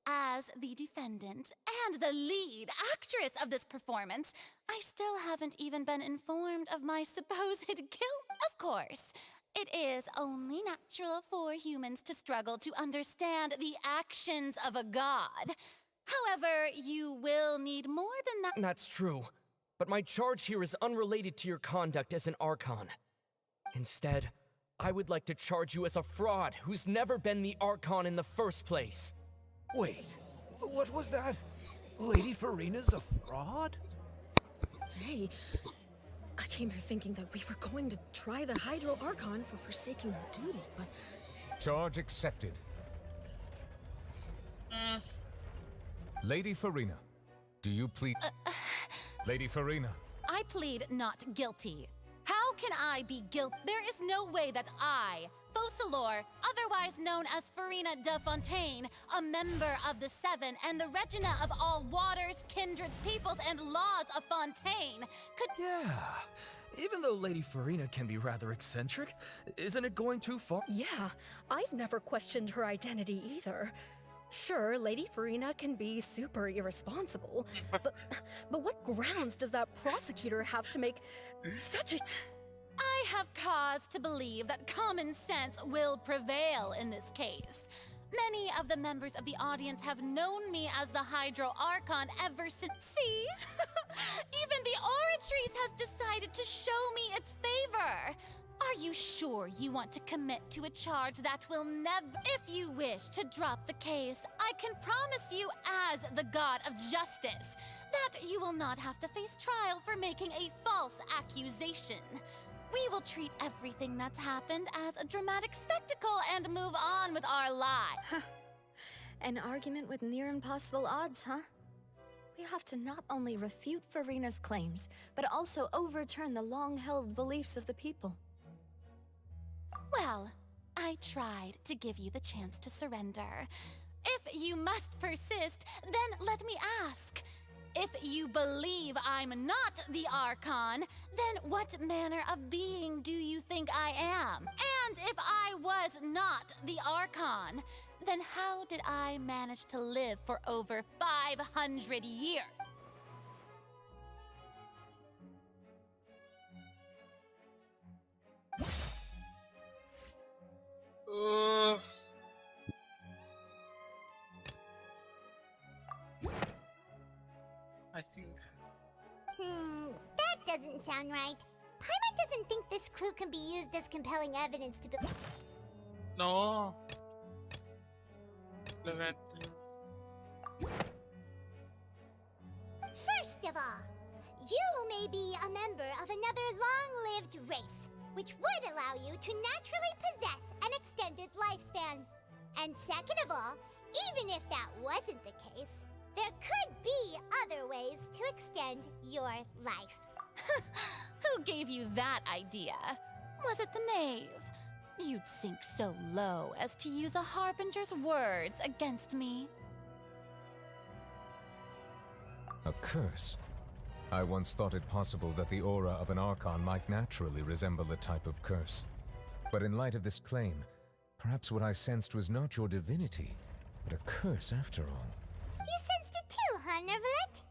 [SPEAKER 13] As the defendant and the lead actress of this performance, I still haven't even been informed of my supposed guilt. Of course, it is only natural for humans to struggle to understand the actions of a god. However, you will need more than that.
[SPEAKER 7] That's true, but my charge here is unrelated to your conduct as an Archon. Instead, I would like to charge you as a fraud who's never been the Archon in the first place.
[SPEAKER 15] Wait, what was that?
[SPEAKER 10] Lady Farina's a fraud?
[SPEAKER 11] Hey, I came here thinking that we were going to try the Hydro Archon for forsaking our duty, but...
[SPEAKER 16] Charge accepted. Lady Farina, do you plead... Lady Farina.
[SPEAKER 13] I plead not guilty. How can I be guilty? There is no way that I, Focalor, otherwise known as Farina de Fontaine, a member of the Seven and the Regina of all waters, kindreds, peoples, and laws of Fontaine, could...
[SPEAKER 10] Yeah. Even though Lady Farina can be rather eccentric, isn't it going too far?
[SPEAKER 11] Yeah, I've never questioned her identity either. Sure, Lady Farina can be super irresponsible, but what grounds does that prosecutor have to make such a...
[SPEAKER 13] I have cause to believe that common sense will prevail in this case. Many of the members of the audience have known me as the Hydro Archon ever since. See? Even the Oratrice has decided to show me its favor. Are you sure you want to commit to a charge that will never... If you wish to drop the case, I can promise you as the god of justice that you will not have to face trial for making a false accusation. We will treat everything that's happened as a dramatic spectacle and move on with our lives.
[SPEAKER 4] An argument with near impossible odds, huh? We have to not only refute Farina's claims, but also overturn the long-held beliefs of the people.
[SPEAKER 13] Well, I tried to give you the chance to surrender. If you must persist, then let me ask. If you believe I'm not the Archon, then what manner of being do you think I am? And if I was not the Archon, then how did I manage to live for over 500 years?
[SPEAKER 1] I think...
[SPEAKER 2] that doesn't sound right. Paimon doesn't think this clue can be used as compelling evidence to be...
[SPEAKER 1] No.
[SPEAKER 2] First of all, you may be a member of another long-lived race, which would allow you to naturally possess an extended lifespan. And second of all, even if that wasn't the case, there could be other ways to extend your life.
[SPEAKER 13] Who gave you that idea? Was it the knave? You'd sink so low as to use a harbinger's words against me.
[SPEAKER 16] A curse? I once thought it possible that the aura of an Archon might naturally resemble a type of curse. But in light of this claim, perhaps what I sensed was not your divinity, but a curse after all.
[SPEAKER 2] You sensed it too, huh, Nervalet?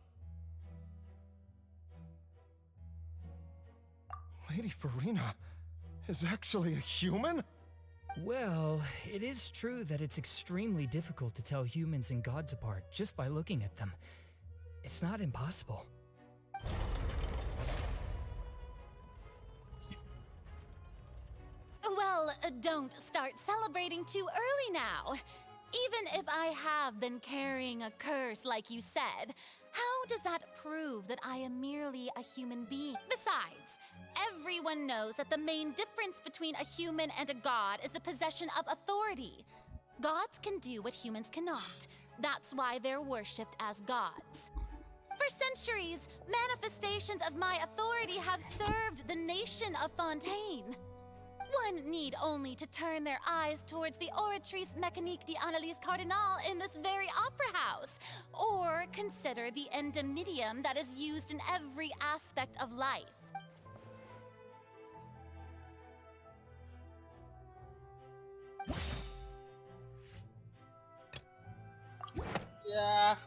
[SPEAKER 22] Lady Farina is actually a human?
[SPEAKER 10] Well, it is true that it's extremely difficult to tell humans and gods apart just by looking at them. It's not impossible.
[SPEAKER 13] Well, don't start celebrating too early now. Even if I have been carrying a curse like you said, how does that prove that I am merely a human being? Besides, everyone knows that the main difference between a human and a god is the possession of authority. Gods can do what humans cannot. That's why they're worshipped as gods. For centuries, manifestations of my authority have served the nation of Fontaine. One need only to turn their eyes towards the Oratrice Mécanique d'Analyse Cardinal in this very opera house, or consider the endemnitium that is used in every aspect of life.
[SPEAKER 1] Yeah.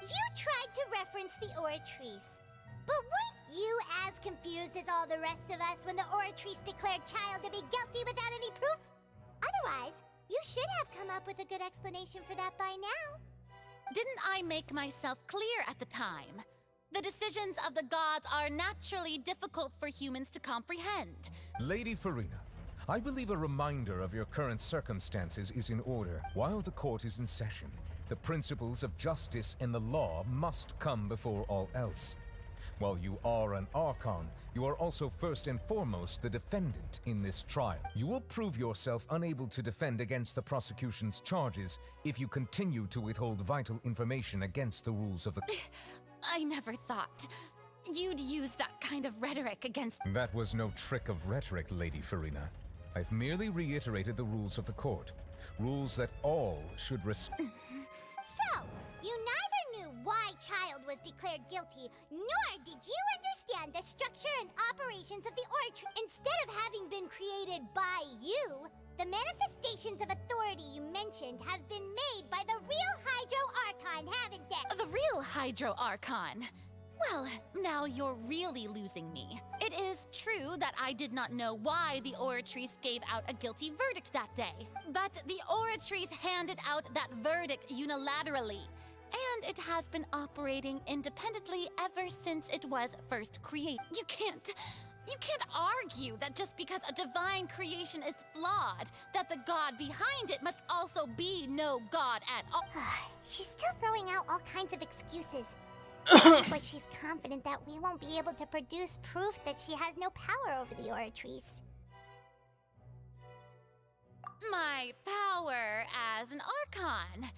[SPEAKER 2] You tried to reference the Oratrice, but weren't you as confused as all the rest of us when the Oratrice declared Child to be guilty without any proof? Otherwise, you should have come up with a good explanation for that by now.
[SPEAKER 13] Didn't I make myself clear at the time? The decisions of the gods are naturally difficult for humans to comprehend.
[SPEAKER 16] Lady Farina, I believe a reminder of your current circumstances is in order. While the court is in session, The principles of justice and the law must come before all else. While you are an Archon, you are also first and foremost the defendant in this trial. You will prove yourself unable to defend against the prosecution's charges if you continue to withhold vital information against the rules of the...
[SPEAKER 13] I never thought you'd use that kind of rhetoric against...
[SPEAKER 16] That was no trick of rhetoric, Lady Farina. I've merely reiterated the rules of the court. Rules that all should respect.
[SPEAKER 2] So, you neither knew why Child was declared guilty, nor did you understand the structure and operations of the Oratory. Instead of having been created by you, the manifestations of authority you mentioned have been made by the real Hydro Archon, haven't they?
[SPEAKER 13] The real Hydro Archon? Well, now you're really losing me. It is true that I did not know why the Oratrice gave out a guilty verdict that day. But the Oratrice handed out that verdict unilaterally. And it has been operating independently ever since it was first created. You can't argue that just because a divine creation is flawed, that the god behind it must also be no god at all.
[SPEAKER 2] She's still throwing out all kinds of excuses. Seems like she's confident that we won't be able to produce proof that she has no power over the Oratrice.
[SPEAKER 13] My power as an Archon.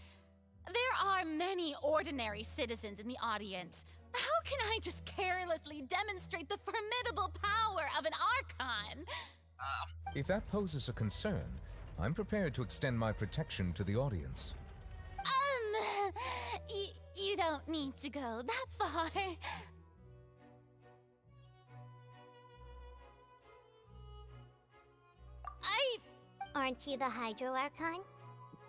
[SPEAKER 13] There are many ordinary citizens in the audience. How can I just carelessly demonstrate the formidable power of an Archon?
[SPEAKER 16] If that poses a concern, I'm prepared to extend my protection to the audience.
[SPEAKER 13] You don't need to go that far.
[SPEAKER 2] Aren't you the Hydro Archon?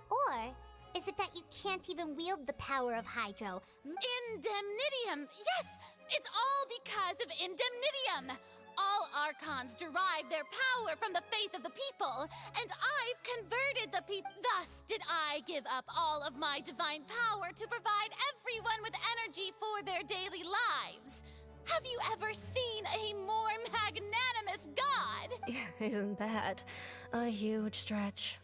[SPEAKER 2] Or is it that you can't even wield the power of Hydro?
[SPEAKER 13] Indemnitium! Yes! It's all because of Indemnitium! All Archons derive their power from the faith of the people, and I've converted the people. Thus did I give up all of my divine power to provide everyone with energy for their daily lives. Have you ever seen a more magnanimous god?
[SPEAKER 17] Isn't that a huge stretch?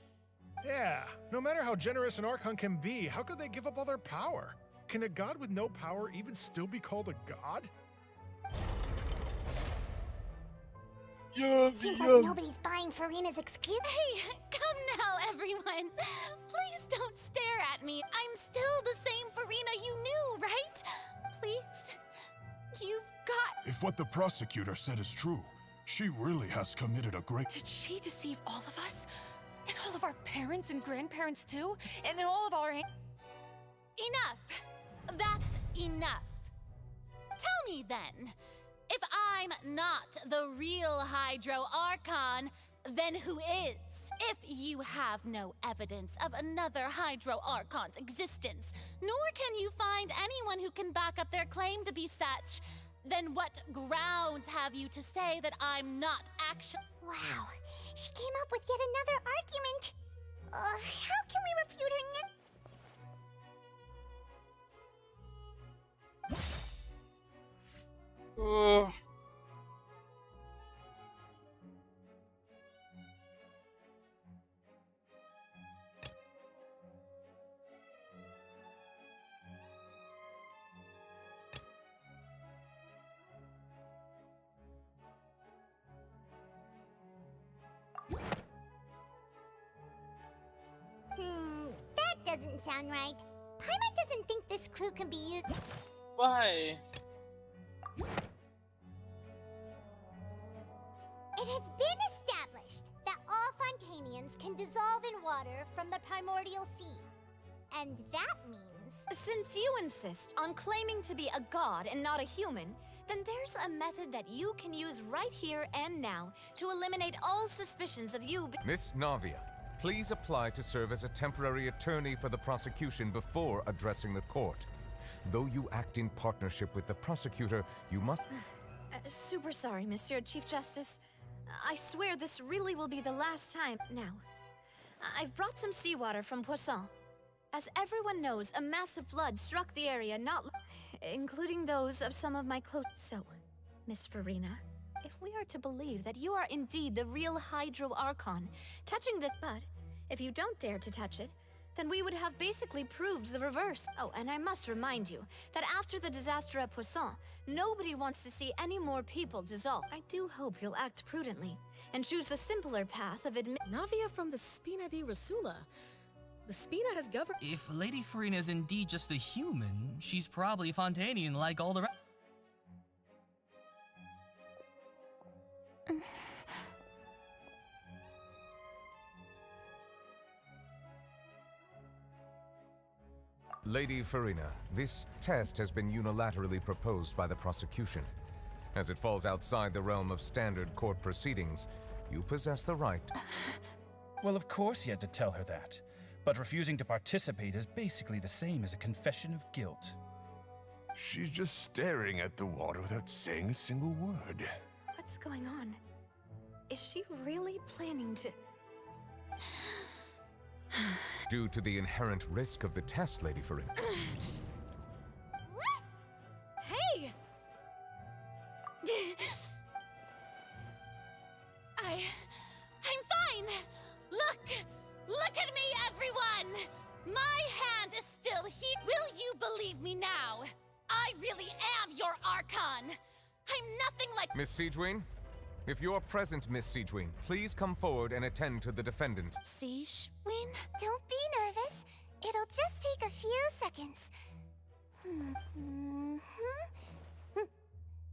[SPEAKER 22] Yeah, no matter how generous an Archon can be, how could they give up all their power? Can a god with no power even still be called a god?
[SPEAKER 2] Seems like nobody's buying Farina's excuse.
[SPEAKER 13] Hey, come now, everyone. Please don't stare at me. I'm still the same Farina you knew, right? Please, you've got...
[SPEAKER 3] If what the prosecutor said is true, she really has committed a great...
[SPEAKER 12] Did she deceive all of us? And all of our parents and grandparents too? And then all of our...
[SPEAKER 13] Enough! That's enough. Tell me then, if I'm not the real Hydro Archon, then who is? If you have no evidence of another Hydro Archon's existence, nor can you find anyone who can back up their claim to be such, then what grounds have you to say that I'm not actually...
[SPEAKER 2] Wow, she came up with yet another argument. How can we refute her yet? That doesn't sound right. Paimon doesn't think this clue can be used.
[SPEAKER 1] Why?
[SPEAKER 2] It has been established that all Fontanians can dissolve in water from the primordial sea. And that means...
[SPEAKER 4] Since you insist on claiming to be a god and not a human, then there's a method that you can use right here and now to eliminate all suspicions of you
[SPEAKER 16] Miss Navia, please apply to serve as a temporary attorney for the prosecution before addressing the court. Though you act in partnership with the prosecutor, you must...
[SPEAKER 4] Super sorry, Monsieur Chief Justice. I swear this really will be the last time. Now, I've brought some seawater from Poisson. As everyone knows, a massive flood struck the area, including those of some of my close... So, Miss Farina, if we are to believe that you are indeed the real Hydro Archon, touching this... But, if you don't dare to touch it, then we would have basically proved the reverse. Oh, and I must remind you that after the disaster at Poisson, nobody wants to see any more people dissolve. I do hope you'll act prudently and choose the simpler path of
[SPEAKER 20] Navia from the Spina di Rasula. The Spina has governed.
[SPEAKER 21] If Lady Farina is indeed just a human, she's probably Fontanian like all the rest.
[SPEAKER 16] Lady Farina, this test has been unilaterally proposed by the prosecution. As it falls outside the realm of standard court proceedings, you possess the right.
[SPEAKER 23] Well, of course he had to tell her that. But refusing to participate is basically the same as a confession of guilt.
[SPEAKER 3] She's just staring at the water without saying a single word.
[SPEAKER 4] What's going on? Is she really planning to...
[SPEAKER 16] Due to the inherent risk of the test, Lady Farina.
[SPEAKER 4] Hey!
[SPEAKER 13] I'm fine! Look at me, everyone! My hand is still here. Will you believe me now? I really am your Archon. I'm nothing like—
[SPEAKER 16] Miss Siegewin? If you're present, Miss Siegewin, please come forward and attend to the defendant.
[SPEAKER 2] Siegewin? Don't be nervous. It'll just take a few seconds.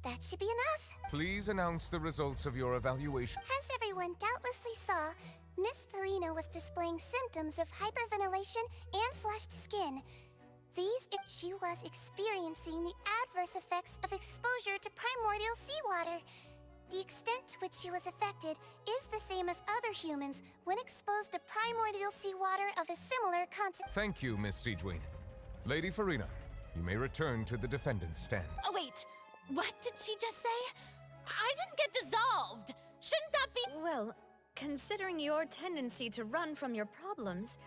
[SPEAKER 2] That should be enough.
[SPEAKER 16] Please announce the results of your evaluation.
[SPEAKER 2] As everyone doubtlessly saw, Miss Farina was displaying symptoms of hyperventilation and flushed skin. She was experiencing the adverse effects of exposure to primordial seawater. The extent to which she was affected is the same as other humans when exposed to primordial seawater of a similar consequence.
[SPEAKER 16] Thank you, Miss Siegewin. Lady Farina, you may return to the defendant's stand.
[SPEAKER 13] Oh, wait. What did she just say? I didn't get dissolved. Shouldn't that be—
[SPEAKER 4] Well, considering your tendency to run from your problems,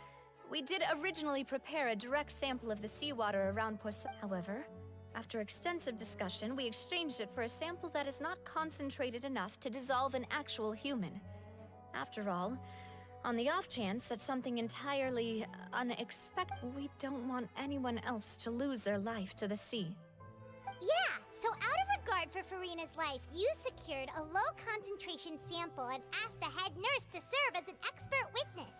[SPEAKER 4] we did originally prepare a direct sample of the seawater around Poisson. However, after extensive discussion, we exchanged it for a sample that is not concentrated enough to dissolve an actual human. After all, on the off chance that something entirely unexpected, we don't want anyone else to lose their life to the sea.
[SPEAKER 2] Yeah, so out of regard for Farina's life, you secured a low-concentration sample and asked the head nurse to serve as an expert witness.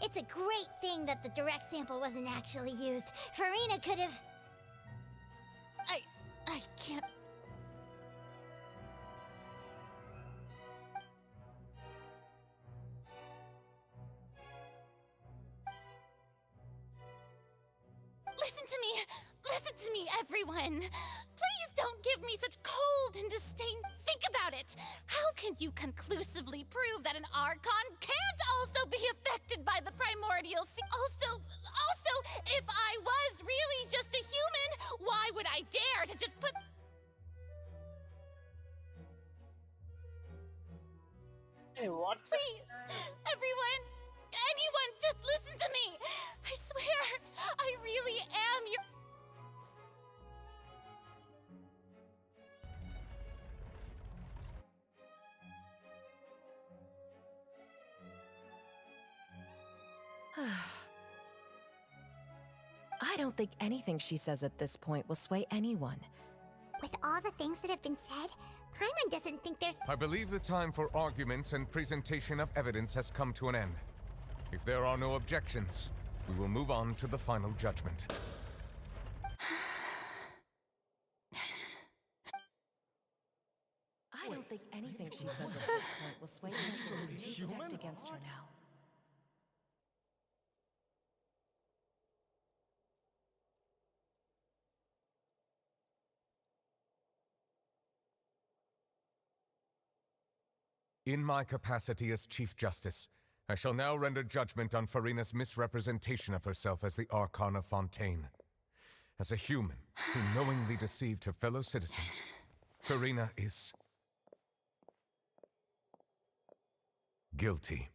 [SPEAKER 2] It's a great thing that the direct sample wasn't actually used. Farina could have...
[SPEAKER 13] I can't— Listen to me, everyone! Please don't give me such cold and disdain. Think about it! How can you conclusively prove that an Archon can't also be affected by the primordial sea? Also, if I was really just a human, why would I dare to just put—
[SPEAKER 1] Hey, what?
[SPEAKER 13] Please, everyone, anyone, just listen to me! I swear, I really am your—
[SPEAKER 24] I don't think anything she says at this point will sway anyone.
[SPEAKER 2] With all the things that have been said, Paimon doesn't think there's...
[SPEAKER 16] I believe the time for arguments and presentation of evidence has come to an end. If there are no objections, we will move on to the final judgment.
[SPEAKER 24] I don't think anything she says at this point will sway anyone who's two-stepped against her now.
[SPEAKER 16] In my capacity as Chief Justice, I shall now render judgment on Farina's misrepresentation of herself as the Archon of Fontaine. As a human who knowingly deceived her fellow citizens, Farina is guilty.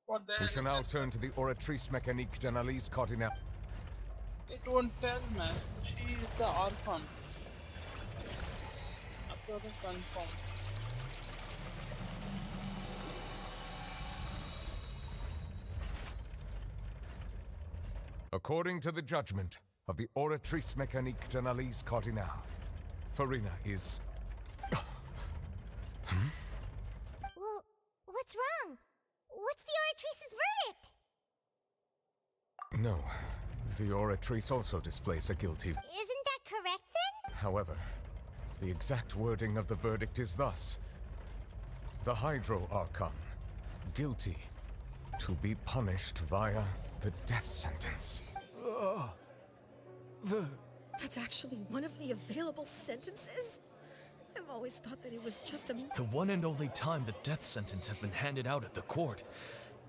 [SPEAKER 1] What the
[SPEAKER 16] We
[SPEAKER 1] hell
[SPEAKER 16] shall
[SPEAKER 1] is
[SPEAKER 16] now
[SPEAKER 1] this?
[SPEAKER 16] turn to the Oratrice Mécanique d'Analyse Coordinate.
[SPEAKER 1] It won't tell, man. She is the Archon. After confirm.
[SPEAKER 16] According to the judgment of the Oratrice Mécanique d'Analyse Cardinale, Farina is...
[SPEAKER 2] Well, what's wrong? What's the Oratrice's verdict?
[SPEAKER 16] No, the Oratrice also displays a guilty...
[SPEAKER 2] Isn't that correct then?
[SPEAKER 16] However, the exact wording of the verdict is thus. The Hydro Archon, guilty, to be punished via the death sentence.
[SPEAKER 20] That's actually one of the available sentences? I've always thought that it was just a...
[SPEAKER 5] The one and only time the death sentence has been handed out at the court.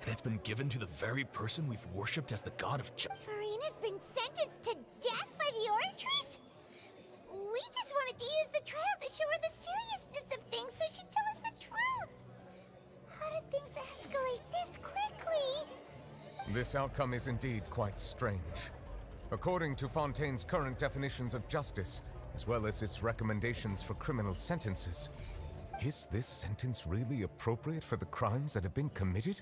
[SPEAKER 5] And it's been given to the very person we've worshipped as the god of
[SPEAKER 2] Farina's been sentenced to death by the Oratrice? We just wanted to use the trial to show her the seriousness of things so she'd tell us the truth. How did things escalate this quickly?
[SPEAKER 16] This outcome is indeed quite strange. According to Fontaine's current definitions of justice, as well as its recommendations for criminal sentences, is this sentence really appropriate for the crimes that have been committed?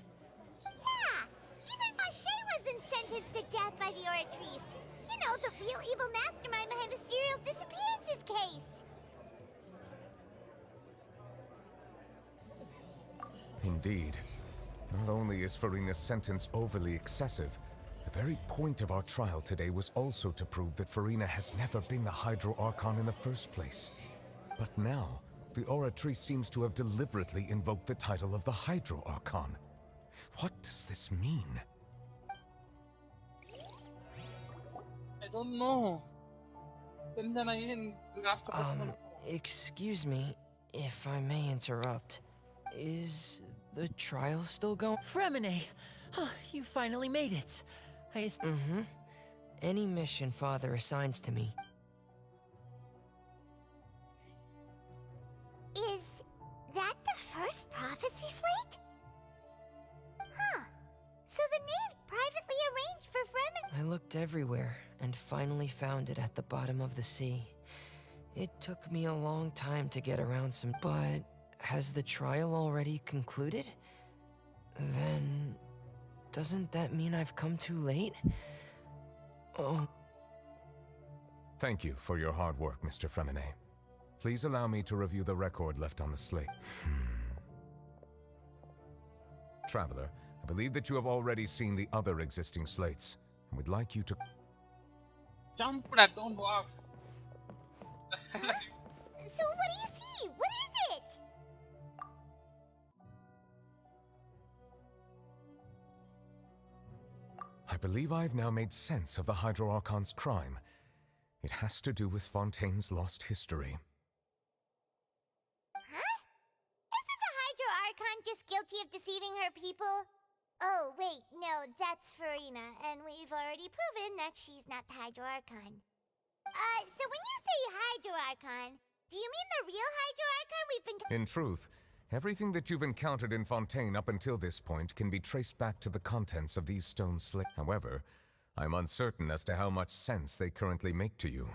[SPEAKER 2] Yeah! Even Fauché wasn't sentenced to death by the Oratrice. You know, the real evil mastermind behind the serial disappearances case.
[SPEAKER 16] Indeed. Not only is Farina's sentence overly excessive, the very point of our trial today was also to prove that Farina has never been the Hydro Archon in the first place. But now, the Oratrice seems to have deliberately invoked the title of the Hydro Archon. What does this mean?
[SPEAKER 1] I don't know.
[SPEAKER 6] Excuse me, if I may interrupt. Is the trial still going?
[SPEAKER 18] Fremine! You finally made it.
[SPEAKER 6] Mm-hmm. Any mission Father assigns to me.
[SPEAKER 2] Is that the first prophecy slate? Huh. So the knave privately arranged for Fremen.
[SPEAKER 6] I looked everywhere and finally found it at the bottom of the sea. It took me a long time to get around some... But has the trial already concluded? Then... doesn't that mean I've come too late? Oh.
[SPEAKER 16] Thank you for your hard work, Mr. Fremine. Please allow me to review the record left on the slate. Traveler, I believe that you have already seen the other existing slates, and would like you to...
[SPEAKER 1] Jump that, don't walk.
[SPEAKER 2] So what do you see? What is it?
[SPEAKER 16] I believe I've now made sense of the Hydro Archon's crime. It has to do with Fontaine's lost history.
[SPEAKER 2] Huh? Isn't the Hydro Archon just guilty of deceiving her people? Oh, wait, no, that's Farina, and we've already proven that she's not the Hydro Archon. So when you say Hydro Archon, do you mean the real Hydro Archon we've been...
[SPEAKER 16] In truth, everything that you've encountered in Fontaine up until this point can be traced back to the contents of these stone slates. However, I'm uncertain as to how much sense they currently make to you.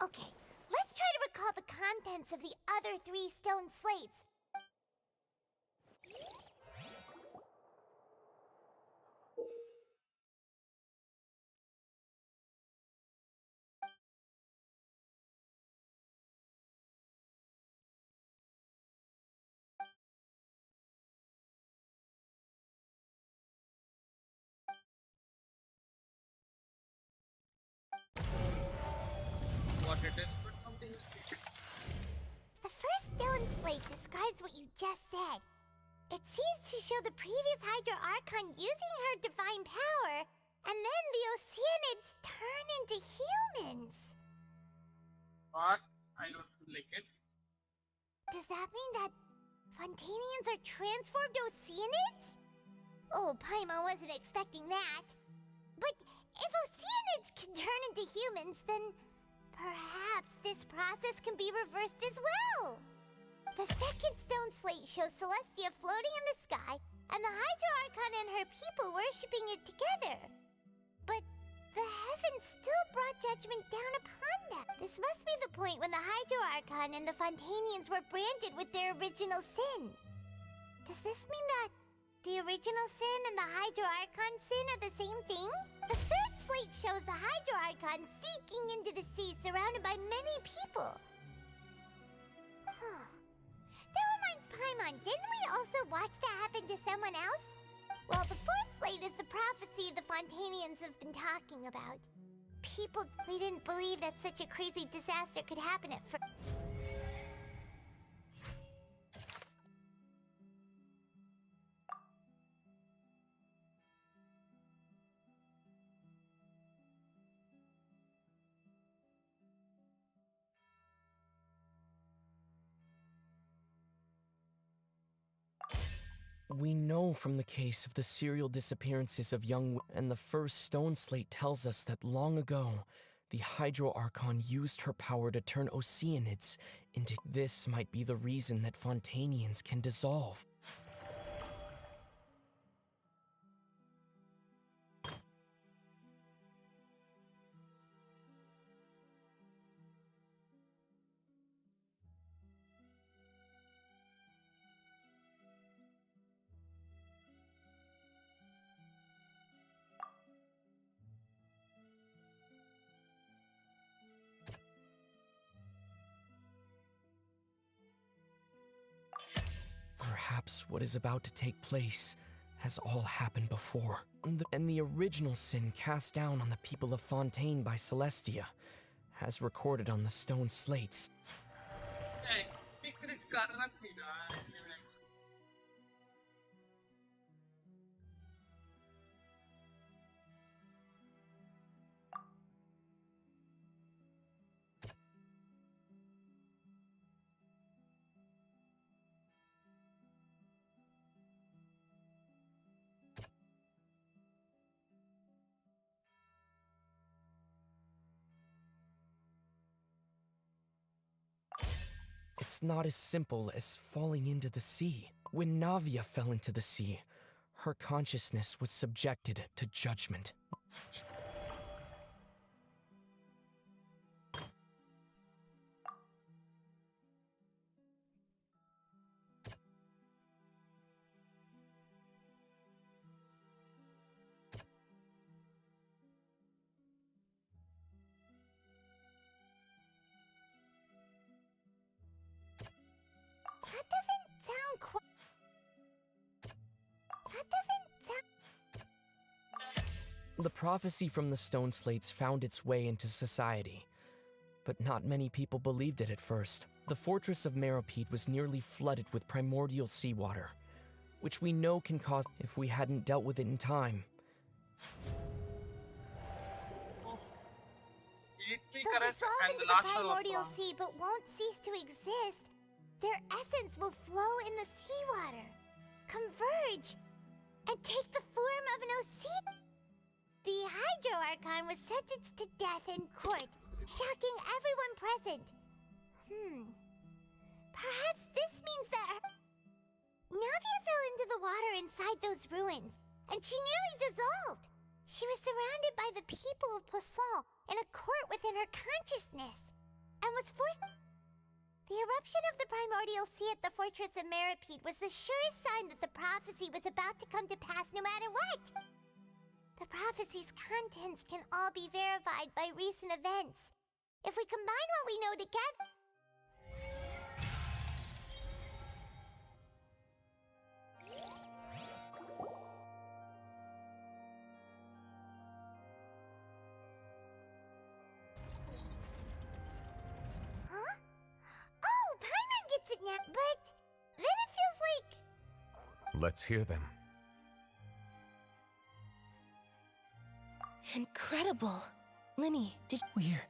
[SPEAKER 2] Okay, let's try to recall the contents of the other 3 stone slates.
[SPEAKER 1] What it is, but something.
[SPEAKER 2] The first stone slate describes what you just said. It seems to show the previous Hydro Archon using her divine power, and then the Oceanids turn into humans.
[SPEAKER 1] What? I don't like it.
[SPEAKER 2] Does that mean that Fontainians are transformed Oceanids? Oh, Paimon wasn't expecting that. But if Oceanids can turn into humans, then perhaps this process can be reversed as well. The second stone slate shows Celestia floating in the sky, and the Hydro Archon and her people worshipping it together. But Tryin still brought judgment down upon them. This must be the point when the Hydro Archon and the Fontanians were branded with their original sin. Does this mean that the original sin and the Hydro Archon sin are the same thing? The third slate shows the Hydro Archon seeking into the sea surrounded by many people. That reminds Paimon, didn't we also watch that happen to someone else? Well, the fourth slate is the prophecy the Fontanians have been talking about. People, they didn't believe that such a crazy disaster could happen at first.
[SPEAKER 7] We know from the case of the serial disappearances of young and the first stone slate tells us that long ago, the Hydro Archon used her power to turn Oceanids into... This might be the reason that Fontanians can dissolve. Perhaps what is about to take place has all happened before. And the original sin cast down on the people of Fontaine by Celestia, as recorded on the stone slates. It's not as simple as falling into the sea. When Navia fell into the sea, her consciousness was subjected to judgment. The prophecy from the stone slates found its way into society, but not many people believed it at first. The fortress of Meropide was nearly flooded with primordial seawater, which we know can cause if we hadn't dealt with it in time.
[SPEAKER 2] They'll dissolve into the primordial sea but won't cease to exist. Their essence will flow in the seawater, converge, and take the form of an ocean. The Hydro Archon was sentenced to death in court, shocking everyone present. Perhaps this means that Navia fell into the water inside those ruins, and she nearly dissolved. She was surrounded by the people of Poisson in a court within her consciousness, and was forced... The eruption of the primordial sea at the fortress of Meropide was the surest sign that the prophecy was about to come to pass no matter what. The prophecy's contents can all be verified by recent events. If we combine what we know together... Huh? Oh, Paimon gets it now, but then it feels like...
[SPEAKER 16] Let's hear them.
[SPEAKER 17] Incredible. Linny,
[SPEAKER 18] We're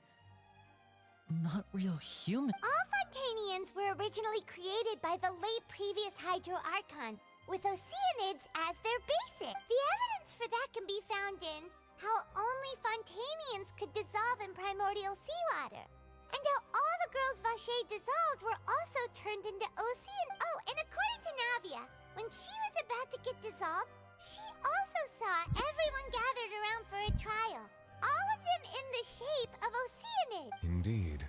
[SPEAKER 18] not real human.
[SPEAKER 2] All Fontanians were originally created by the late previous Hydro Archon, with Oceanids as their basis. The evidence for that can be found in how only Fontanians could dissolve in primordial seawater, and how all the girls Vacher dissolved were also turned into Ocean. Oh, and according to Navia, when she was about to get dissolved, she also saw everyone gathered around for a trial. all of them in the shape of oceanids.
[SPEAKER 16] Indeed.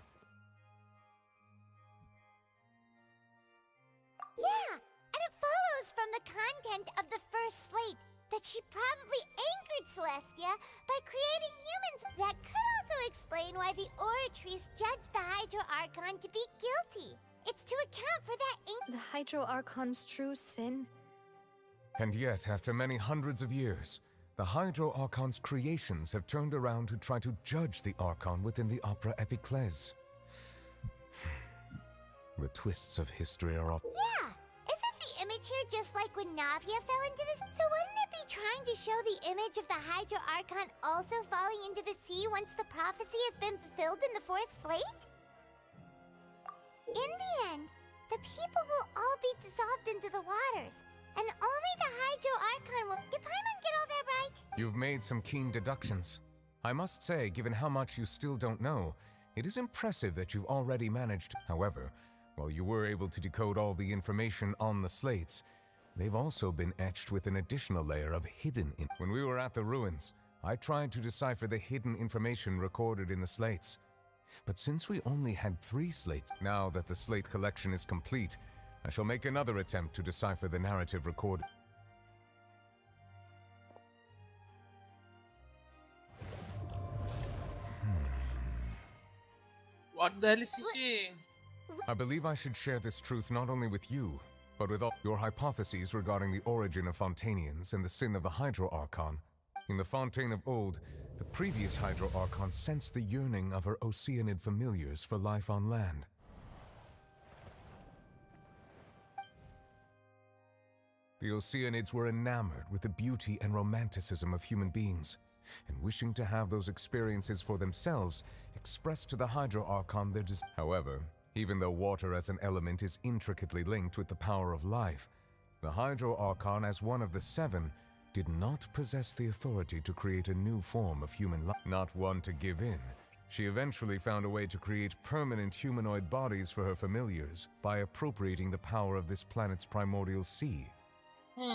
[SPEAKER 2] Yeah, and it follows from the content of the first slate that she probably anchored Celestia by creating humans. That could also explain why the Oratrice judged the Hydro Archon to be guilty. It's to account for that
[SPEAKER 4] The Hydro Archon's true sin?
[SPEAKER 16] And yet, after many hundreds of years, the Hydro Archon's creations have turned around to try to judge the Archon within the Opera Epiclese. The twists of history are often...
[SPEAKER 2] Yeah! Isn't the image here just like when Navia fell into this? So wouldn't it be trying to show the image of the Hydro Archon also falling into the sea once the prophecy has been fulfilled in the fourth slate? In the end, the people will all be dissolved into the waters, and only the Hydro Archon will... Did Paimon get all that right?
[SPEAKER 16] You've made some keen deductions. I must say, given how much you still don't know, it is impressive that you've already managed. However, while you were able to decode all the information on the slates, they've also been etched with an additional layer of hidden When we were at the ruins, I tried to decipher the hidden information recorded in the slates. But since we only had 3 slates, now that the slate collection is complete, I shall make another attempt to decipher the narrative recorded.
[SPEAKER 1] What the hell is he saying?
[SPEAKER 16] I believe I should share this truth not only with you, but with all your hypotheses regarding the origin of Fontanians and the sin of the Hydro Archon. In the Fontaine of old, the previous Hydro Archon sensed the yearning of her Oceanid familiars for life on land. The Oceanids were enamored with the beauty and romanticism of human beings, and wishing to have those experiences for themselves, expressed to the Hydro Archon their desire. However, even though water as an element is intricately linked with the power of life, the Hydro Archon, as one of the 7, did not possess the authority to create a new form of human life. Not one to give in, she eventually found a way to create permanent humanoid bodies for her familiars by appropriating the power of this planet's primordial sea.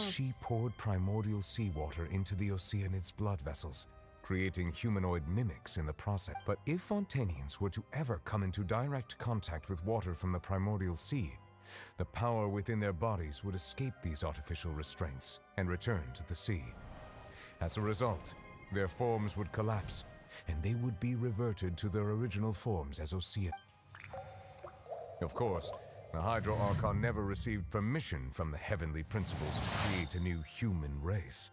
[SPEAKER 16] She poured primordial seawater into the Oceanid's blood vessels, creating humanoid mimics in the process. But if Fontanians were to ever come into direct contact with water from the primordial sea, the power within their bodies would escape these artificial restraints and return to the sea. As a result, their forms would collapse, and they would be reverted to their original forms as Ocean. Of course, the Hydro Archon never received permission from the heavenly principles to create a new human race.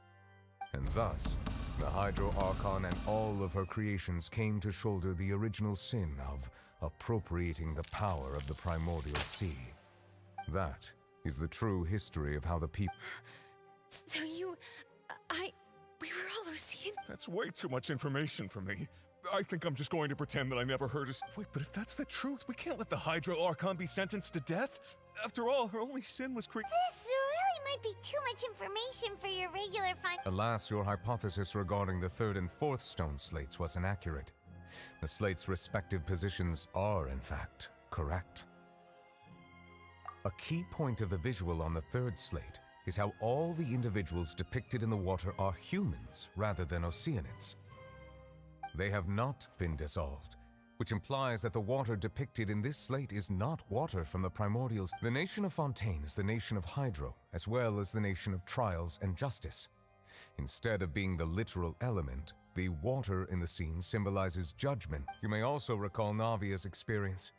[SPEAKER 16] And thus, the Hydro Archon and all of her creations came to shoulder the original sin of appropriating the power of the primordial sea. That is the true history of how the people...
[SPEAKER 20] So we were all Ocean?
[SPEAKER 3] That's way too much information for me. I think I'm just going to pretend that I never heard us. Wait, but if that's the truth, we can't let the Hydro Archon be sentenced to death. After all, her only sin was
[SPEAKER 2] This really might be too much information for your regular
[SPEAKER 16] Alas, your hypothesis regarding the 3rd and 4th stone slates was inaccurate. The slates' respective positions are, in fact, correct. A key point of the visual on the 3rd slate is how all the individuals depicted in the water are humans rather than Oceanids. They have not been dissolved, which implies that the water depicted in this slate is not water from the primordials. The nation of Fontaine is the nation of Hydro, as well as the nation of trials and justice. Instead of being the literal element, the water in the scene symbolizes judgment. You may also recall Navia's experience.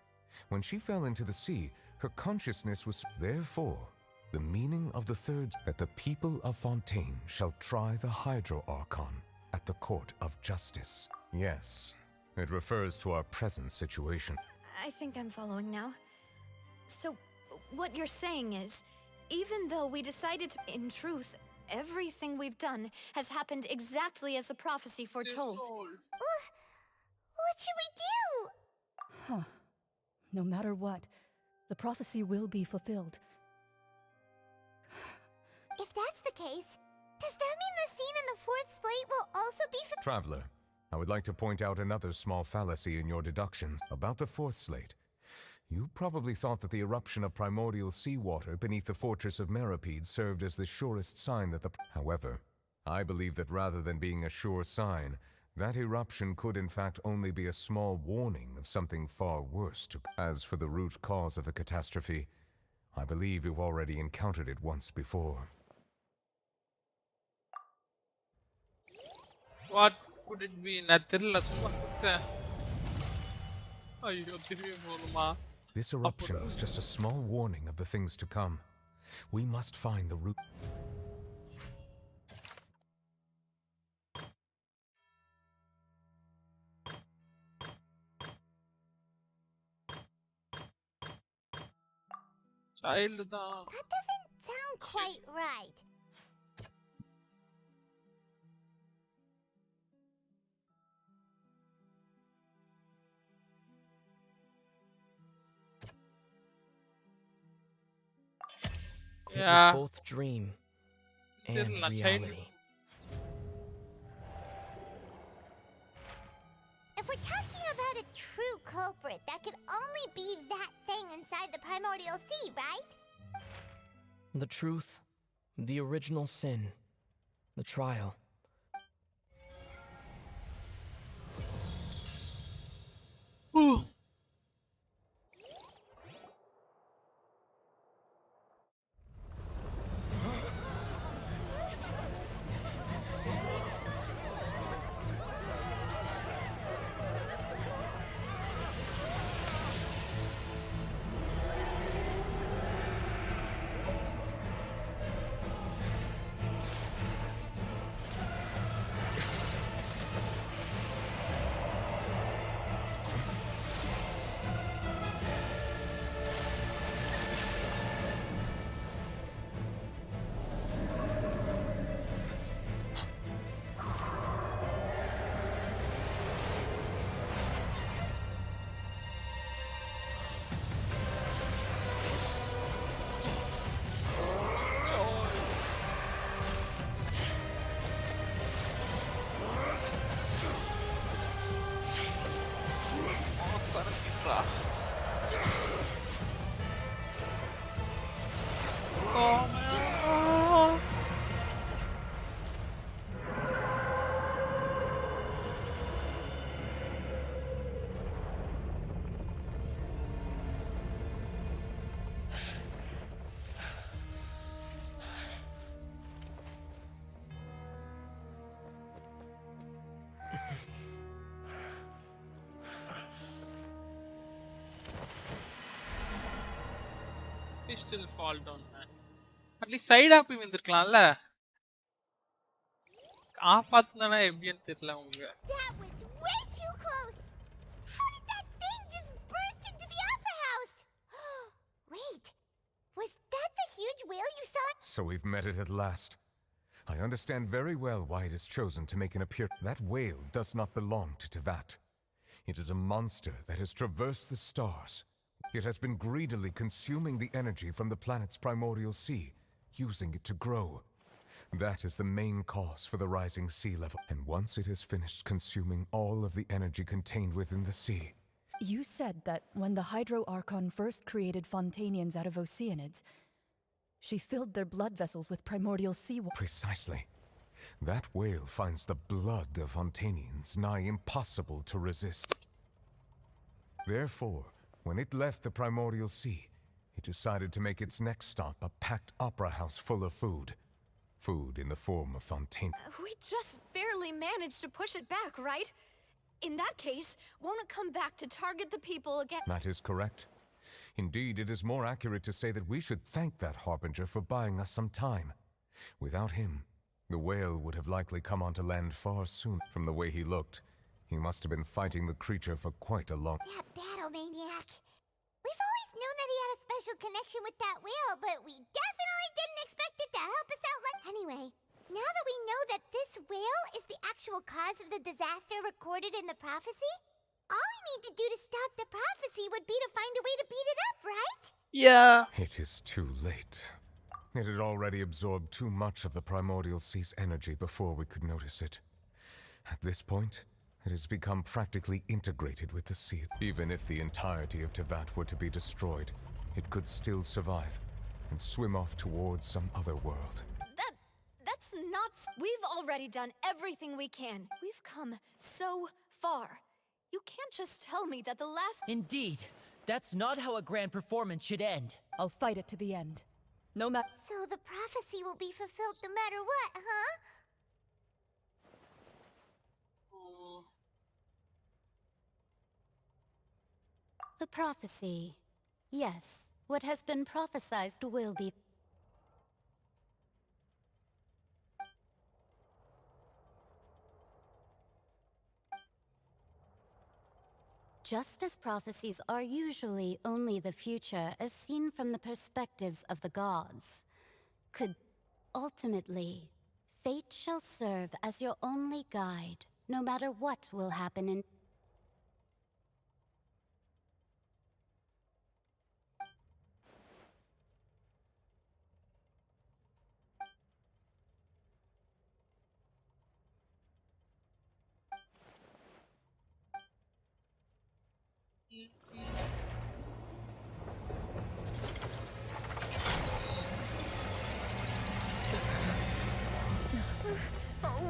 [SPEAKER 16] When she fell into the sea, her consciousness was... Therefore, the meaning of the 3rd, that the people of Fontaine shall try the Hydro Archon at the court of justice. Yes, it refers to our present situation.
[SPEAKER 4] I think I'm following now. So, what you're saying is, even though we decided to... In truth, everything we've done has happened exactly as the prophecy foretold.
[SPEAKER 2] What should we do?
[SPEAKER 24] Huh. No matter what, the prophecy will be fulfilled.
[SPEAKER 2] If that's the case, does that mean the scene in the 4th slate will also be
[SPEAKER 16] Traveler, I would like to point out another small fallacy in your deductions about the 4th slate. You probably thought that the eruption of primordial seawater beneath the fortress of Meripede served as the surest sign that the... However, I believe that rather than being a sure sign, That eruption could in fact only be a small warning of something far worse to... As for the root cause of the catastrophe, I believe you've already encountered it once before.
[SPEAKER 1] What could it be? தெரியல சும்மா குத்தேன். ஐயோ திரும்பி போணுமா?
[SPEAKER 16] This eruption was just a small warning of the things to come. We must find the root.
[SPEAKER 1] Child தான்.
[SPEAKER 2] That doesn't sound quite right.
[SPEAKER 7] It
[SPEAKER 1] Yeah.
[SPEAKER 7] was both dream and
[SPEAKER 1] Still
[SPEAKER 7] reality.
[SPEAKER 2] If we're talking about a true culprit, that could only be that thing inside the primordial sea, right?
[SPEAKER 7] The truth, the original sin, the trial.
[SPEAKER 1] Ooh. He still fall down, man. At least side up வந்திருக்கலாம்ல. காப்பாத்துனா எப்படின்னு தெரியல உங்களுக்கு.
[SPEAKER 2] That was way too close. How did that thing just burst into the opera house? Wait, was that the huge whale you saw?
[SPEAKER 16] So we've met it at last. I understand very well why it is chosen to make an appearance. That whale does not belong to Tevat. It is a monster that has traversed the stars. It has been greedily consuming the energy from the planet's primordial sea, using it to grow. That is the main cause for the rising sea level. And once it has finished consuming all of the energy contained within the sea...
[SPEAKER 24] You said that when the Hydro Archon first created Fontanians out of Oceanids, she filled their blood vessels with primordial sea water.
[SPEAKER 16] Precisely. That whale finds the blood of Fontanians nigh impossible to resist. Therefore, when it left the primordial sea, it decided to make its next stop a packed opera house full of food. Food in the form of Fontaine.
[SPEAKER 4] We just barely managed to push it back, right? In that case, won't it come back to target the people again?
[SPEAKER 16] That is correct. Indeed, it is more accurate to say that we should thank that Harbinger for buying us some time. Without him, the whale would have likely come onto land far sooner. From the way he looked, he must have been fighting the creature for quite a long...
[SPEAKER 2] That battle maniac. We've always known that he had a special connection with that whale, but we definitely didn't expect it to help us out like... Anyway, now that we know that this whale is the actual cause of the disaster recorded in the prophecy, all we need to do to stop the prophecy would be to find a way to beat it up, right?
[SPEAKER 1] Yeah.
[SPEAKER 16] It is too late. It had already absorbed too much of the primordial sea's energy before we could notice it. At this point, it has become practically integrated with the sea. Even if the entirety of Tevat were to be destroyed, it could still survive and swim off towards some other world.
[SPEAKER 4] That's not We've already done everything we can. We've come so far. You can't just tell me that the last—
[SPEAKER 18] Indeed. That's not how a grand performance should end.
[SPEAKER 24] I'll fight it to the end. No matter.
[SPEAKER 2] So the prophecy will be fulfilled no matter what, huh?
[SPEAKER 13] The prophecy. Yes, what has been prophesied will be. Just as prophecies are usually only the future as seen from the perspectives of the gods, could ultimately, fate shall serve as your only guide, no matter what will happen in.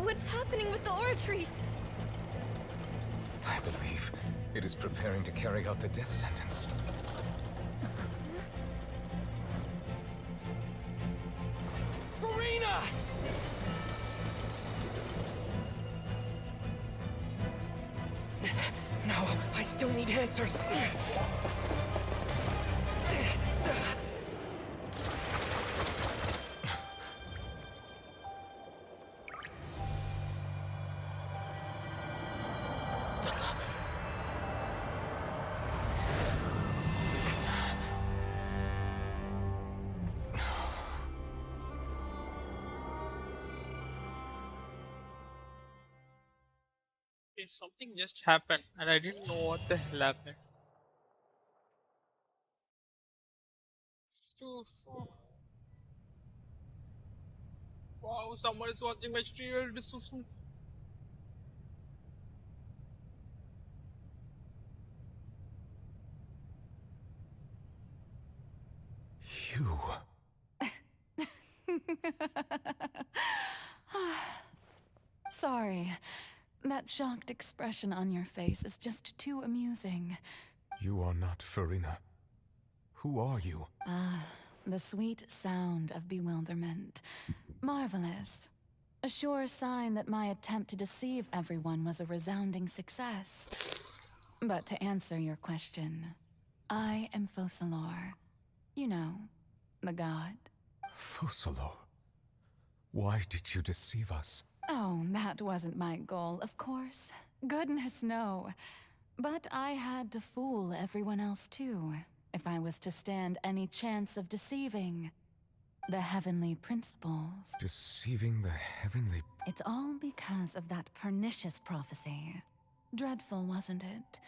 [SPEAKER 4] What's happening with the aura trees?
[SPEAKER 16] I believe it is preparing to carry out the death sentence.
[SPEAKER 7] Farina! No, I still need answers.
[SPEAKER 1] Okay, something just happened and I didn't know what the hell happened. Wow, someone is watching my stream. This is so soon.
[SPEAKER 16] You.
[SPEAKER 12] Sorry. That shocked expression on your face is just too amusing.
[SPEAKER 16] You are not Farina. Who are you?
[SPEAKER 12] Ah, the sweet sound of bewilderment. Marvelous. A sure sign that my attempt to deceive everyone was a resounding success. But to answer your question, I am Focalor. You know, the god.
[SPEAKER 16] Focalor. Why did you deceive us?
[SPEAKER 12] Oh, that wasn't my goal, of course. Goodness, no. But I had to fool everyone else too, if I was to stand any chance of deceiving the heavenly principles.
[SPEAKER 16] Deceiving the heavenly...
[SPEAKER 12] It's all because of that pernicious prophecy. Dreadful, wasn't it?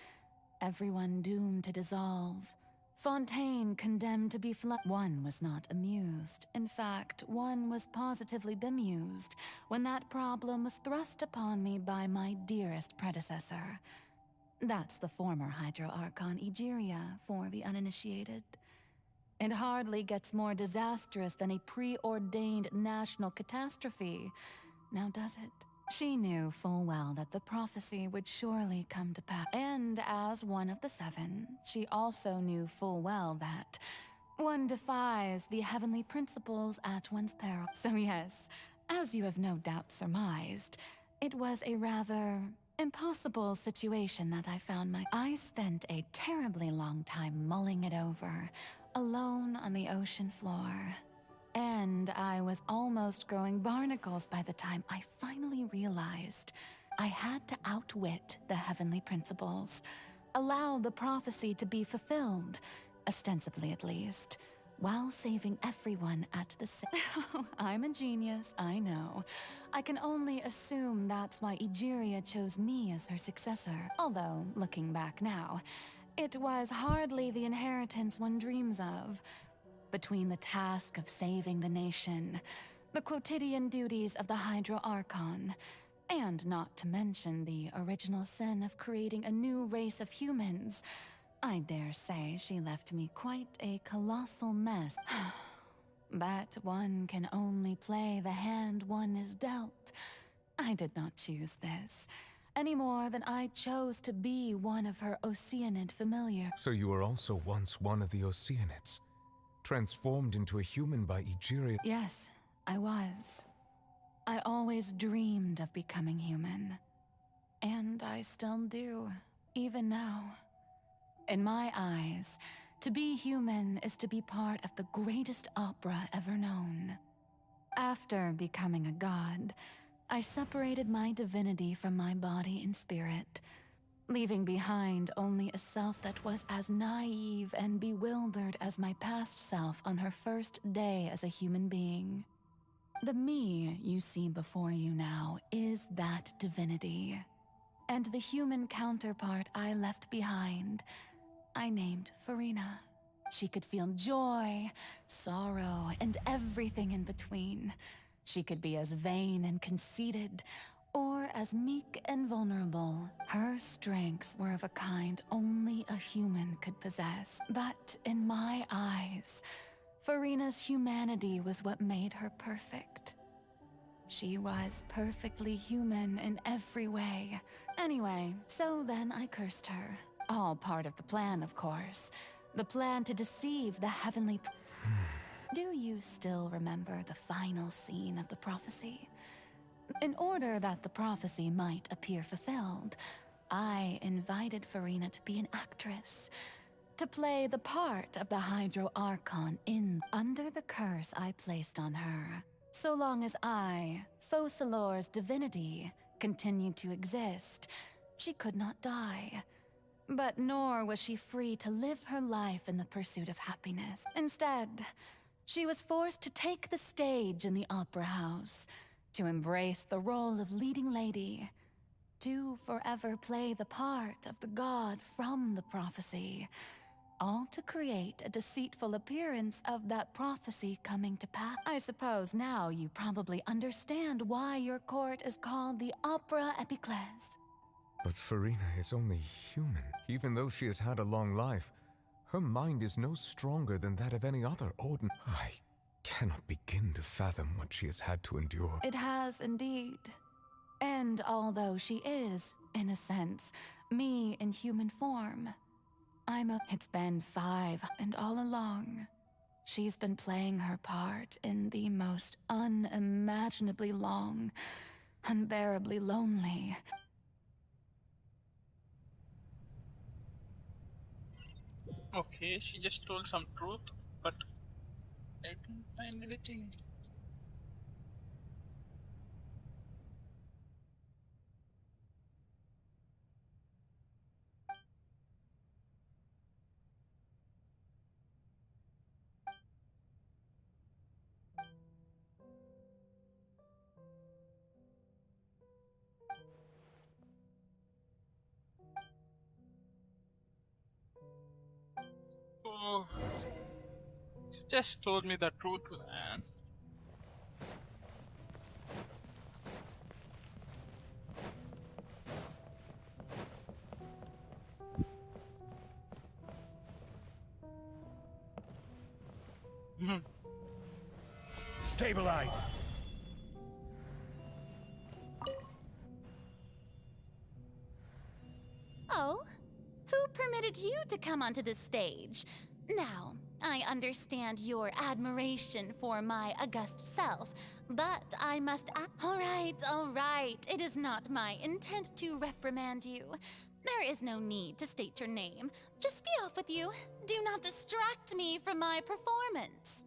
[SPEAKER 12] Everyone doomed to dissolve. Fontaine condemned to be One was not amused. In fact, one was positively bemused when that problem was thrust upon me by my dearest predecessor. That's the former Hydro Archon Egeria for the uninitiated. It hardly gets more disastrous than a preordained national catastrophe, now does it? She knew full well that the prophecy would surely come to pass. And as one of the seven, she also knew full well that one defies the heavenly principles at one's peril. So yes, as you have no doubt surmised, it was a rather impossible situation that I spent a terribly long time mulling it over, alone on the ocean floor. And I was almost growing barnacles by the time I finally realized I had to outwit the heavenly principles, allow the prophecy to be fulfilled, ostensibly at least, while saving everyone at the same. I'm a genius, I know. I can only assume that's why Egeria chose me as her successor. Although, looking back now, it was hardly the inheritance one dreams of. Between the task of saving the nation, the quotidian duties of the Hydro Archon, and not to mention the original sin of creating a new race of humans, I dare say she left me quite a colossal mess. But one can only play the hand one is dealt. I did not choose this, any more than I chose to be one of her Oceanid familiar.
[SPEAKER 16] So you were also once one of the Oceanids, transformed into a human by Egeria.
[SPEAKER 12] Yes, I was. I always dreamed of becoming human. And I still do, even now. In my eyes, to be human is to be part of the greatest opera ever known. After becoming a god, I separated my divinity from my body and spirit, leaving behind only a self that was as naive and bewildered as my past self on her first day as a human being. The me you see before you now is that divinity. And the human counterpart I left behind, I named Farina. She could feel joy, sorrow, and everything in between. She could be as vain and conceited, or as meek and vulnerable. Her strengths were of a kind only a human could possess. But in my eyes, Farina's humanity was what made her perfect. She was perfectly human in every way. Anyway, so then I cursed her. All part of the plan, of course. The plan to deceive the heavenly... Do you still remember the final scene of the prophecy? In order that the prophecy might appear fulfilled, I invited Farina to be an actress, to play the part of the Hydro Archon under the curse I placed on her. So long as I, Focalor's divinity, continued to exist, she could not die. But nor was she free to live her life in the pursuit of happiness. Instead, she was forced to take the stage in the opera house, to embrace the role of leading lady, to forever play the part of the god from the prophecy, all to create a deceitful appearance of that prophecy coming to pass. I suppose now you probably understand why your court is called the Opera Epiclese.
[SPEAKER 16] But Farina is only human. Even though she has had a long life, her mind is no stronger than that of any other Odin. I cannot begin to fathom what she has had to endure.
[SPEAKER 12] It has indeed. And although she is, in a sense, me in human form, It's been 5, and all along, she's been playing her part in the most unimaginably long, unbearably lonely.
[SPEAKER 1] Okay, she just told some truth, but I didn't find anything. Oh, she just told me the truth, man.
[SPEAKER 23] Stabilize!
[SPEAKER 13] Oh? Who permitted you to come onto this stage? Now, I understand your admiration for my august self, but I must all right. It is not my intent to reprimand you. There is no need to state your name. Just be off with you. Do not distract me from my performance.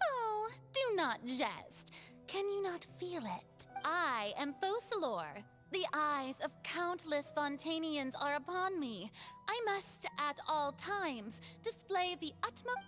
[SPEAKER 13] Oh, do not jest. Can you not feel it? I am Focalor. The eyes of countless Fontanians are upon me. I must, at all times, display the utmost...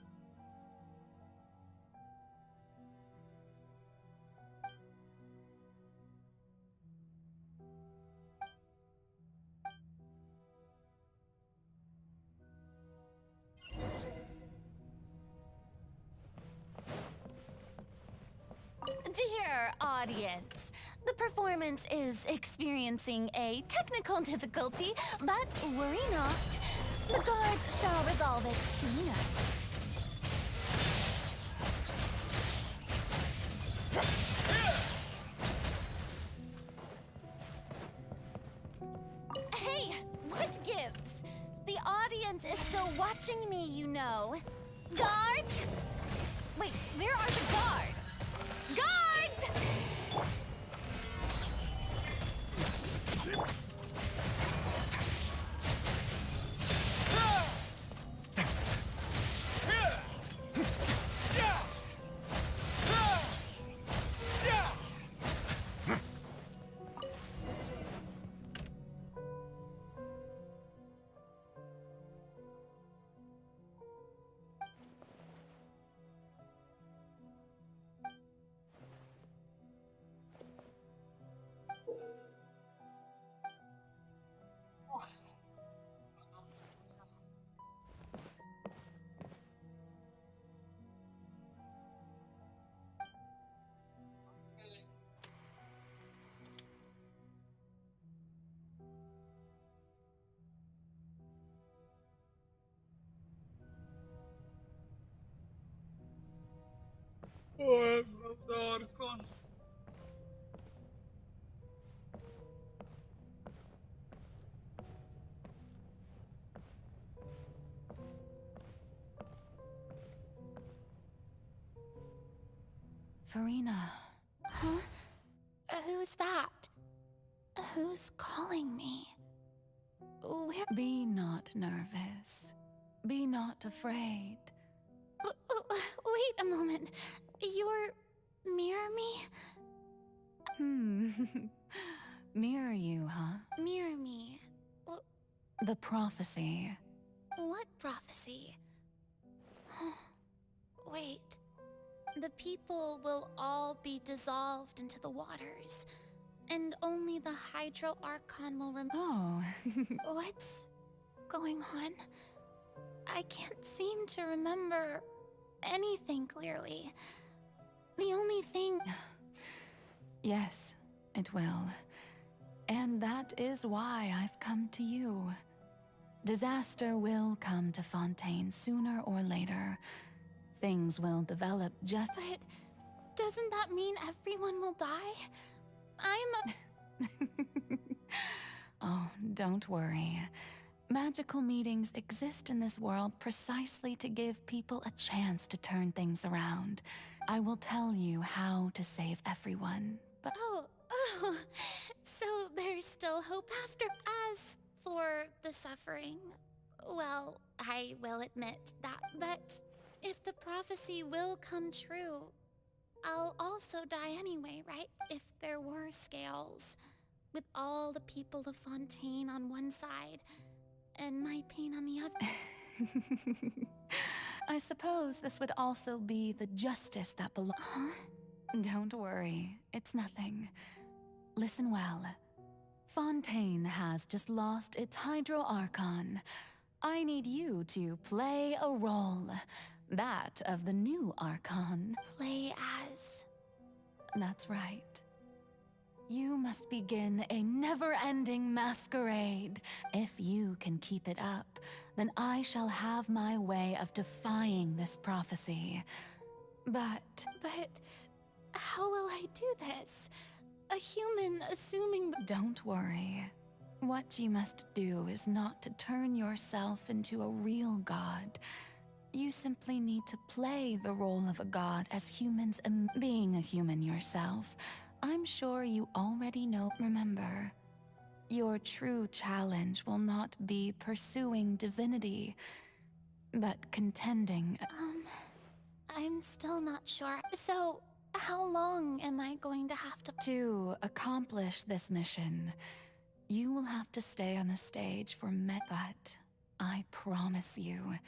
[SPEAKER 13] Dear audience, the performance is experiencing a technical difficulty, but worry not. The guards shall resolve it soon enough. Guards is still watching me, you know. Guards? Wait, where are the guards? Guards!
[SPEAKER 1] Oh, I love the Archon.
[SPEAKER 12] Farina.
[SPEAKER 13] Huh? Who's that? Who's calling me? Where?
[SPEAKER 12] Be not nervous. Be not afraid.
[SPEAKER 13] Wait a moment. You're... Mirror me?
[SPEAKER 12] Mirror you, huh?
[SPEAKER 13] Mirror me.
[SPEAKER 12] The prophecy.
[SPEAKER 13] What prophecy? Wait. The people will all be dissolved into the waters, and only the Hydro Archon will remain.
[SPEAKER 12] Oh.
[SPEAKER 13] What's going on? I can't seem to remember anything clearly. The only thing...
[SPEAKER 12] Yes, it will. And that is why I've come to you. Disaster will come to Fontaine sooner or later. Things will develop just...
[SPEAKER 13] But doesn't that mean everyone will die?
[SPEAKER 12] Oh, don't worry. Magical meetings exist in this world precisely to give people a chance to turn things around. I will tell you how to save everyone, but...
[SPEAKER 13] Oh, so there's still hope after. As for the suffering, well, I will admit that. But if the prophecy will come true, I'll also die anyway, right? If there were scales, with all the people of Fontaine on one side, and my pain on the other.
[SPEAKER 12] I suppose this would also be the justice that belongs.
[SPEAKER 13] Huh?
[SPEAKER 12] Don't worry, it's nothing. Listen well. Fontaine has just lost its Hydro Archon. I need you to play a role. That of the new Archon.
[SPEAKER 13] Play as...
[SPEAKER 12] That's right. You must begin a never-ending masquerade. If you can keep it up, then I shall have my way of defying this prophecy. But
[SPEAKER 13] how will I do this? A human assuming...
[SPEAKER 12] Don't worry. What you must do is not to turn yourself into a real god. You simply need to play the role of a god as humans, being a human yourself. I'm sure you already know. Remember, your true challenge will not be pursuing divinity, but contending.
[SPEAKER 13] I'm still not sure. So, how long am I going to have to...
[SPEAKER 12] To accomplish this mission, you will have to stay on the stage for but I promise you,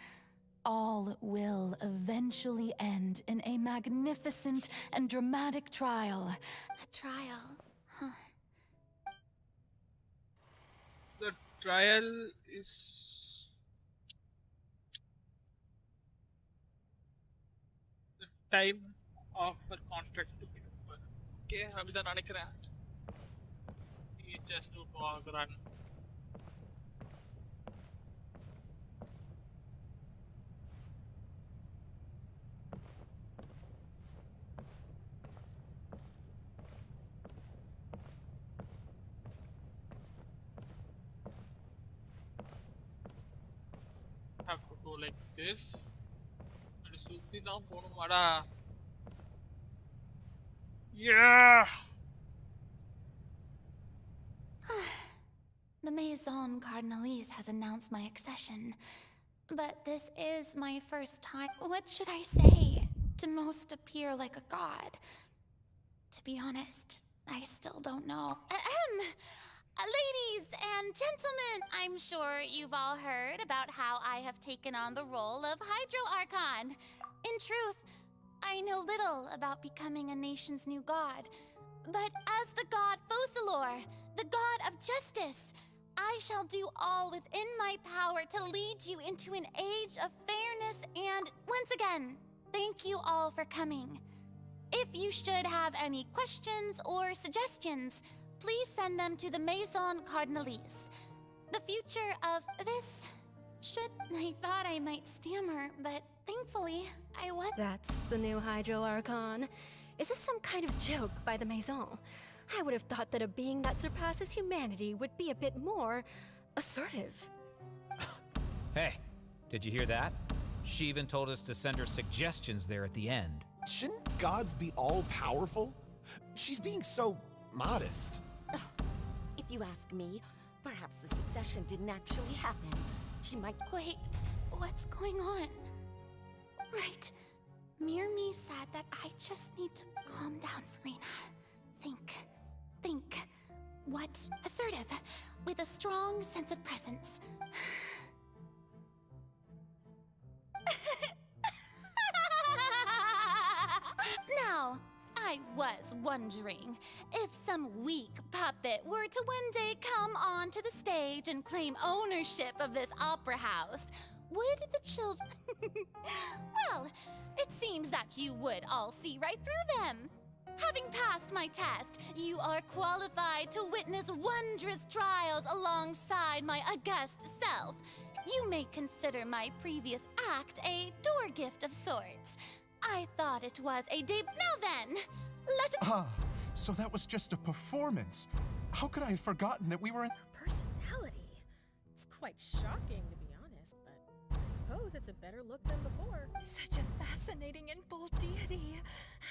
[SPEAKER 12] all will eventually end in a magnificent and dramatic trial.
[SPEAKER 13] A trial? Huh.
[SPEAKER 1] The trial is... the time of her contract to be over. Okay, அப்படிதான் நினைக்கிறேன். He just to run. like this. And சுத்தி தான் போணுமாடா? Yeah.
[SPEAKER 13] The Maison Cardinalise has announced my accession, but this is my first time. What should I say to most appear like a god? To be honest, I still don't know. Ladies and gentlemen, I'm sure you've all heard about how I have taken on the role of Hydro Archon. In truth, I know little about becoming a nation's new god, but as the god Focalor, the god of justice, I shall do all within my power to lead you into an age of fairness and, once again, thank you all for coming. If you should have any questions or suggestions, please send them to the Maison Cardinalise. The future of this I thought I might stammer, but thankfully, I was.
[SPEAKER 20] That's the new Hydro Archon. Is this some kind of joke by the Maison? I would have thought that a being that surpasses humanity would be a bit more assertive.
[SPEAKER 8] Hey, did you hear that? She even told us to send her suggestions there at the end.
[SPEAKER 9] Shouldn't gods be all-powerful? She's being so modest.
[SPEAKER 14] If you ask me, perhaps the succession didn't actually happen. She might...
[SPEAKER 13] Wait, what's going on? Right. Mirmi said that I just need to calm down, Farina. Think. What? Assertive, with a strong sense of presence. Now, I was wondering if some weak puppet were to one day come onto the stage and claim ownership of this opera house, would the children... Well, it seems that you would all see right through them. Having passed my test, you are qualified to witness wondrous trials alongside my august self. You may consider my previous act a door gift of sorts. I thought it was a Now then,
[SPEAKER 19] so that was just a performance. How could I have forgotten that we were in...
[SPEAKER 20] Personality? It's quite shocking, to be honest, but I suppose it's a better look than before. Such a fascinating and bold deity.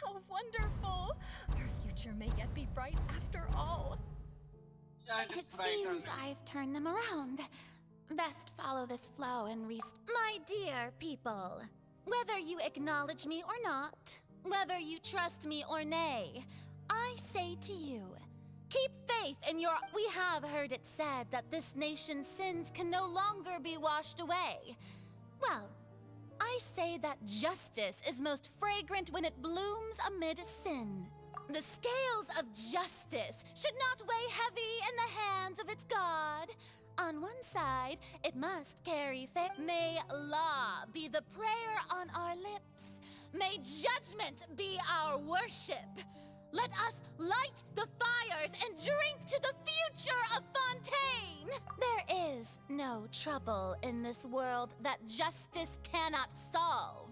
[SPEAKER 20] How wonderful! Our future may yet be bright after all.
[SPEAKER 13] it seems I've turned them around. Best follow this flow and My dear people, whether you acknowledge me or not, whether you trust me or nay, I say to you, keep faith in your... We have heard it said that this nation's sins can no longer be washed away. Well, I say that justice is most fragrant when it blooms amid sin. The scales of justice should not weigh heavy in the hands of its God. On one side, it must carry faith. May law be the prayer on our lips. May judgment be our worship. Let us light the fires and drink to the future of Fontaine. There is no trouble in this world that justice cannot solve.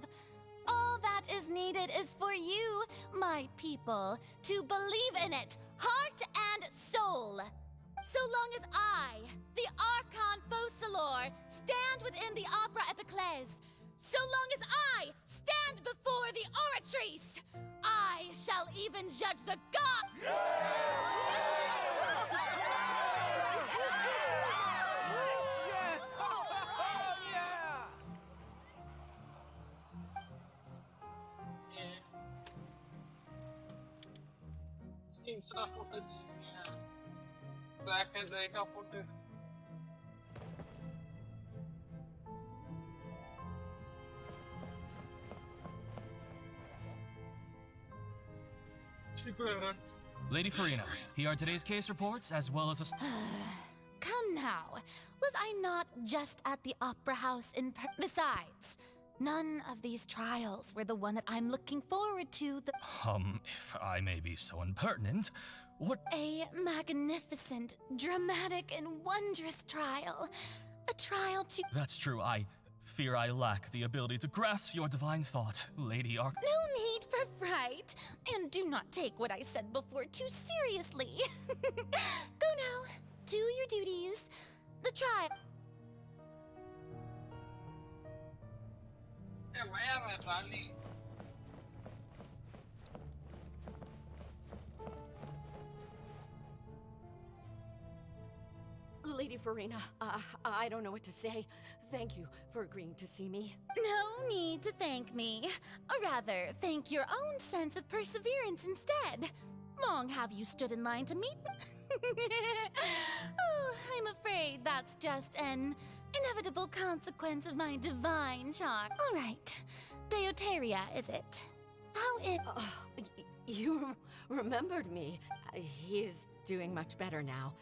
[SPEAKER 13] All that is needed is for you, my people, to believe in it, heart and soul. So long as I, the Archon Focalor, stand within the Opera Epiclese, so long as I stand before the Oratrice, I shall even judge the god.
[SPEAKER 1] Seems enough footage. Black and white footage.
[SPEAKER 21] Lady Farina, here are today's case reports as well as a...
[SPEAKER 13] Come now, was I not just at the Opera House in Besides, none of these trials were the one that I'm looking forward to.
[SPEAKER 21] If I may be so impertinent, what...
[SPEAKER 13] A magnificent, dramatic, and wondrous trial. A trial to...
[SPEAKER 21] That's true, I fear I lack the ability to grasp your divine thought, Lady Arch...
[SPEAKER 13] No need for fright, and do not take what I said before too seriously. Go now, do your duties. The trial...
[SPEAKER 14] Lady Farina, I don't know what to say. Thank you for agreeing to see me.
[SPEAKER 13] No need to thank me. Or rather, thank your own sense of perseverance instead. Long have you stood in line to meet me? Oh, I'm afraid that's just an inevitable consequence of my divine charm. All right, Deuteria, is it? How it...
[SPEAKER 14] You remembered me. He is doing much better now.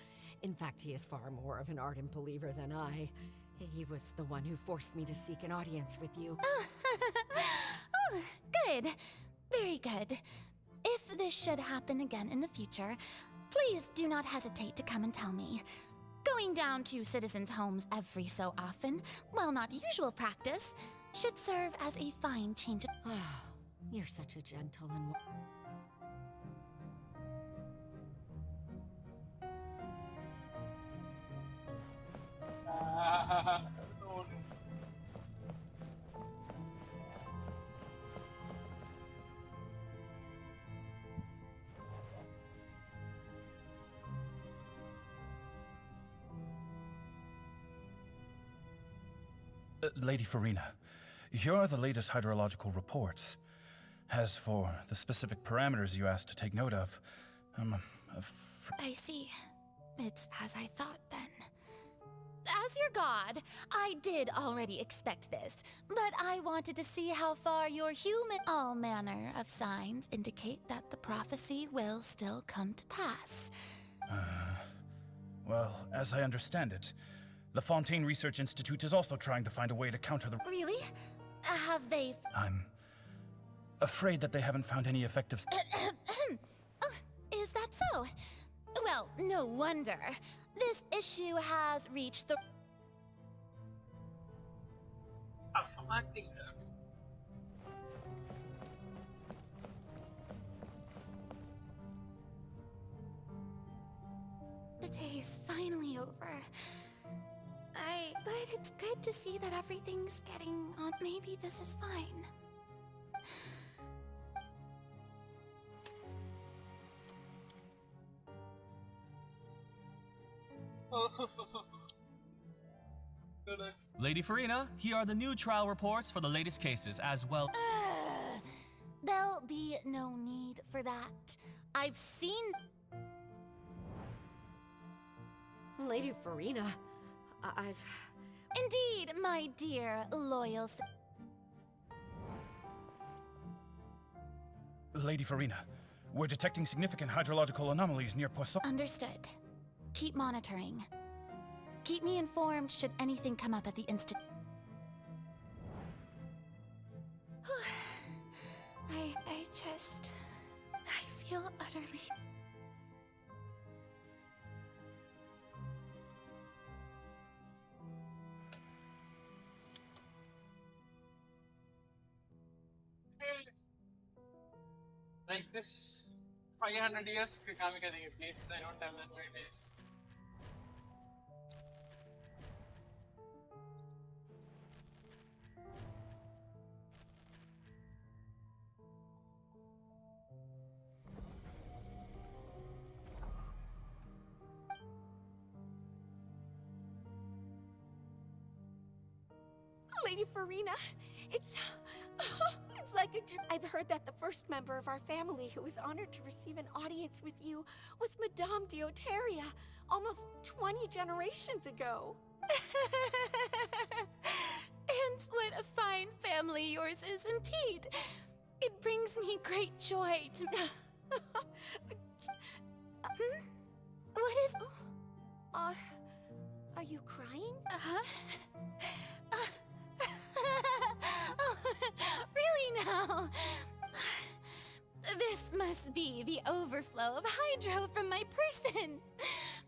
[SPEAKER 14] In fact, he is far more of an ardent believer than I. He was the one who forced me to seek an audience with you.
[SPEAKER 13] Oh, good. Very good. If this should happen again in the future, please do not hesitate to come and tell me. Going down to citizens' homes every so often, while not usual practice, should serve as a fine change of...
[SPEAKER 14] You're such a gentle and...
[SPEAKER 23] Lady Farina, here are the latest hydrological reports. As for the specific parameters you asked to take note of,
[SPEAKER 13] I see. It's as I thought then. As your god, I did already expect this, but I wanted to see how far your human... All manner of signs indicate that the prophecy will still come to pass.
[SPEAKER 23] Well, as I understand it, the Fontaine Research Institute is also trying to find a way to counter the...
[SPEAKER 13] Really? Have they...
[SPEAKER 23] I'm afraid that they haven't found any effective...
[SPEAKER 13] Oh, is that so? Well, no wonder. This issue has reached the... The day is finally over. But it's good to see that everything's getting on. Maybe this is fine.
[SPEAKER 21] Lady Farina, here are the new trial reports for the latest cases as well.
[SPEAKER 13] There'll be no need for that. I've seen...
[SPEAKER 14] Lady Farina, I've...
[SPEAKER 13] Indeed, my dear loyal...
[SPEAKER 23] Lady Farina, we're detecting significant hydrological anomalies near Poisson...
[SPEAKER 13] Understood. Keep monitoring. Keep me informed should anything come up at the instant. I feel utterly...
[SPEAKER 1] Like this 500 years Kami karenge please. I don't have that many days.
[SPEAKER 14] Lady Farina, it's like a dream. I've heard that the first member of our family who was honored to receive an audience with you was Madame Deuteria, almost 20 generations ago.
[SPEAKER 13] And what a fine family yours is indeed. It brings me great joy to... What is...
[SPEAKER 14] Are you crying?
[SPEAKER 13] Oh, really now? This must be the overflow of hydro from my person.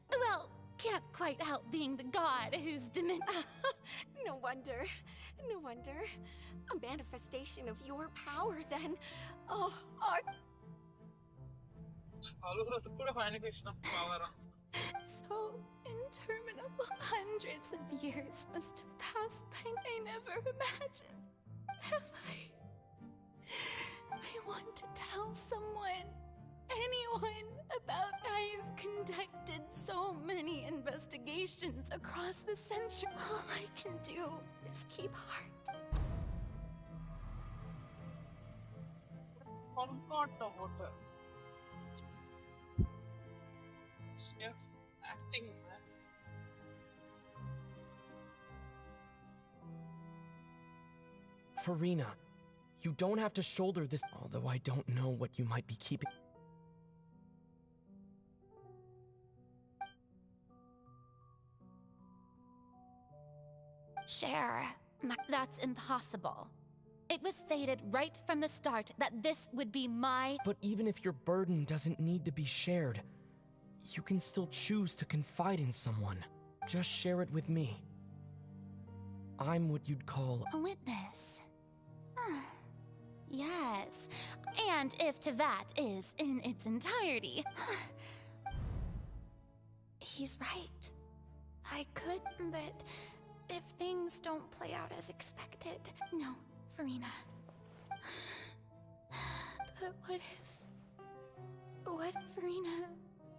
[SPEAKER 13] Well, can't quite help being the god who's
[SPEAKER 14] No wonder. No wonder. A manifestation of your power, then. Oh,
[SPEAKER 13] So interminable. Hundreds of years must have passed by. I never imagined.
[SPEAKER 12] Have I want to tell someone, anyone, about I've conducted so many investigations across the century. All I can do is keep heart.
[SPEAKER 1] Forgot about her. Chef acting, man.
[SPEAKER 7] Farina, you don't have to shoulder this, although I don't know what you might be keeping.
[SPEAKER 13] Share. That's impossible. It was fated right from the start that this would be my.
[SPEAKER 7] But even if your burden doesn't need to be shared, you can still choose to confide in someone. Just share it with me. I'm what you'd call
[SPEAKER 13] a witness. Yes. And if to that is in its entirety. He's right. I could, but if things don't play out as expected. No, Farina. But what if, Farina,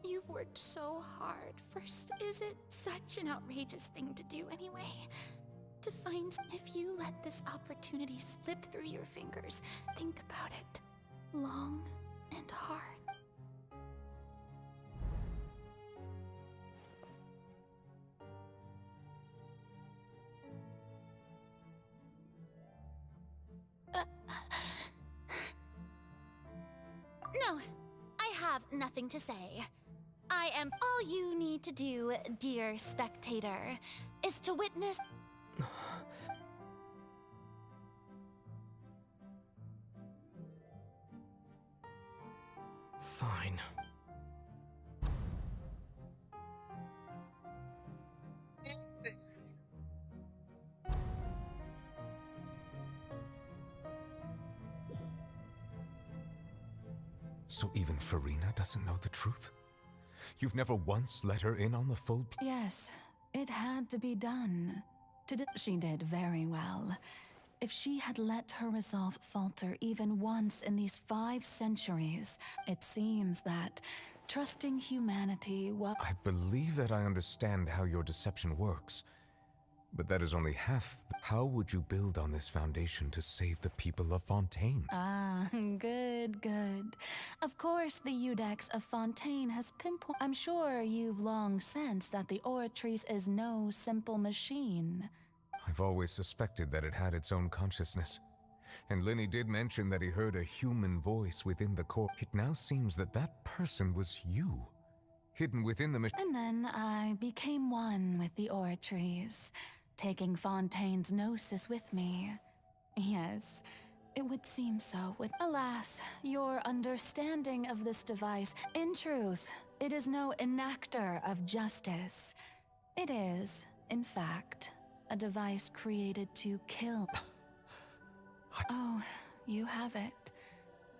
[SPEAKER 13] you've worked so hard. First, is it such an outrageous thing to do anyway? To find if you let this opportunity slip through your fingers, think about it long and hard. No, I have nothing to say. I am all you need to do, dear spectator, is to witness.
[SPEAKER 7] Fine.
[SPEAKER 16] So even Farina doesn't know the truth? You've never once let her in on the full...
[SPEAKER 12] Yes, it had to be done. She did very well. If she had let her resolve falter even once in these 5 centuries, it seems that trusting humanity was...
[SPEAKER 16] I believe that I understand how your deception works, but that is only half. How would you build on this foundation to save the people of Fontaine?
[SPEAKER 12] Ah, good. Of course, the Iudex of Fontaine has pinpointed... I'm sure you've long sensed that the Oratrice is no simple machine.
[SPEAKER 16] I've always suspected that it had its own consciousness. And Lenny did mention that he heard a human voice within the core. It now seems that that person was you, hidden within the machine.
[SPEAKER 12] And then I became one with the Oratrice, taking Fontaine's gnosis with me. Yes, it would seem so with... Alas, your understanding of this device... In truth, it is no enactor of justice. It is, in fact, a device created to kill. Oh, you have it.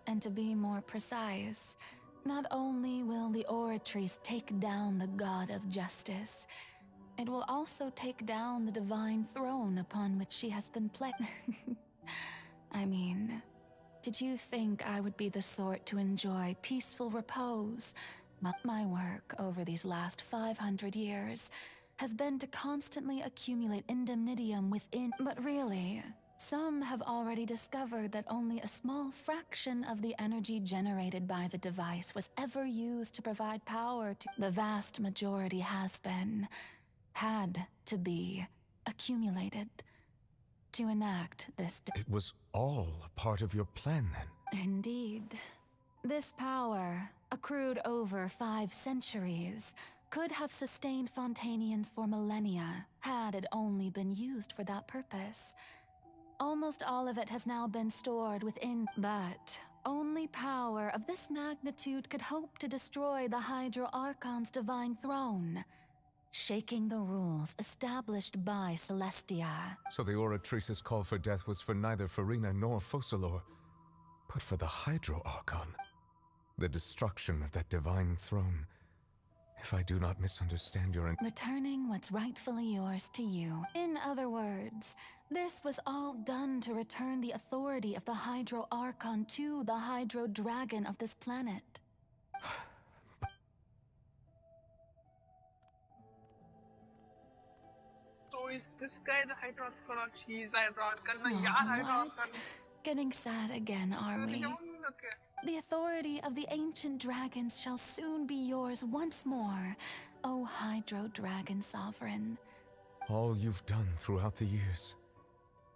[SPEAKER 12] And to be more precise, not only will the Oratrice take down the god of justice, it will also take down the divine throne upon which she has been placed. I mean, did you think I would be the sort to enjoy peaceful repose? My work over these last 500 years has been to constantly accumulate indemnitium within. But really, some have already discovered that only a small fraction of the energy generated by the device was ever used to provide power to... The vast majority had to be accumulated to enact this...
[SPEAKER 16] It was all a part of your plan, then?
[SPEAKER 12] Indeed. This power, accrued over 5 centuries, could have sustained Fontainians for millennia, had it only been used for that purpose. Almost all of it has now been stored within... But only power of this magnitude could hope to destroy the Hydro Archon's divine throne, shaking the rules established by Celestia.
[SPEAKER 16] So the Oratrice's call for death was for neither Farina nor Focalor, but for the Hydro Archon. The destruction of that divine throne. If I do not misunderstand your
[SPEAKER 12] Returning what's rightfully yours to you. In other words, this was all done to return the authority of the Hydro Archon to the Hydro Dragon of this planet.
[SPEAKER 10] So is this guy the Hydro Archon? He's the Hydro Archon. Hydro
[SPEAKER 12] What? Getting sad again, are we? The authority of the ancient dragons shall soon be yours once more, O Hydro Dragon Sovereign.
[SPEAKER 16] All you've done throughout the years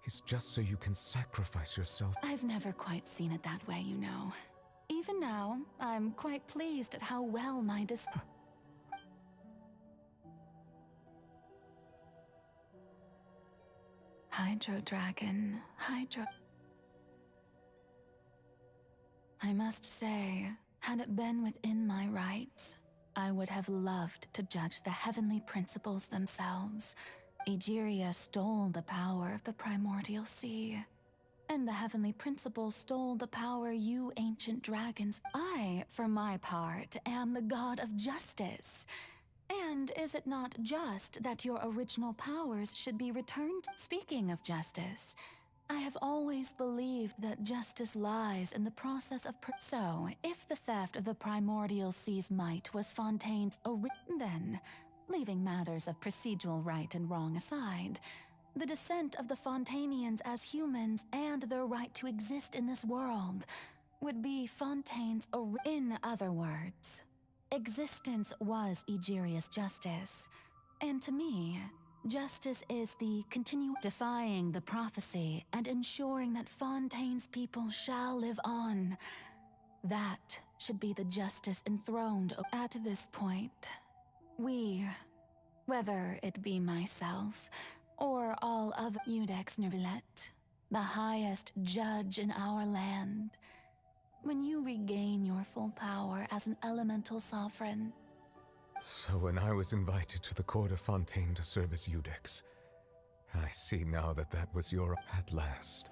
[SPEAKER 16] is just so you can sacrifice yourself.
[SPEAKER 12] I've never quite seen it that way, you know. Even now, I'm quite pleased at how well my Hydro Dragon, Hydro... I must say, had it been within my rights, I would have loved to judge the heavenly principles themselves. Egeria stole the power of the primordial sea, and the heavenly principles stole the power you ancient dragons. I, for my part, am the god of justice. And is it not just that your original powers should be returned? Speaking of justice, I have always believed that justice lies in the process of So, if the theft of the primordial sea's might was Fontaine's then, leaving matters of procedural right and wrong aside, the descent of the Fontanians as humans and their right to exist in this world would be Fontaine's In other words, existence was Egeria's justice, and to me, justice is the defying the prophecy and ensuring that Fontaine's people shall live on. That should be the justice enthroned at this point. We, whether it be myself or all other Iudex Neuvillette, the highest judge in our land, when you regain your full power as an elemental sovereign,
[SPEAKER 16] So when I was invited to the court of Fontaine to serve as Iudex, I see now that that was your... At last.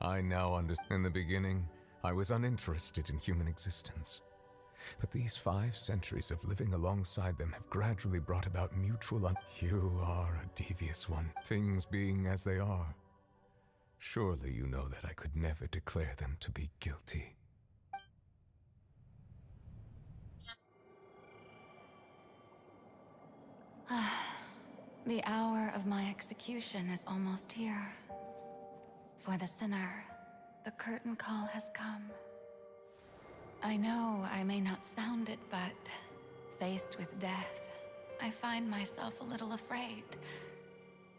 [SPEAKER 16] I now understand. In the beginning, I was uninterested in human existence. But these 5 centuries of living alongside them have gradually brought about mutual You are a devious one, things being as they are. Surely you know that I could never declare them to be guilty.
[SPEAKER 12] The hour of my execution is almost here. For the sinner, the curtain call has come. I know I may not sound it, but faced with death, I find myself a little afraid.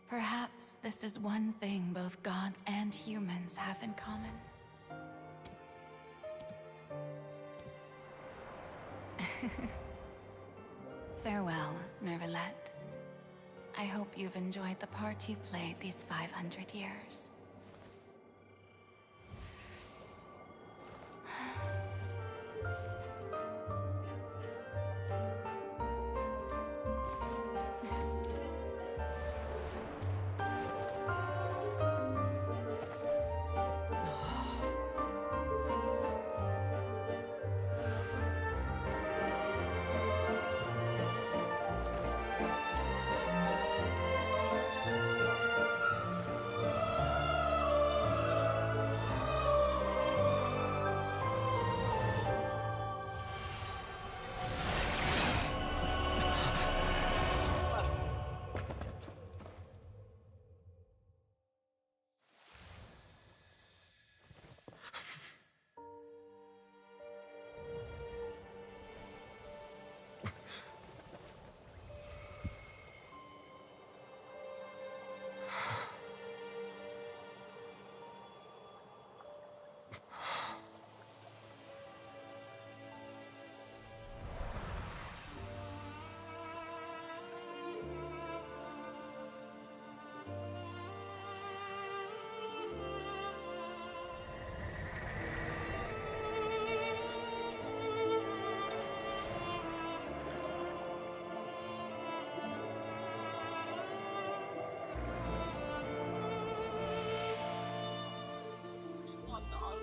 [SPEAKER 12] Perhaps this is one thing both gods and humans have in common. Farewell, Neuvillette. I hope you've enjoyed the part you played these 500 years.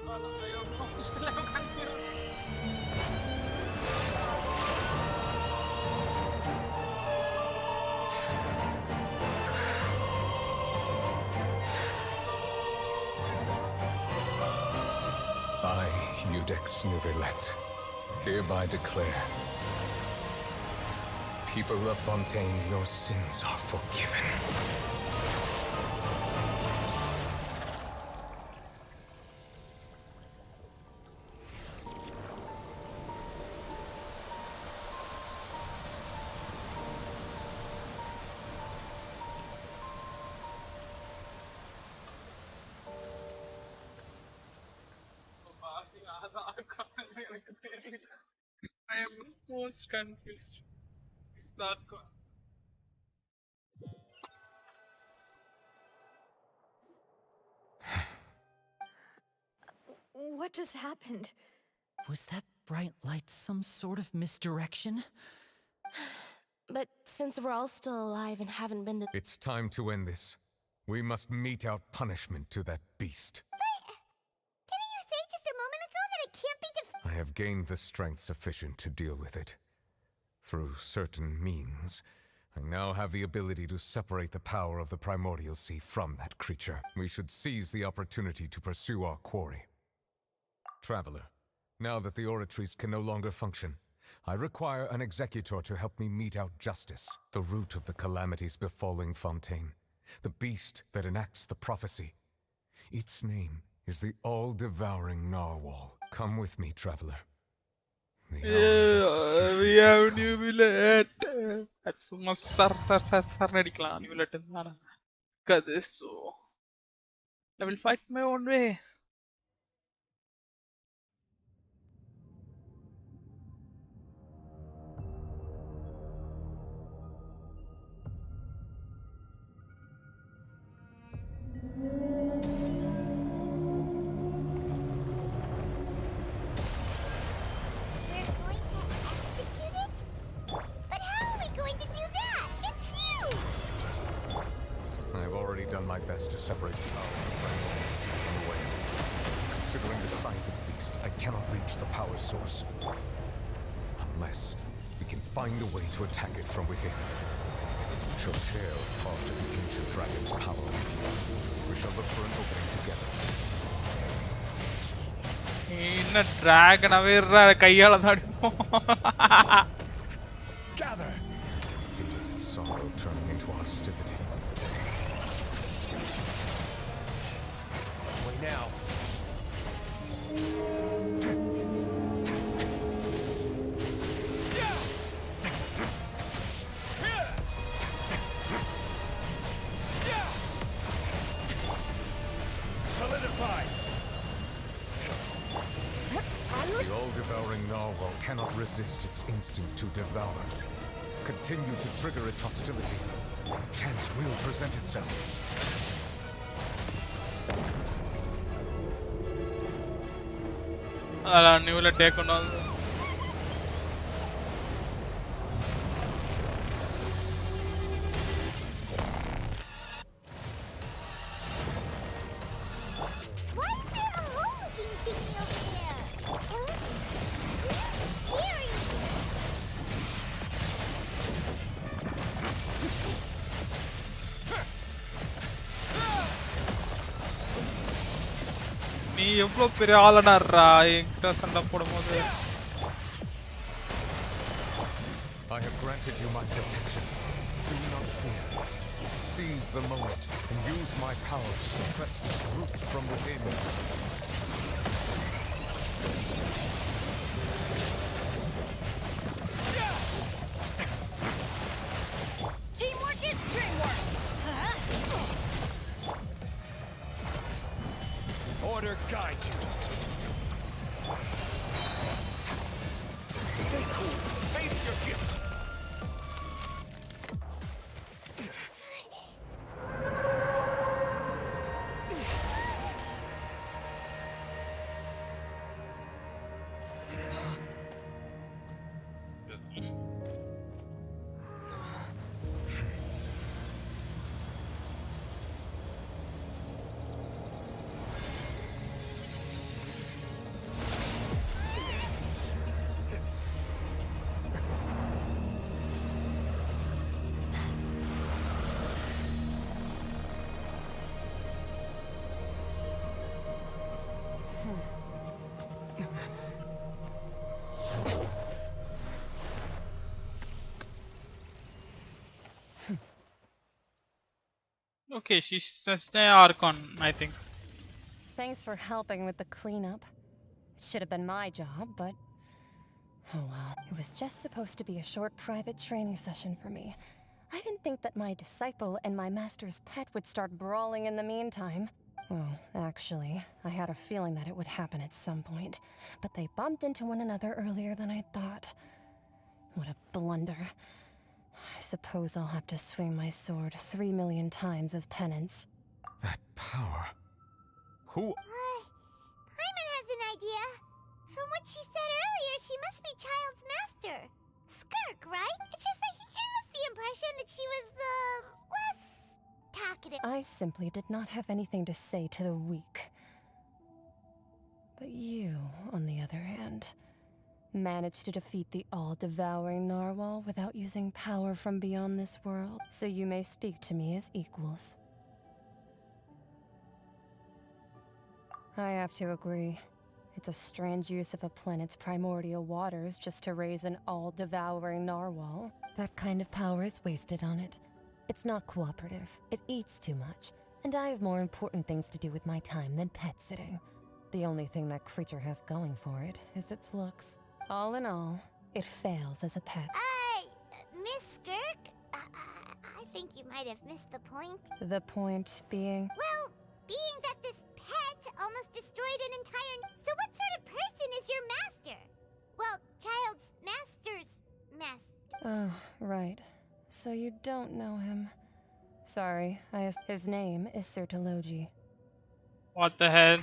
[SPEAKER 10] I don't know. Still I'm confused.
[SPEAKER 16] Codex Nouvellette, hereby declare, people of Fontaine, your sins are forgiven.
[SPEAKER 10] I am most confused. It's the Archon.
[SPEAKER 4] What just happened?
[SPEAKER 18] Was that bright light some sort of misdirection?
[SPEAKER 17] But since we're all still alive and haven't been to—
[SPEAKER 16] It's time to end this. We must mete out punishment to that beast.
[SPEAKER 2] Didn't you say just a moment ago that it can't be
[SPEAKER 16] I have gained the strength sufficient to deal with it. Through certain means, I now have the ability to separate the power of the Primordial Sea from that creature. We should seize the opportunity to pursue our quarry. Traveler, now that the oratories can no longer function, I require an executor to help me mete out justice, the root of the calamities befalling Fontaine, the beast that enacts the prophecy. Its name is the all-devouring narwhal. Come with me, traveler.
[SPEAKER 10] We have Nouvellette. That's சும்மா sir அடிக்கலாம் Nouvellette இருந்தானா கது so I will fight my own way.
[SPEAKER 2] But how are we going to do that? It's huge!
[SPEAKER 16] I've already done my best to separate the power of the Primordial Sea from the whale. Considering the size of the beast, I cannot reach the power source. Unless we can find a way to attack it from within. We shall share part of the ancient dragon's power with you. We shall look for an opening together.
[SPEAKER 10] என்ன dragon அவர்ற கையால தான் அடிப்போம்.
[SPEAKER 16] Gather! Feeling its sorrow turning into hostility. Away now. Solidify! The all-devouring narwhal cannot resist its instinct to devour. Continue to trigger its hostility. A chance will present itself.
[SPEAKER 10] Nouvellette கொண்டு வந்து
[SPEAKER 2] Why is there a hole-looking thingy over there? Scary!
[SPEAKER 10] நீ எவ்வளவு பெரிய ஆளனாடுறா என்கிட்ட சண்டை போடும்போது.
[SPEAKER 16] I have granted you my protection. Do not fear. Seize the moment and use my power to suppress its root from within.
[SPEAKER 13] Teamwork is dreamwork!
[SPEAKER 16] Order guide you. Stay cool. Face your gift.
[SPEAKER 10] Okay, she's just an Archon, I think.
[SPEAKER 24] Thanks for helping with the cleanup. It should have been my job, but oh well. It was just supposed to be a short private training session for me. I didn't think that my disciple and my master's pet would start brawling in the meantime. Well, actually, I had a feeling that it would happen at some point, but they bumped into one another earlier than I thought. What a blunder. I suppose I'll have to swing my sword 3 million times as penance.
[SPEAKER 16] That power. Who?
[SPEAKER 2] Paimon has an idea. From what she said earlier, she must be Child's master. Skirk, right? It's just that he gave us the impression that she was, less talkative.
[SPEAKER 24] I simply did not have anything to say to the weak. But you, on the other hand, managed to defeat the all-devouring narwhal without using power from beyond this world, so you may speak to me as equals. I have to agree. It's a strange use of a planet's primordial waters just to raise an all-devouring narwhal. That kind of power is wasted on it. It's not cooperative. It eats too much. And I have more important things to do with my time than pet sitting. The only thing that creature has going for it is its looks. All in all, it fails as a pet.
[SPEAKER 2] Miss Skirk? I think you might have missed the point.
[SPEAKER 24] The point being...
[SPEAKER 2] Well, being that this pet almost destroyed an entire... So what sort of person is your master? Well, Child's master's master.
[SPEAKER 24] Oh, right. So you don't know him. Sorry, his name is Sertologi.
[SPEAKER 10] What the hell?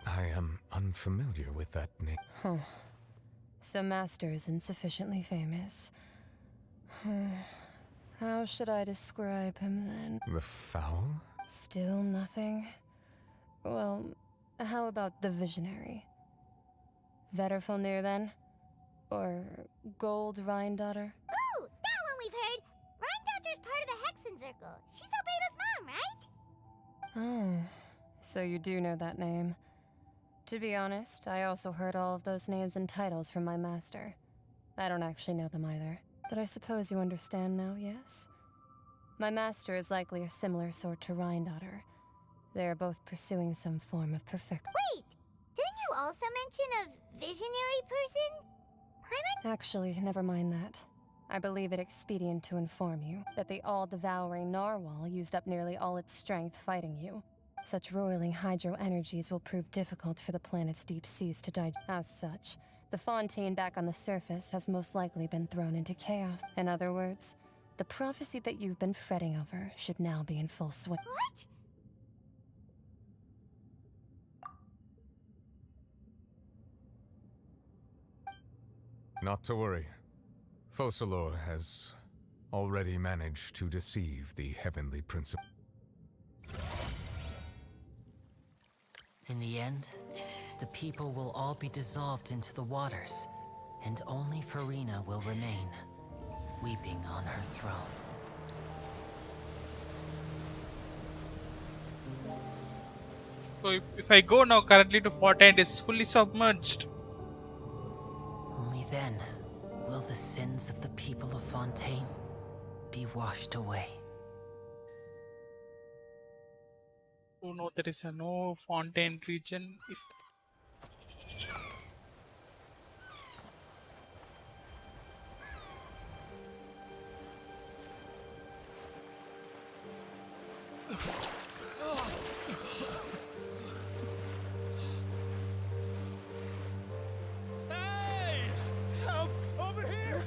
[SPEAKER 16] I am unfamiliar with that name.
[SPEAKER 24] Huh. So Master isn't sufficiently famous. How should I describe him then?
[SPEAKER 16] The Foul?
[SPEAKER 24] Still nothing? Well, how about the Visionary? Vetterfulnir then? Or Gold Rhindaughter?
[SPEAKER 2] Ooh, that one we've heard. Rhindaughter's part of the Hexen Circle. She's Albedo's mom, right?
[SPEAKER 24] Oh, so you do know that name. To be honest, I also heard all of those names and titles from my master. I don't actually know them either, but I suppose you understand now, yes? My master is likely a similar sort to Rhindaughter. They are both pursuing some form of perfection.
[SPEAKER 2] Wait, didn't you also mention a visionary person?
[SPEAKER 24] Actually, never mind that. I believe it expedient to inform you that the all-devouring narwhal used up nearly all its strength fighting you. Such roiling hydro energies will prove difficult for the planet's deep seas to digest. As such, the fontaine back on the surface has most likely been thrown into chaos. In other words, the prophecy that you've been fretting over should now be in full swing.
[SPEAKER 2] What?
[SPEAKER 16] Not to worry. Focalor has already managed to deceive the Heavenly Principle.
[SPEAKER 18] In the end, the people will all be dissolved into the waters, and only Farina will remain, weeping on her throne.
[SPEAKER 10] So if I go now currently to Fontaine, it is fully submerged.
[SPEAKER 18] Only then will the sins of the people of Fontaine be washed away.
[SPEAKER 10] Oh no, there is a no Fontaine region. If
[SPEAKER 3] Hey! Help! Over here!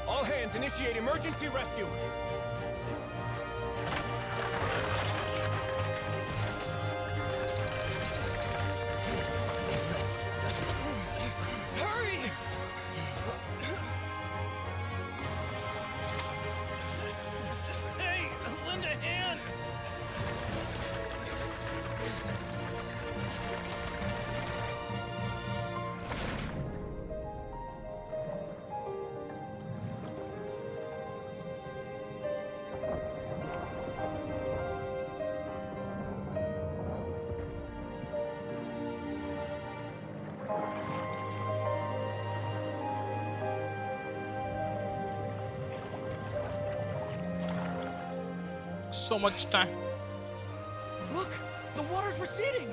[SPEAKER 7] All hands, initiate emergency rescue! Hurry!
[SPEAKER 10] so much time.
[SPEAKER 7] Look! The water's receding!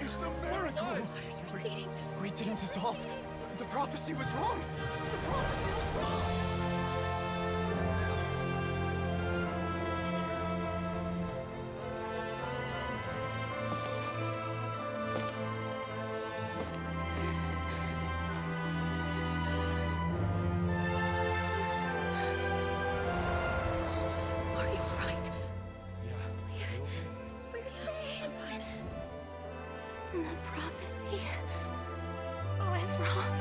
[SPEAKER 19] It's a miracle!
[SPEAKER 14] Water's receding.
[SPEAKER 19] We didn't dissolve. The prophecy was wrong. The prophecy was wrong.
[SPEAKER 14] Are you alright?
[SPEAKER 2] We're saved. The prophecy was wrong.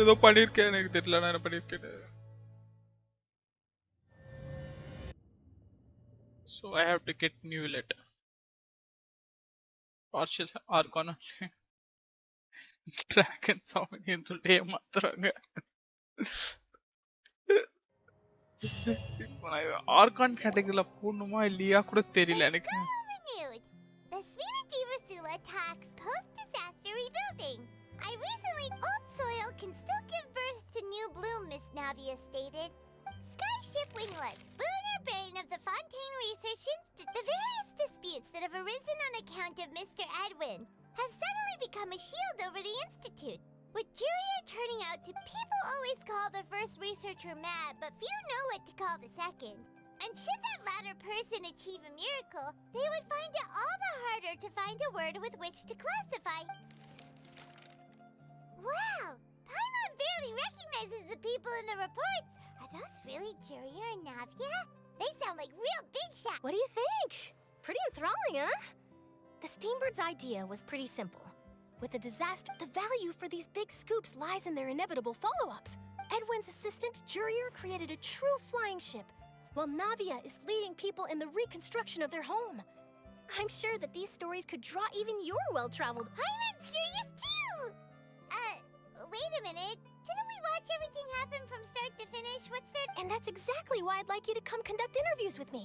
[SPEAKER 10] ஏதோ பண்ணிருக்கேன் எனக்கு தெரியல நான் என்ன பண்ணிருக்கேன்னு. So I have to get new letter. Partial Archon Dragon Sound in சொல்லிட்டு ஏமாத்துறாங்க. இப்போ நான் ஆர்கான் கேட்டகரியில போடணுமா இல்லையா கூட தெரியல எனக்கு.
[SPEAKER 2] Renewed. The Svina Rasula talks post-disaster rebuilding. I recently old soil can still give birth to new bloom, Miss Navia stated. Skyship Winglet, boon or bane of the Fontaine Research Institute. The various disputes that have arisen on account of Mr. Edwin have suddenly become a shield over the Institute. With Jurier turning out to people always call the first researcher mad, but few know what to call the second. And should that latter person achieve a miracle, they would find it all the harder to find a word with which to classify. Wow! Paimon barely recognizes the people in the reports. Are those really Jurier and Navia? They sound like real big shots.
[SPEAKER 17] What do you think? Pretty enthralling, huh? The Steambird's idea was pretty simple. With a disaster, the value for these big scoops lies in their inevitable follow-ups. Edwin's assistant, Jurier, created a true flying ship, while Navia is leading people in the reconstruction of their home. I'm sure that these stories could draw even your well-traveled...
[SPEAKER 2] Paimon's curious too! Wait a minute. Didn't we watch everything happen from start to finish?
[SPEAKER 17] And that's exactly why I'd like you to come conduct interviews with me.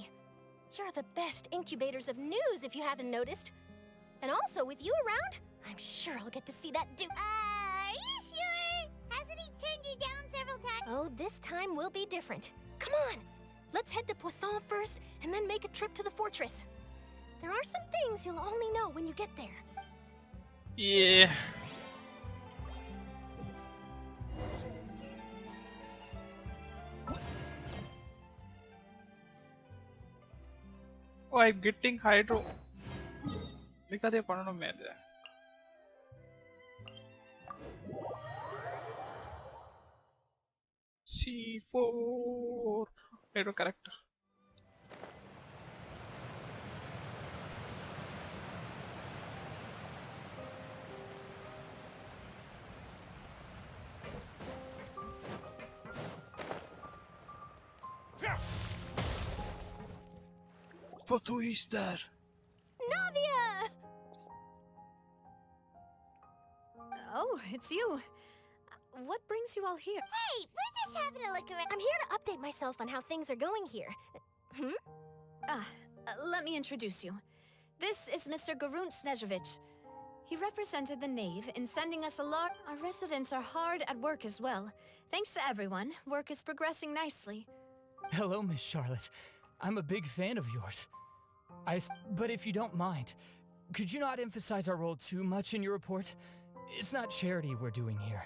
[SPEAKER 17] You're the best incubators of news, if you haven't noticed. And also, with you around, I'm sure I'll get to see that
[SPEAKER 2] Are you sure? Hasn't he turned you down several times?
[SPEAKER 17] Oh, this time will be different. Come on! Let's head to Poisson first, and then make a trip to the fortress. There are some things you'll only know when you get there.
[SPEAKER 10] Yeah. Oh, I'm getting hydro. Because பண்ணணுமே அது. C4 hydro correct. But who is there?
[SPEAKER 4] Navia! Oh, it's you. What brings you all here?
[SPEAKER 2] Hey, we're just having a look around.
[SPEAKER 17] I'm here to update myself on how things are going here.
[SPEAKER 4] Let me introduce you. This is Mr. Garunt Snezhevich. He represented the Knave in sending us a lot. Our residents are hard at work as well. Thanks to everyone, work is progressing nicely.
[SPEAKER 7] Hello, Miss Charlotte. I'm a big fan of yours. But if you don't mind, could you not emphasize our role too much in your report? It's not charity we're doing here.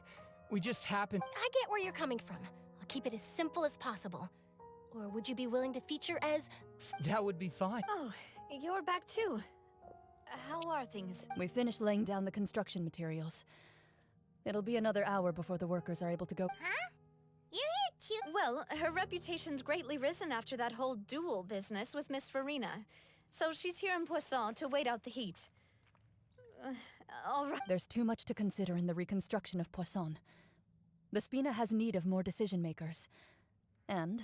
[SPEAKER 7] We just happen...
[SPEAKER 17] I get where you're coming from. I'll keep it as simple as possible. Or would you be willing to feature as...
[SPEAKER 7] That would be fine.
[SPEAKER 4] Oh, you're back too. How are things?
[SPEAKER 5] We finished laying down the construction materials. It'll be another hour before the workers are able to go.
[SPEAKER 2] Huh? You're here too?
[SPEAKER 4] Well, her reputation's greatly risen after that whole duel business with Miss Farina. So she's here in Poisson to wait out the heat. All right.
[SPEAKER 5] There's too much to consider in the reconstruction of Poisson. The Spina has need of more decision makers. And,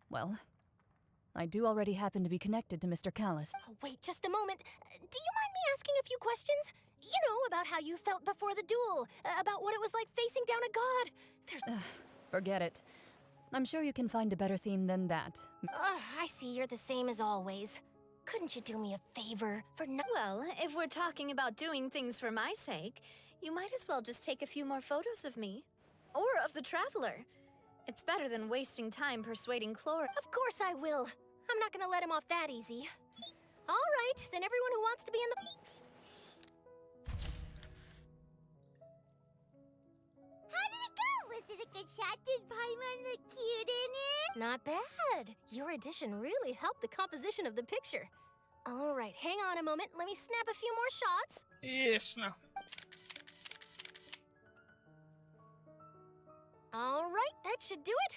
[SPEAKER 5] well, I do already happen to be connected to Mr. Callis.
[SPEAKER 17] Oh, wait just a moment. Do you mind me asking a few questions? You know, about how you felt before the duel, about what it was like facing down a god. There's...
[SPEAKER 5] Forget it. I'm sure you can find a better theme than that.
[SPEAKER 17] I see you're the same as always. Couldn't you do me a favor for no—
[SPEAKER 4] Well, if we're talking about doing things for my sake, you might as well just take a few more photos of me. Or of the Traveler. It's better than wasting time persuading Chlor—
[SPEAKER 17] Of course I will. I'm not gonna let him off that easy. All right, then everyone who wants to be in the—
[SPEAKER 2] How did it go? Was it a good shot? Did Paimon look cute in it?
[SPEAKER 17] Not bad. Your addition really helped the composition of the picture. All right, hang on a moment. Let me snap a few more shots.
[SPEAKER 10] Yes, no.
[SPEAKER 17] All right, that should do it.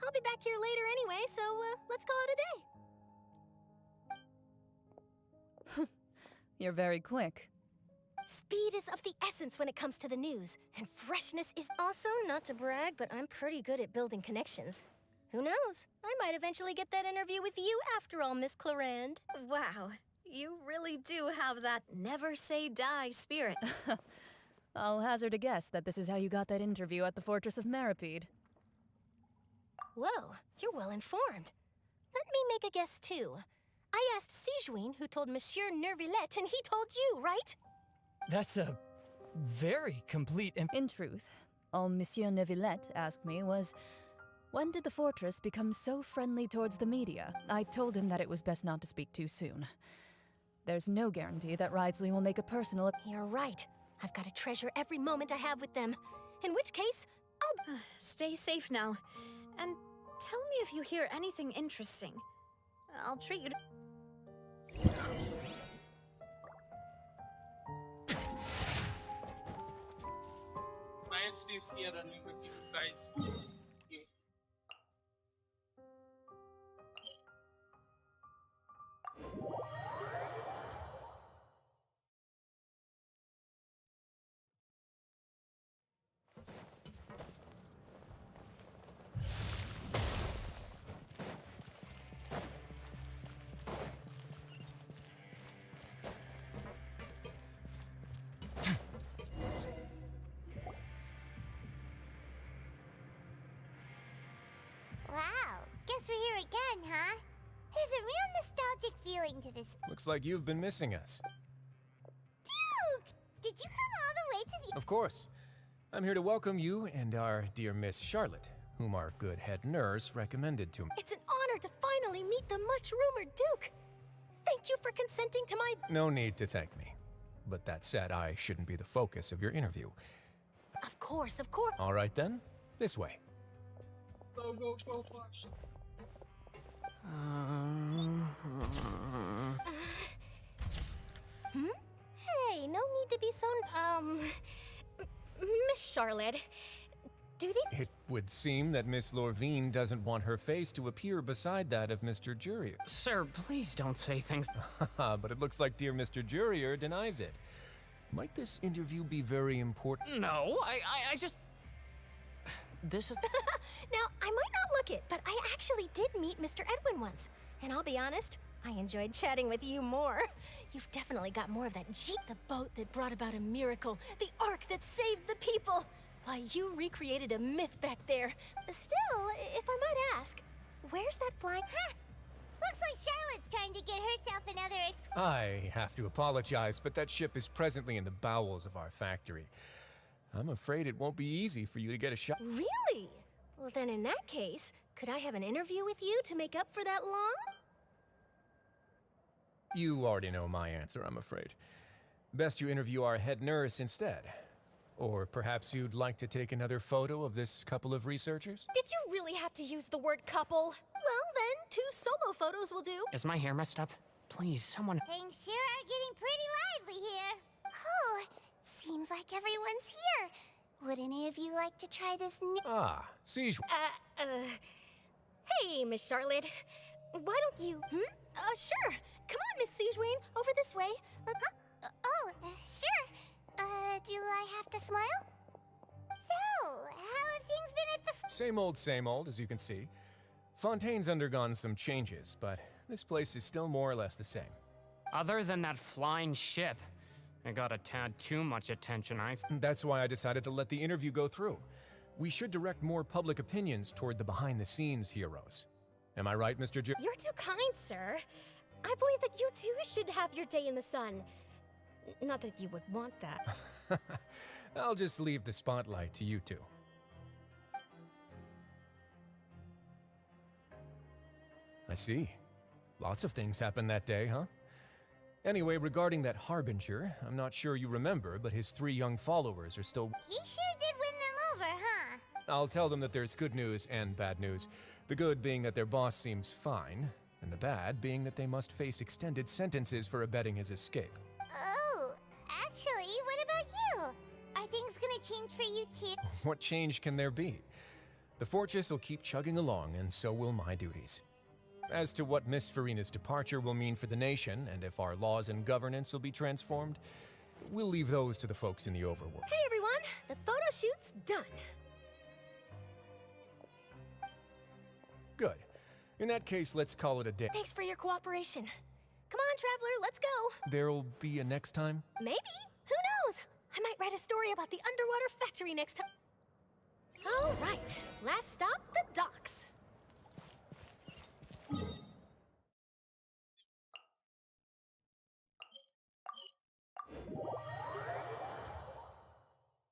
[SPEAKER 17] I'll be back here later anyway, so let's call it a day.
[SPEAKER 5] You're very quick.
[SPEAKER 17] Speed is of the essence when it comes to the news, and freshness is also, not to brag, but I'm pretty good at building connections. Who knows? I might eventually get that interview with you after all, Miss Clarand.
[SPEAKER 4] Wow, you really do have that never say die spirit.
[SPEAKER 5] I'll hazard a guess that this is how you got that interview at the Fortress of Meripede.
[SPEAKER 17] Whoa, you're well informed. Let me make a guess too. I asked Sijuin, who told Monsieur Nervillette, and he told you, right?
[SPEAKER 7] That's a very complete
[SPEAKER 5] In truth, all Monsieur Neuvillette asked me was, when did the fortress become so friendly towards the media? I told him that it was best not to speak too soon. There's no guarantee that Ridesley will make a personal—
[SPEAKER 17] You're right. I've got to treasure every moment I have with them. In which case, I'll—
[SPEAKER 4] Stay safe now. And tell me if you hear anything interesting. I'll treat you to—
[SPEAKER 10] Ryan stays here running with you guys. Yeah.
[SPEAKER 2] Wow, guess we're here again, huh? There's a real nostalgic feeling to this.
[SPEAKER 6] Looks like you've been missing us.
[SPEAKER 2] Duke! Did you come all the way to the—
[SPEAKER 6] Of course. I'm here to welcome you and our dear Miss Charlotte, whom our good head nurse recommended to me.
[SPEAKER 17] It's an honor to finally meet the much-rumored Duke. Thank you for consenting to my—
[SPEAKER 6] No need to thank me. But that said, I shouldn't be the focus of your interview.
[SPEAKER 17] Of course, of course.
[SPEAKER 6] All right then, this way.
[SPEAKER 10] Go fast.
[SPEAKER 17] Hey, no need to be so— Miss Charlotte, do they—
[SPEAKER 6] It would seem that Miss Lorvine doesn't want her face to appear beside that of Mr. Jurier.
[SPEAKER 7] Sir, please don't say things.
[SPEAKER 6] But it looks like dear Mr. Jurier denies it. Might this interview be very important?
[SPEAKER 7] No, I just... This is...
[SPEAKER 17] Now, I might not look it, but I actually did meet Mr. Edwin once. And I'll be honest, I enjoyed chatting with you more. You've definitely got more of that the boat that brought about a miracle, the ark that saved the people. Why, you recreated a myth back there. Still, if I might ask, where's that flying—
[SPEAKER 2] Huh! Looks like Charlotte's trying to get herself another
[SPEAKER 6] I have to apologize, but that ship is presently in the bowels of our factory. I'm afraid it won't be easy for you to get a shot.
[SPEAKER 17] Really? Well, then in that case, could I have an interview with you to make up for that long?
[SPEAKER 6] You already know my answer, I'm afraid. Best you interview our head nurse instead. Or perhaps you'd like to take another photo of this couple of researchers?
[SPEAKER 17] Did you really have to use the word couple? Well, then, 2 solo photos will do.
[SPEAKER 7] Is my hair messed up? Please, someone...
[SPEAKER 2] Things sure are getting pretty lively here. Oh, seems like everyone's here. Would any of you like to try this new—
[SPEAKER 6] Siege.
[SPEAKER 17] Hey, Miss Charlotte. Why don't you— sure. Come on, Miss Sijuin. Over this way.
[SPEAKER 2] Sure. Do I have to smile? So, how have things been at the—
[SPEAKER 6] Same old, as you can see. Fontaine's undergone some changes, but this place is still more or less the same.
[SPEAKER 7] Other than that flying ship,
[SPEAKER 8] It got a tad too much attention,
[SPEAKER 6] That's why I decided to let the interview go through. We should direct more public opinions toward the behind-the-scenes heroes. Am I right, Mr. J?
[SPEAKER 17] You're too kind, sir. I believe that you too should have your day in the sun. Not that you would want that.
[SPEAKER 6] I'll just leave the spotlight to you two. I see. Lots of things happened that day, huh? Anyway, regarding that Harbinger, I'm not sure you remember, but his 3 young followers are still...
[SPEAKER 2] He sure did win them over, huh?
[SPEAKER 6] I'll tell them that there's good news and bad news. The good being that their boss seems fine, and the bad being that they must face extended sentences for abetting his escape.
[SPEAKER 2] Oh, actually, what about you? Are things gonna change for you too?
[SPEAKER 6] What change can there be? The fortress will keep chugging along, and so will my duties. As to what Miss Farina's departure will mean for the nation, and if our laws and governance will be transformed, we'll leave those to the folks in the overworld.
[SPEAKER 17] Hey everyone, the photo shoot's done.
[SPEAKER 6] Good. In that case, let's call it a day.
[SPEAKER 17] Thanks for your cooperation. Come on, Traveler, let's go.
[SPEAKER 6] There'll be a next time?
[SPEAKER 17] Maybe. Who knows? I might write a story about the underwater factory next time. All right, last stop, the docks.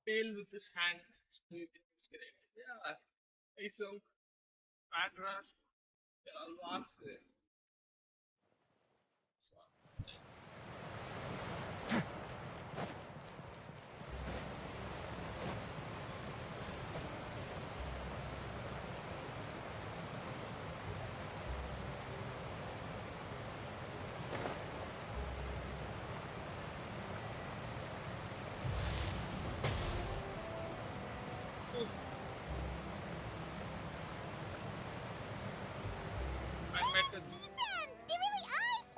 [SPEAKER 10] Fail with his hand. Yeah, Isum, Padra, Almas.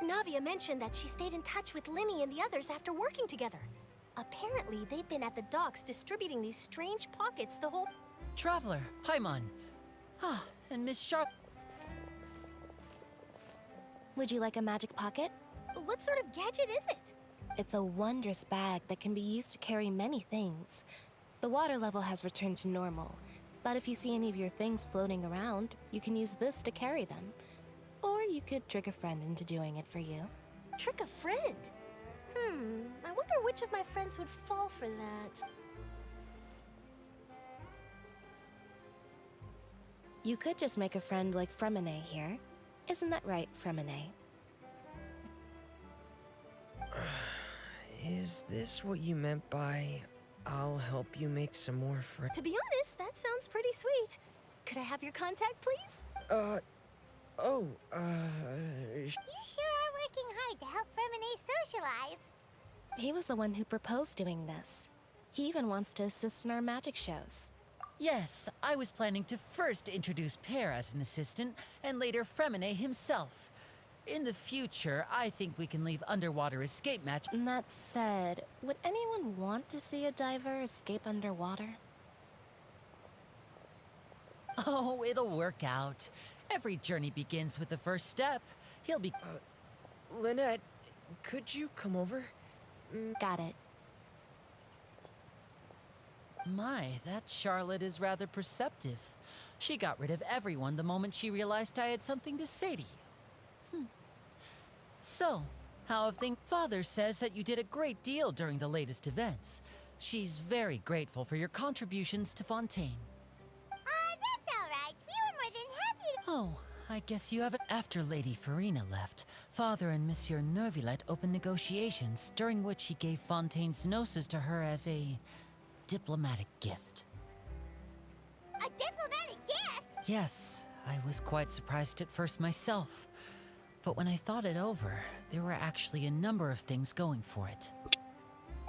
[SPEAKER 17] Navia mentioned that she stayed in touch with Linny and the others after working together. Apparently, they've been at the docks distributing these strange pockets the whole...
[SPEAKER 18] Traveler, Paimon. Ah, and Miss Sharp.
[SPEAKER 17] Would you like a magic pocket? What sort of gadget is it? It's a wondrous bag that can be used to carry many things. The water level has returned to normal, but if you see any of your things floating around, you can use this to carry them. Or you could trick a friend into doing it for you. Trick a friend? I wonder which of my friends would fall for that. You could just make a friend like Fremine here. Isn't that right, Fremine?
[SPEAKER 11] Is this what you meant by, I'll help you make some more friends?
[SPEAKER 17] To be honest, that sounds pretty sweet. Could I have your contact, please?
[SPEAKER 2] You sure are working hard to help Fremine socialize.
[SPEAKER 17] He was the one who proposed doing this. He even wants to assist in our magic shows.
[SPEAKER 18] Yes, I was planning to first introduce Pear as an assistant, and later Fremine himself. In the future, I think we can leave underwater escape match.
[SPEAKER 17] That said, would anyone want to see a diver escape underwater?
[SPEAKER 18] Oh, it'll work out. Every journey begins with the first step. He'll be...
[SPEAKER 11] Lynette, could you come over?
[SPEAKER 17] Got it.
[SPEAKER 18] My, that Charlotte is rather perceptive. She got rid of everyone the moment she realized I had something to say to you. So, how have things... Father says that you did a great deal during the latest events. She's very grateful for your contributions to Fontaine.
[SPEAKER 2] That's all right. We were more than happy to...
[SPEAKER 18] Oh, I guess you haven't... After Lady Farina left, Father and Monsieur Nervillet opened negotiations, during which he gave Fontaine's gnosis to her as a diplomatic gift.
[SPEAKER 2] A diplomatic gift?
[SPEAKER 18] Yes, I was quite surprised at first myself. But when I thought it over, there were actually a number of things going for it.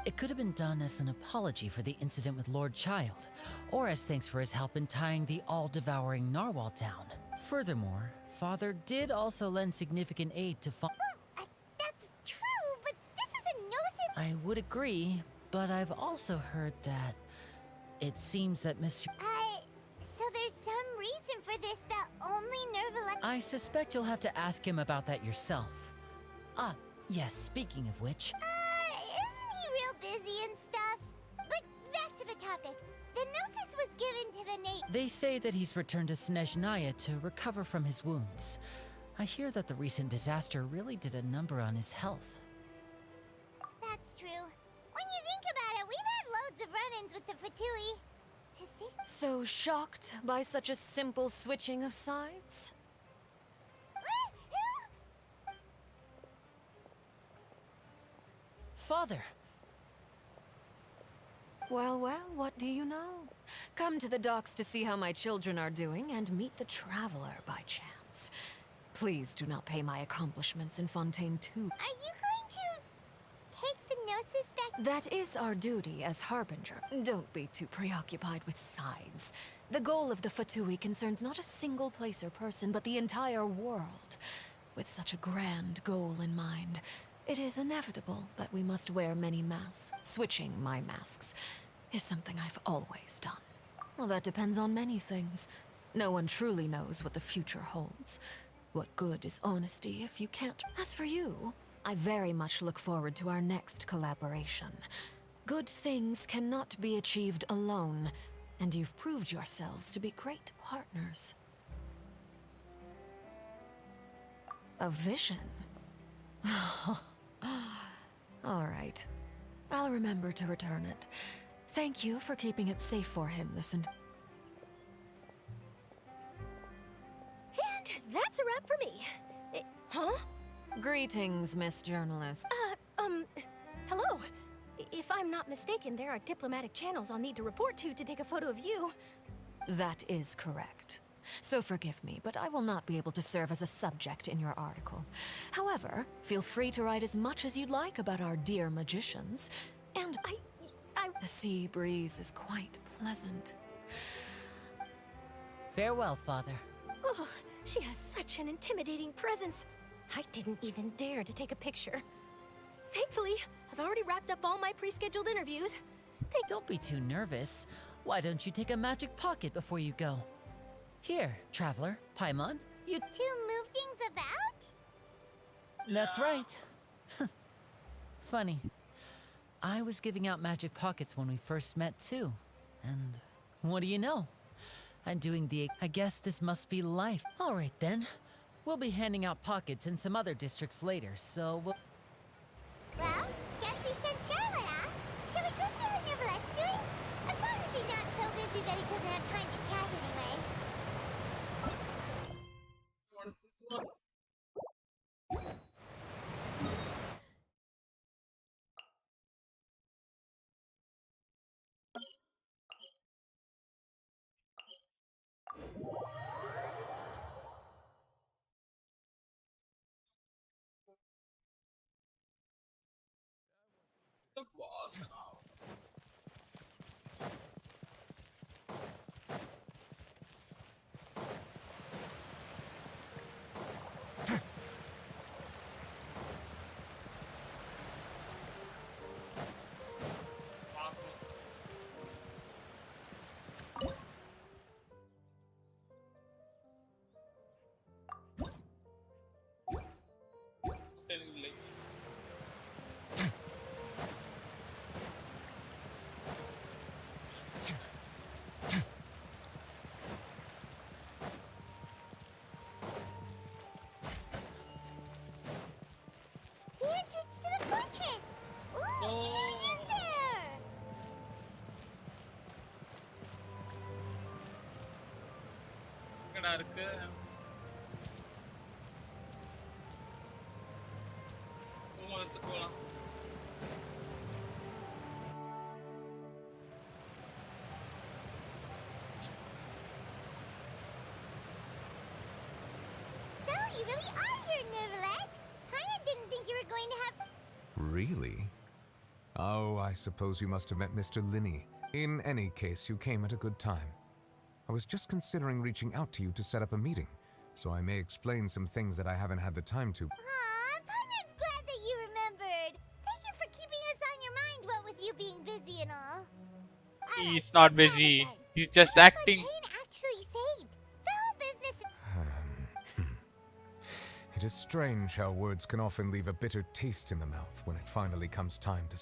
[SPEAKER 18] It could have been done as an apology for the incident with Lord Child, or as thanks for his help in tying the all-devouring narwhal down. Furthermore, Father did also lend significant aid to
[SPEAKER 2] That's true, but this is a gnosis...
[SPEAKER 18] I would agree, but I've also heard that it seems that Monsieur...
[SPEAKER 2] So there's some reason for this that only Nervillet...
[SPEAKER 18] I suspect you'll have to ask him about that yourself. Ah, yes, speaking of which...
[SPEAKER 2] Isn't he into the name.
[SPEAKER 18] They say that he's returned to Snezhnaya to recover from his wounds. I hear that the recent disaster really did a number on his health.
[SPEAKER 2] That's true. When you think about it, we've had loads of run-ins with the Fatui. To think.
[SPEAKER 4] So shocked by such a simple switching of sides?
[SPEAKER 18] Father!
[SPEAKER 4] Well, well, what do you know? Come to the docks to see how my children are doing and meet the traveler by chance. Please do not pay my accomplishments in Fontaine too.
[SPEAKER 2] Are you going to take the Gnosis back?
[SPEAKER 4] That is our duty as Harbinger. Don't be too preoccupied with sides. The goal of the Fatui concerns not a single place or person, but the entire world. With such a grand goal in mind, it is inevitable that we must wear many masks. Switching my masks is something I've always done. Well, that depends on many things. No one truly knows what the future holds. What good is honesty if you can't? As for you, I very much look forward to our next collaboration. Good things cannot be achieved alone, and you've proved yourselves to be great partners. A vision? All right. I'll remember to return it. Thank you for keeping it safe for him this and
[SPEAKER 17] That's a wrap for me. Huh?
[SPEAKER 4] Greetings, Miss Journalist.
[SPEAKER 17] Hello. If I'm not mistaken, there are diplomatic channels I'll need to report to take a photo of you.
[SPEAKER 4] That is correct. So forgive me, but I will not be able to serve as a subject in your article. However, feel free to write as much as you'd like about our dear magicians. And the sea breeze is quite pleasant.
[SPEAKER 18] Farewell, Father.
[SPEAKER 17] Oh, she has such an intimidating presence. I didn't even dare to take a picture. Thankfully, I've already wrapped up all my pre-scheduled interviews.
[SPEAKER 18] Don't be too nervous. Why don't you take a magic pocket before you go? Here, Traveler, Paimon, you...
[SPEAKER 2] To move things about?
[SPEAKER 18] That's right. Funny. I was giving out magic pockets when we first met, too. And what do you know? I'm doing the... I guess this must be life. All right, then. We'll be handing out pockets in some other districts later, so we'll...
[SPEAKER 2] Well, guess we sent Charlotte, huh? Shall we go see what Neverlette's doing? As long as he's not so busy that he doesn't have time to chat anyway.
[SPEAKER 1] The boss now.
[SPEAKER 2] The entrance to the fortress! Ooh, he really is there!
[SPEAKER 1] எங்கடா இருக்கு? போலாம்.
[SPEAKER 2] So, you really are here, Neverlette! Paimon didn't think you were going to have...
[SPEAKER 16] Really? Oh, I suppose you must have met Mr. Linney. In any case, you came at a good time. I was just considering reaching out to you to set up a meeting, so I may explain some things that I haven't had the time to.
[SPEAKER 2] Aw, Paimon's glad that you remembered. Thank you for keeping us on your mind, what with you being busy and all.
[SPEAKER 1] He's not busy. He's just acting.
[SPEAKER 2] Fontaine actually saved. The whole business...
[SPEAKER 16] It is strange how words can often leave a bitter taste in the mouth when it finally comes time to...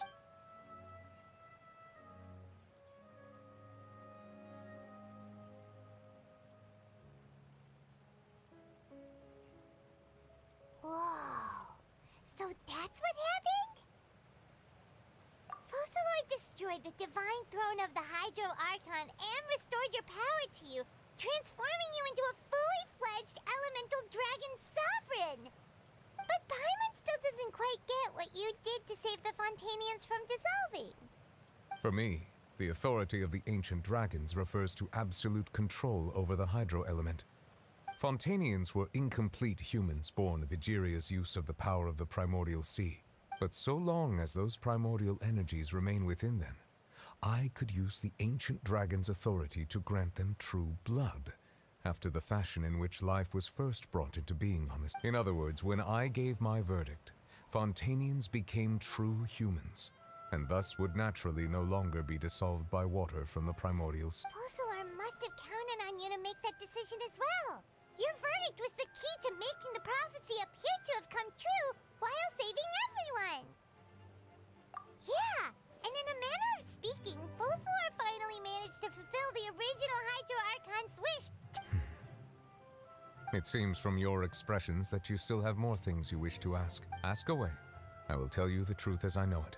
[SPEAKER 2] destroyed the divine throne of the Hydro Archon and restored your power to you, transforming you into a fully fledged elemental dragon sovereign. But Paimon still doesn't quite get what you did to save the Fontanians from dissolving.
[SPEAKER 16] For me, the authority of the ancient dragons refers to absolute control over the hydro element. Fontanians were incomplete humans born of Egeria's use of the power of the primordial sea. But so long as those primordial energies remain within them, I could use the ancient dragon's authority to grant them true blood, after the fashion in which life was first brought into being on this. In other words, when I gave my verdict, Fontanians became true humans, and thus would naturally no longer be dissolved by water from the primordial sea.
[SPEAKER 2] Fossilor must have counted on you to make that decision as well. Your verdict was the key to making the prophecy appear to have come true while saving everyone. Yeah, and in a manner of speaking, Fossilor finally managed to fulfill the original Hydro Archon's wish.
[SPEAKER 16] It seems from your expressions that you still have more things you wish to ask. Ask away. I will tell you the truth as I know it.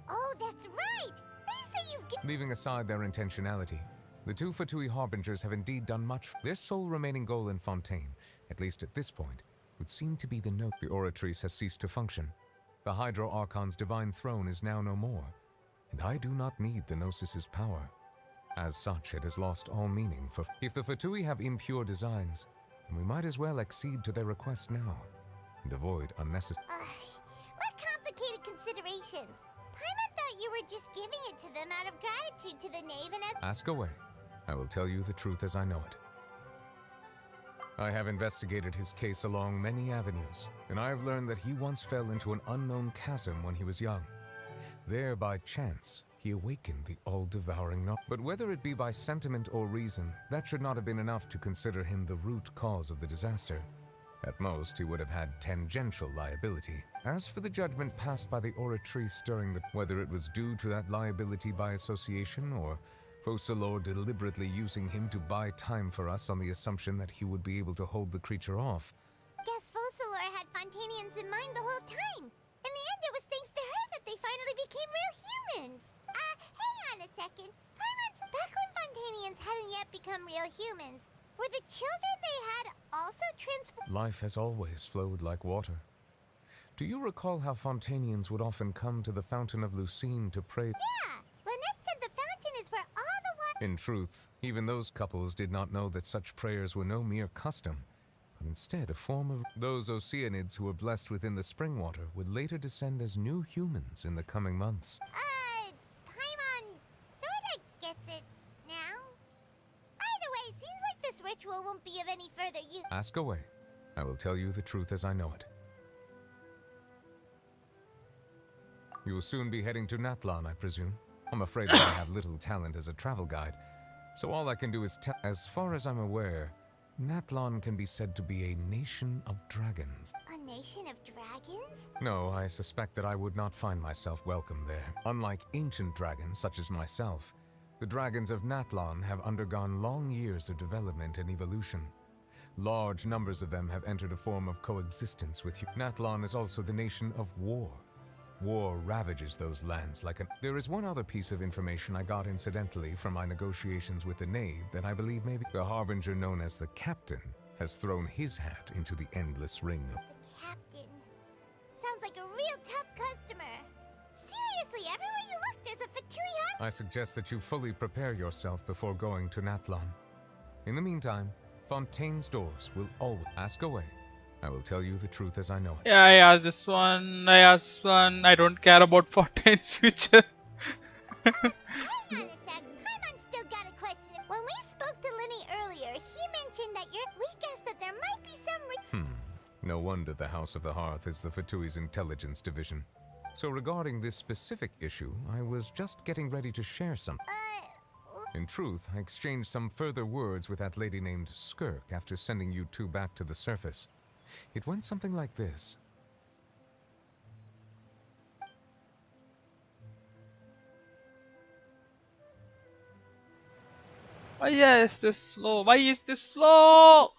[SPEAKER 2] Oh, that's right! They say you've
[SPEAKER 16] Leaving aside their intentionality, the two Fatui Harbingers have indeed done much. Their sole remaining goal in Fontaine, at least at this point, would seem to be the note. The Oratrice has ceased to function. The Hydro Archon's divine throne is now no more, and I do not need the Gnosis's power. As such, it has lost all meaning. For if the Fatui have impure designs, then we might as well accede to their request now, and avoid unnecessary.
[SPEAKER 2] What complicated considerations? Paimon thought you were just giving it to them out of gratitude to the knave and as—
[SPEAKER 16] Ask away. I will tell you the truth as I know it. I have investigated his case along many avenues, and I have learned that he once fell into an unknown chasm when he was young. There, by chance, he awakened the all-devouring knowledge. But whether it be by sentiment or reason, that should not have been enough to consider him the root cause of the disaster. At most, he would have had tangential liability. As for the judgment passed by the Oratrice during whether it was due to that liability by association, or Fossilor deliberately using him to buy time for us on the assumption that he would be able to hold the creature off.
[SPEAKER 2] Guess Fossilor had Fontanians in mind the whole time. In the end, it was thanks to her that they finally became real humans. Hang on a second. Paimon's back when Fontanians hadn't yet become real humans. Were the children they had also transformed?
[SPEAKER 16] Life has always flowed like water. Do you recall how Fontanians would often come to the Fountain of Lucine to pray?
[SPEAKER 2] Yeah, Lynette said the fountain is where all the water—
[SPEAKER 16] In truth, even those couples did not know that such prayers were no mere custom, but instead a form of— Those Oceanids who were blessed within the spring water would later descend as new humans in the coming months.
[SPEAKER 2] Paimon sorta gets it now. Either way, seems like this ritual won't be of any further use.
[SPEAKER 16] Ask away. I will tell you the truth as I know it. You will soon be heading to Natlan, I presume. I'm afraid that I have little talent as a travel guide, so all I can do is tell— As far as I'm aware, Natlan can be said to be a nation of dragons.
[SPEAKER 2] A nation of dragons?
[SPEAKER 16] No, I suspect that I would not find myself welcome there. Unlike ancient dragons such as myself, the dragons of Natlan have undergone long years of development and evolution. Large numbers of them have entered a form of coexistence with you. Natlan is also the nation of war. War ravages those lands like an— There is one other piece of information I got incidentally from my negotiations with the knave that I believe maybe the harbinger known as the Captain has thrown his hat into the endless ring.
[SPEAKER 2] The Captain. Sounds like a real tough customer. Seriously, everywhere you look, there's a Fatui Har—
[SPEAKER 16] I suggest that you fully prepare yourself before going to Natlan. In the meantime, Fontaine's doors will always— Ask away. I will tell you the truth as I know it.
[SPEAKER 10] Yeah, I asked this one. I asked one. I don't care about Fontaine's future.
[SPEAKER 2] Hang on a sec. Paimon still got a question. When we spoke to Linny earlier, he mentioned that we guessed that there might be some—
[SPEAKER 16] No wonder the House of the Hearth is the Fatui's intelligence division. So regarding this specific issue, I was just getting ready to share something. In truth, I exchanged some further words with that lady named Skirk after sending you two back to the surface. It went something like this.
[SPEAKER 10] Why is this slow? Why is this slow?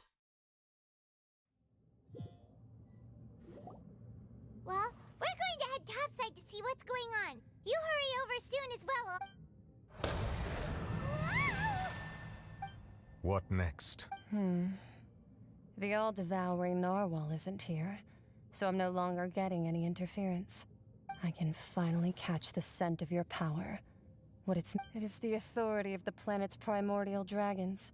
[SPEAKER 2] Well, we're going to head topside to see what's going on. You hurry over soon as well.
[SPEAKER 16] What next?
[SPEAKER 24] The all-devouring narwhal isn't here, so I'm no longer getting any interference. I can finally catch the scent of your power. It is the authority of the planet's primordial dragons,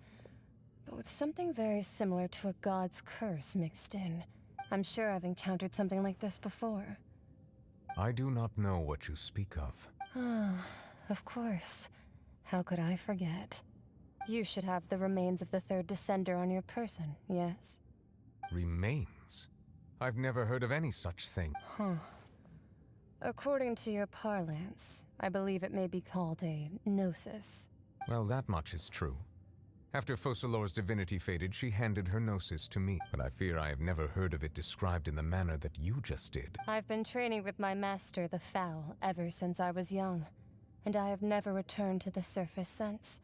[SPEAKER 24] but with something very similar to a god's curse mixed in. I'm sure I've encountered something like this before.
[SPEAKER 16] I do not know what you speak of.
[SPEAKER 24] Ah, of course. How could I forget? You should have the remains of the third descender on your person, yes?
[SPEAKER 16] Remains? I've never heard of any such thing.
[SPEAKER 24] Huh. According to your parlance, I believe it may be called a gnosis.
[SPEAKER 16] Well, that much is true. After Focalor's divinity faded, she handed her gnosis to me, but I fear I have never heard of it described in the manner that you just did.
[SPEAKER 24] I've been training with my master, the Fowl, ever since I was young, and I have never returned to the surface since.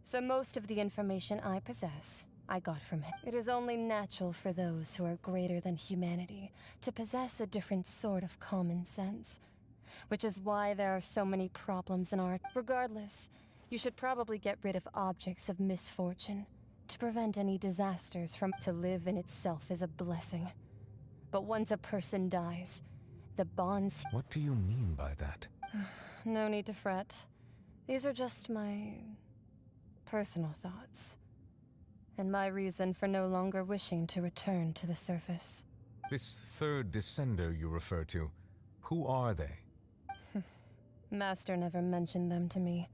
[SPEAKER 24] So most of the information I possess, I got from him. It is only natural for those who are greater than humanity to possess a different sort of common sense, which is why there are so many problems in art. Regardless, you should probably get rid of objects of misfortune to prevent any disasters from. To live in itself is a blessing. But once a person dies, the bonds.
[SPEAKER 16] What do you mean by that?
[SPEAKER 24] No need to fret. These are just my personal thoughts, and my reason for no longer wishing to return to the surface.
[SPEAKER 16] This third descender you refer to, who are they?
[SPEAKER 24] Master never mentioned them to me.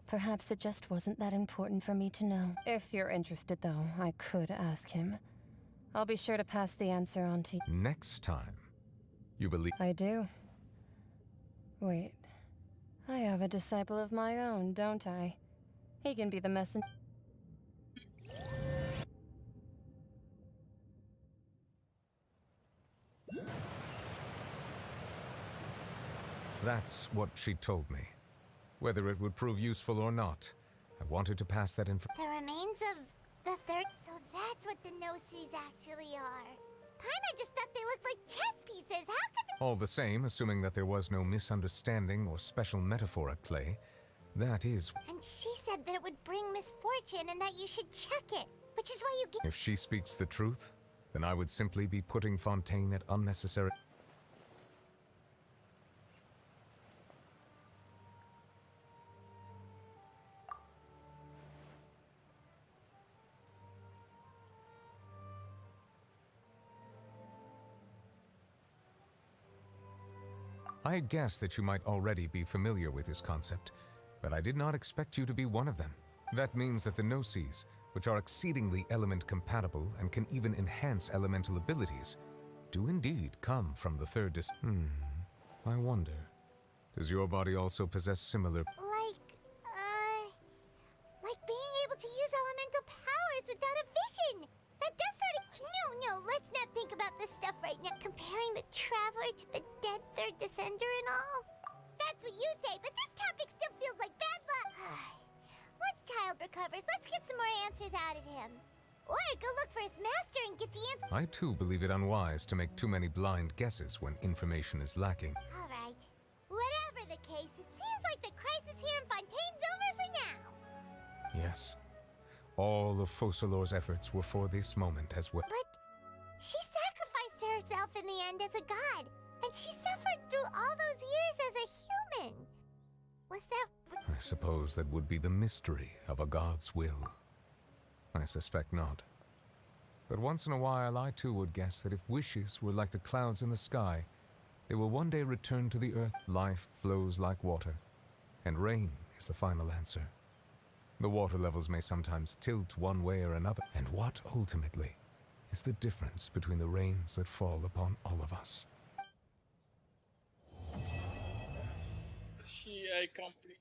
[SPEAKER 24] Perhaps it just wasn't that important for me to know. If you're interested, though, I could ask him. I'll be sure to pass the answer on to you.
[SPEAKER 16] Next time, you believe?
[SPEAKER 24] I do. Wait. I have a disciple of my own, don't I? He can be the messenger.
[SPEAKER 16] That's what she told me. Whether it would prove useful or not, I wanted to pass that information.
[SPEAKER 2] The remains of the third. So that's what the Gnosis actually are. Paimon just thought they looked like chess pieces. How could
[SPEAKER 16] All the same, assuming that there was no misunderstanding or special metaphor at play, that is.
[SPEAKER 2] And she said that it would bring misfortune and that you should check it, which is why you get.
[SPEAKER 16] If she speaks the truth, then I would simply be putting Fontaine at unnecessary. I had guessed that you might already be familiar with this concept, but I did not expect you to be one of them. That means that the Gnosis, which are exceedingly element-compatible and can even enhance elemental abilities, do indeed come from the third I wonder, does your body also possess similar...
[SPEAKER 2] Like being able to use elemental powers without a vision. That does sort of. No, let's not think about this stuff right now. Comparing the Traveler to the dead third descender and all. That's what you say, but this topic still feels like bad luck. Once Child recovers, let's get some more answers out of him. Or go look for his master and get the answer.
[SPEAKER 16] I too believe it unwise to make too many blind guesses when information is lacking.
[SPEAKER 2] All right. Whatever the case, it seems like the crisis here in Fontaine's over for now.
[SPEAKER 16] Yes. All of Focalor's efforts were for this moment as well.
[SPEAKER 2] But she sacrificed herself in the end as a god, and she suffered through all those years as a human. Was that...
[SPEAKER 16] I suppose that would be the mystery of a god's will. I suspect not. But once in a while, I too would guess that if wishes were like the clouds in the sky, they will one day return to the earth. Life flows like water, and rain is the final answer. The water levels may sometimes tilt one way or another, and what, ultimately, is the difference between the rains that fall upon all of us?
[SPEAKER 1] I complete.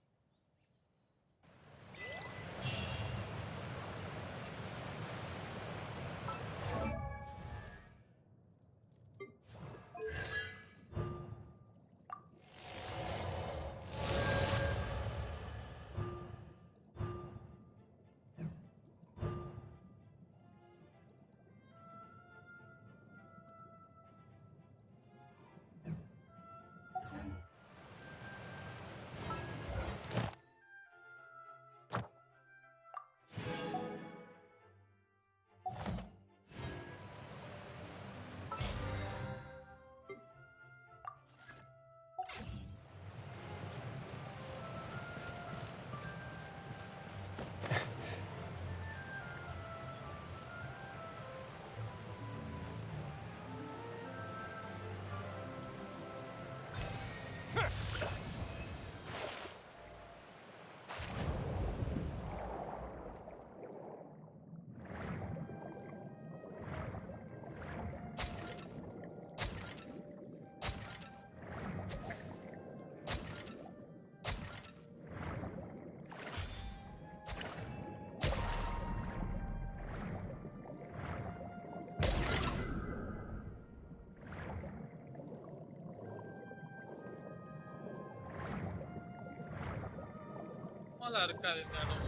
[SPEAKER 1] நல்லா இருக்காது இந்த இடம்.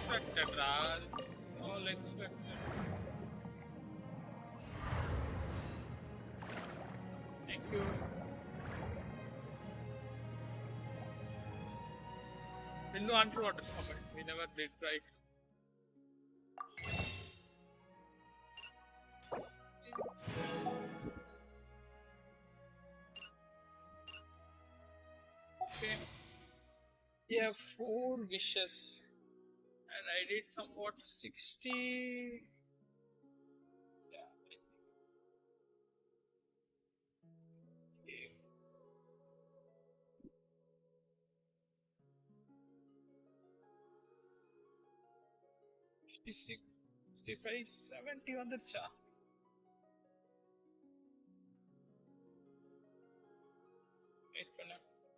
[SPEAKER 1] Expected, it's all expected. Thank you. We'll do underwater summon. We never did, right? Okay. Yeah, 4 wishes. And I did somewhat 60. Yeah. Okay. 66, 65, 70 வந்துருச்சா?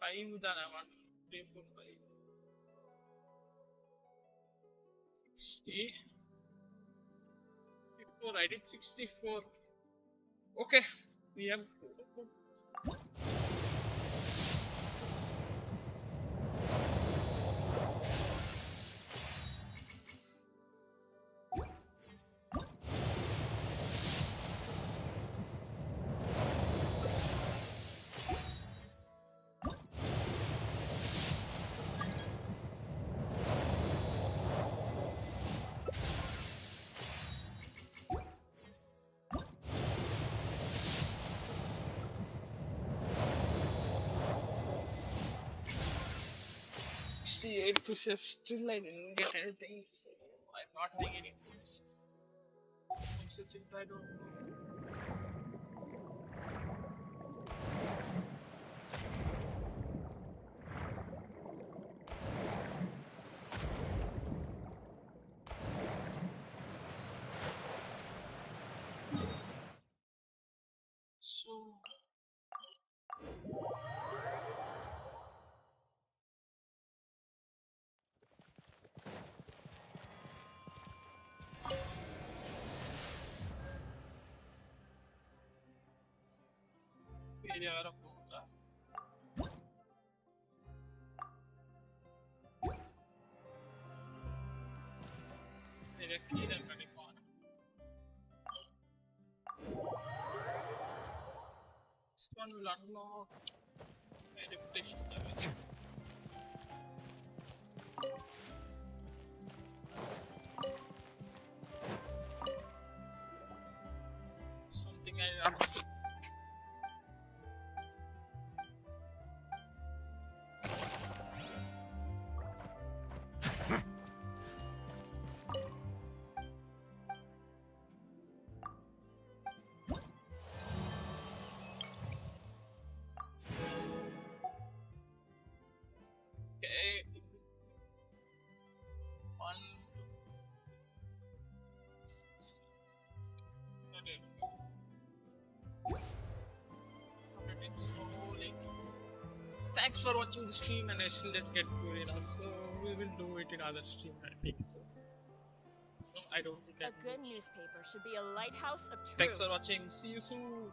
[SPEAKER 1] 5 தானே 1, 3, 4, 5. 60. 64, I did 64. Okay, we have. Eight pushes, still I didn't get anything, so I'm not taking any moves. I'm searching, I don't know. So area வேற போகுதா? area கீழே கிடைக்கும். This one will unlock my reputation level. Something I don't. Okay. 1, 2, 6. Okay. Completing slowly. Thanks for watching the stream, and I still didn't get Purina, so we will do it in other stream, I think so. No, I don't think
[SPEAKER 9] A good newspaper should be a lighthouse of truth.
[SPEAKER 1] Thanks for watching. See you soon.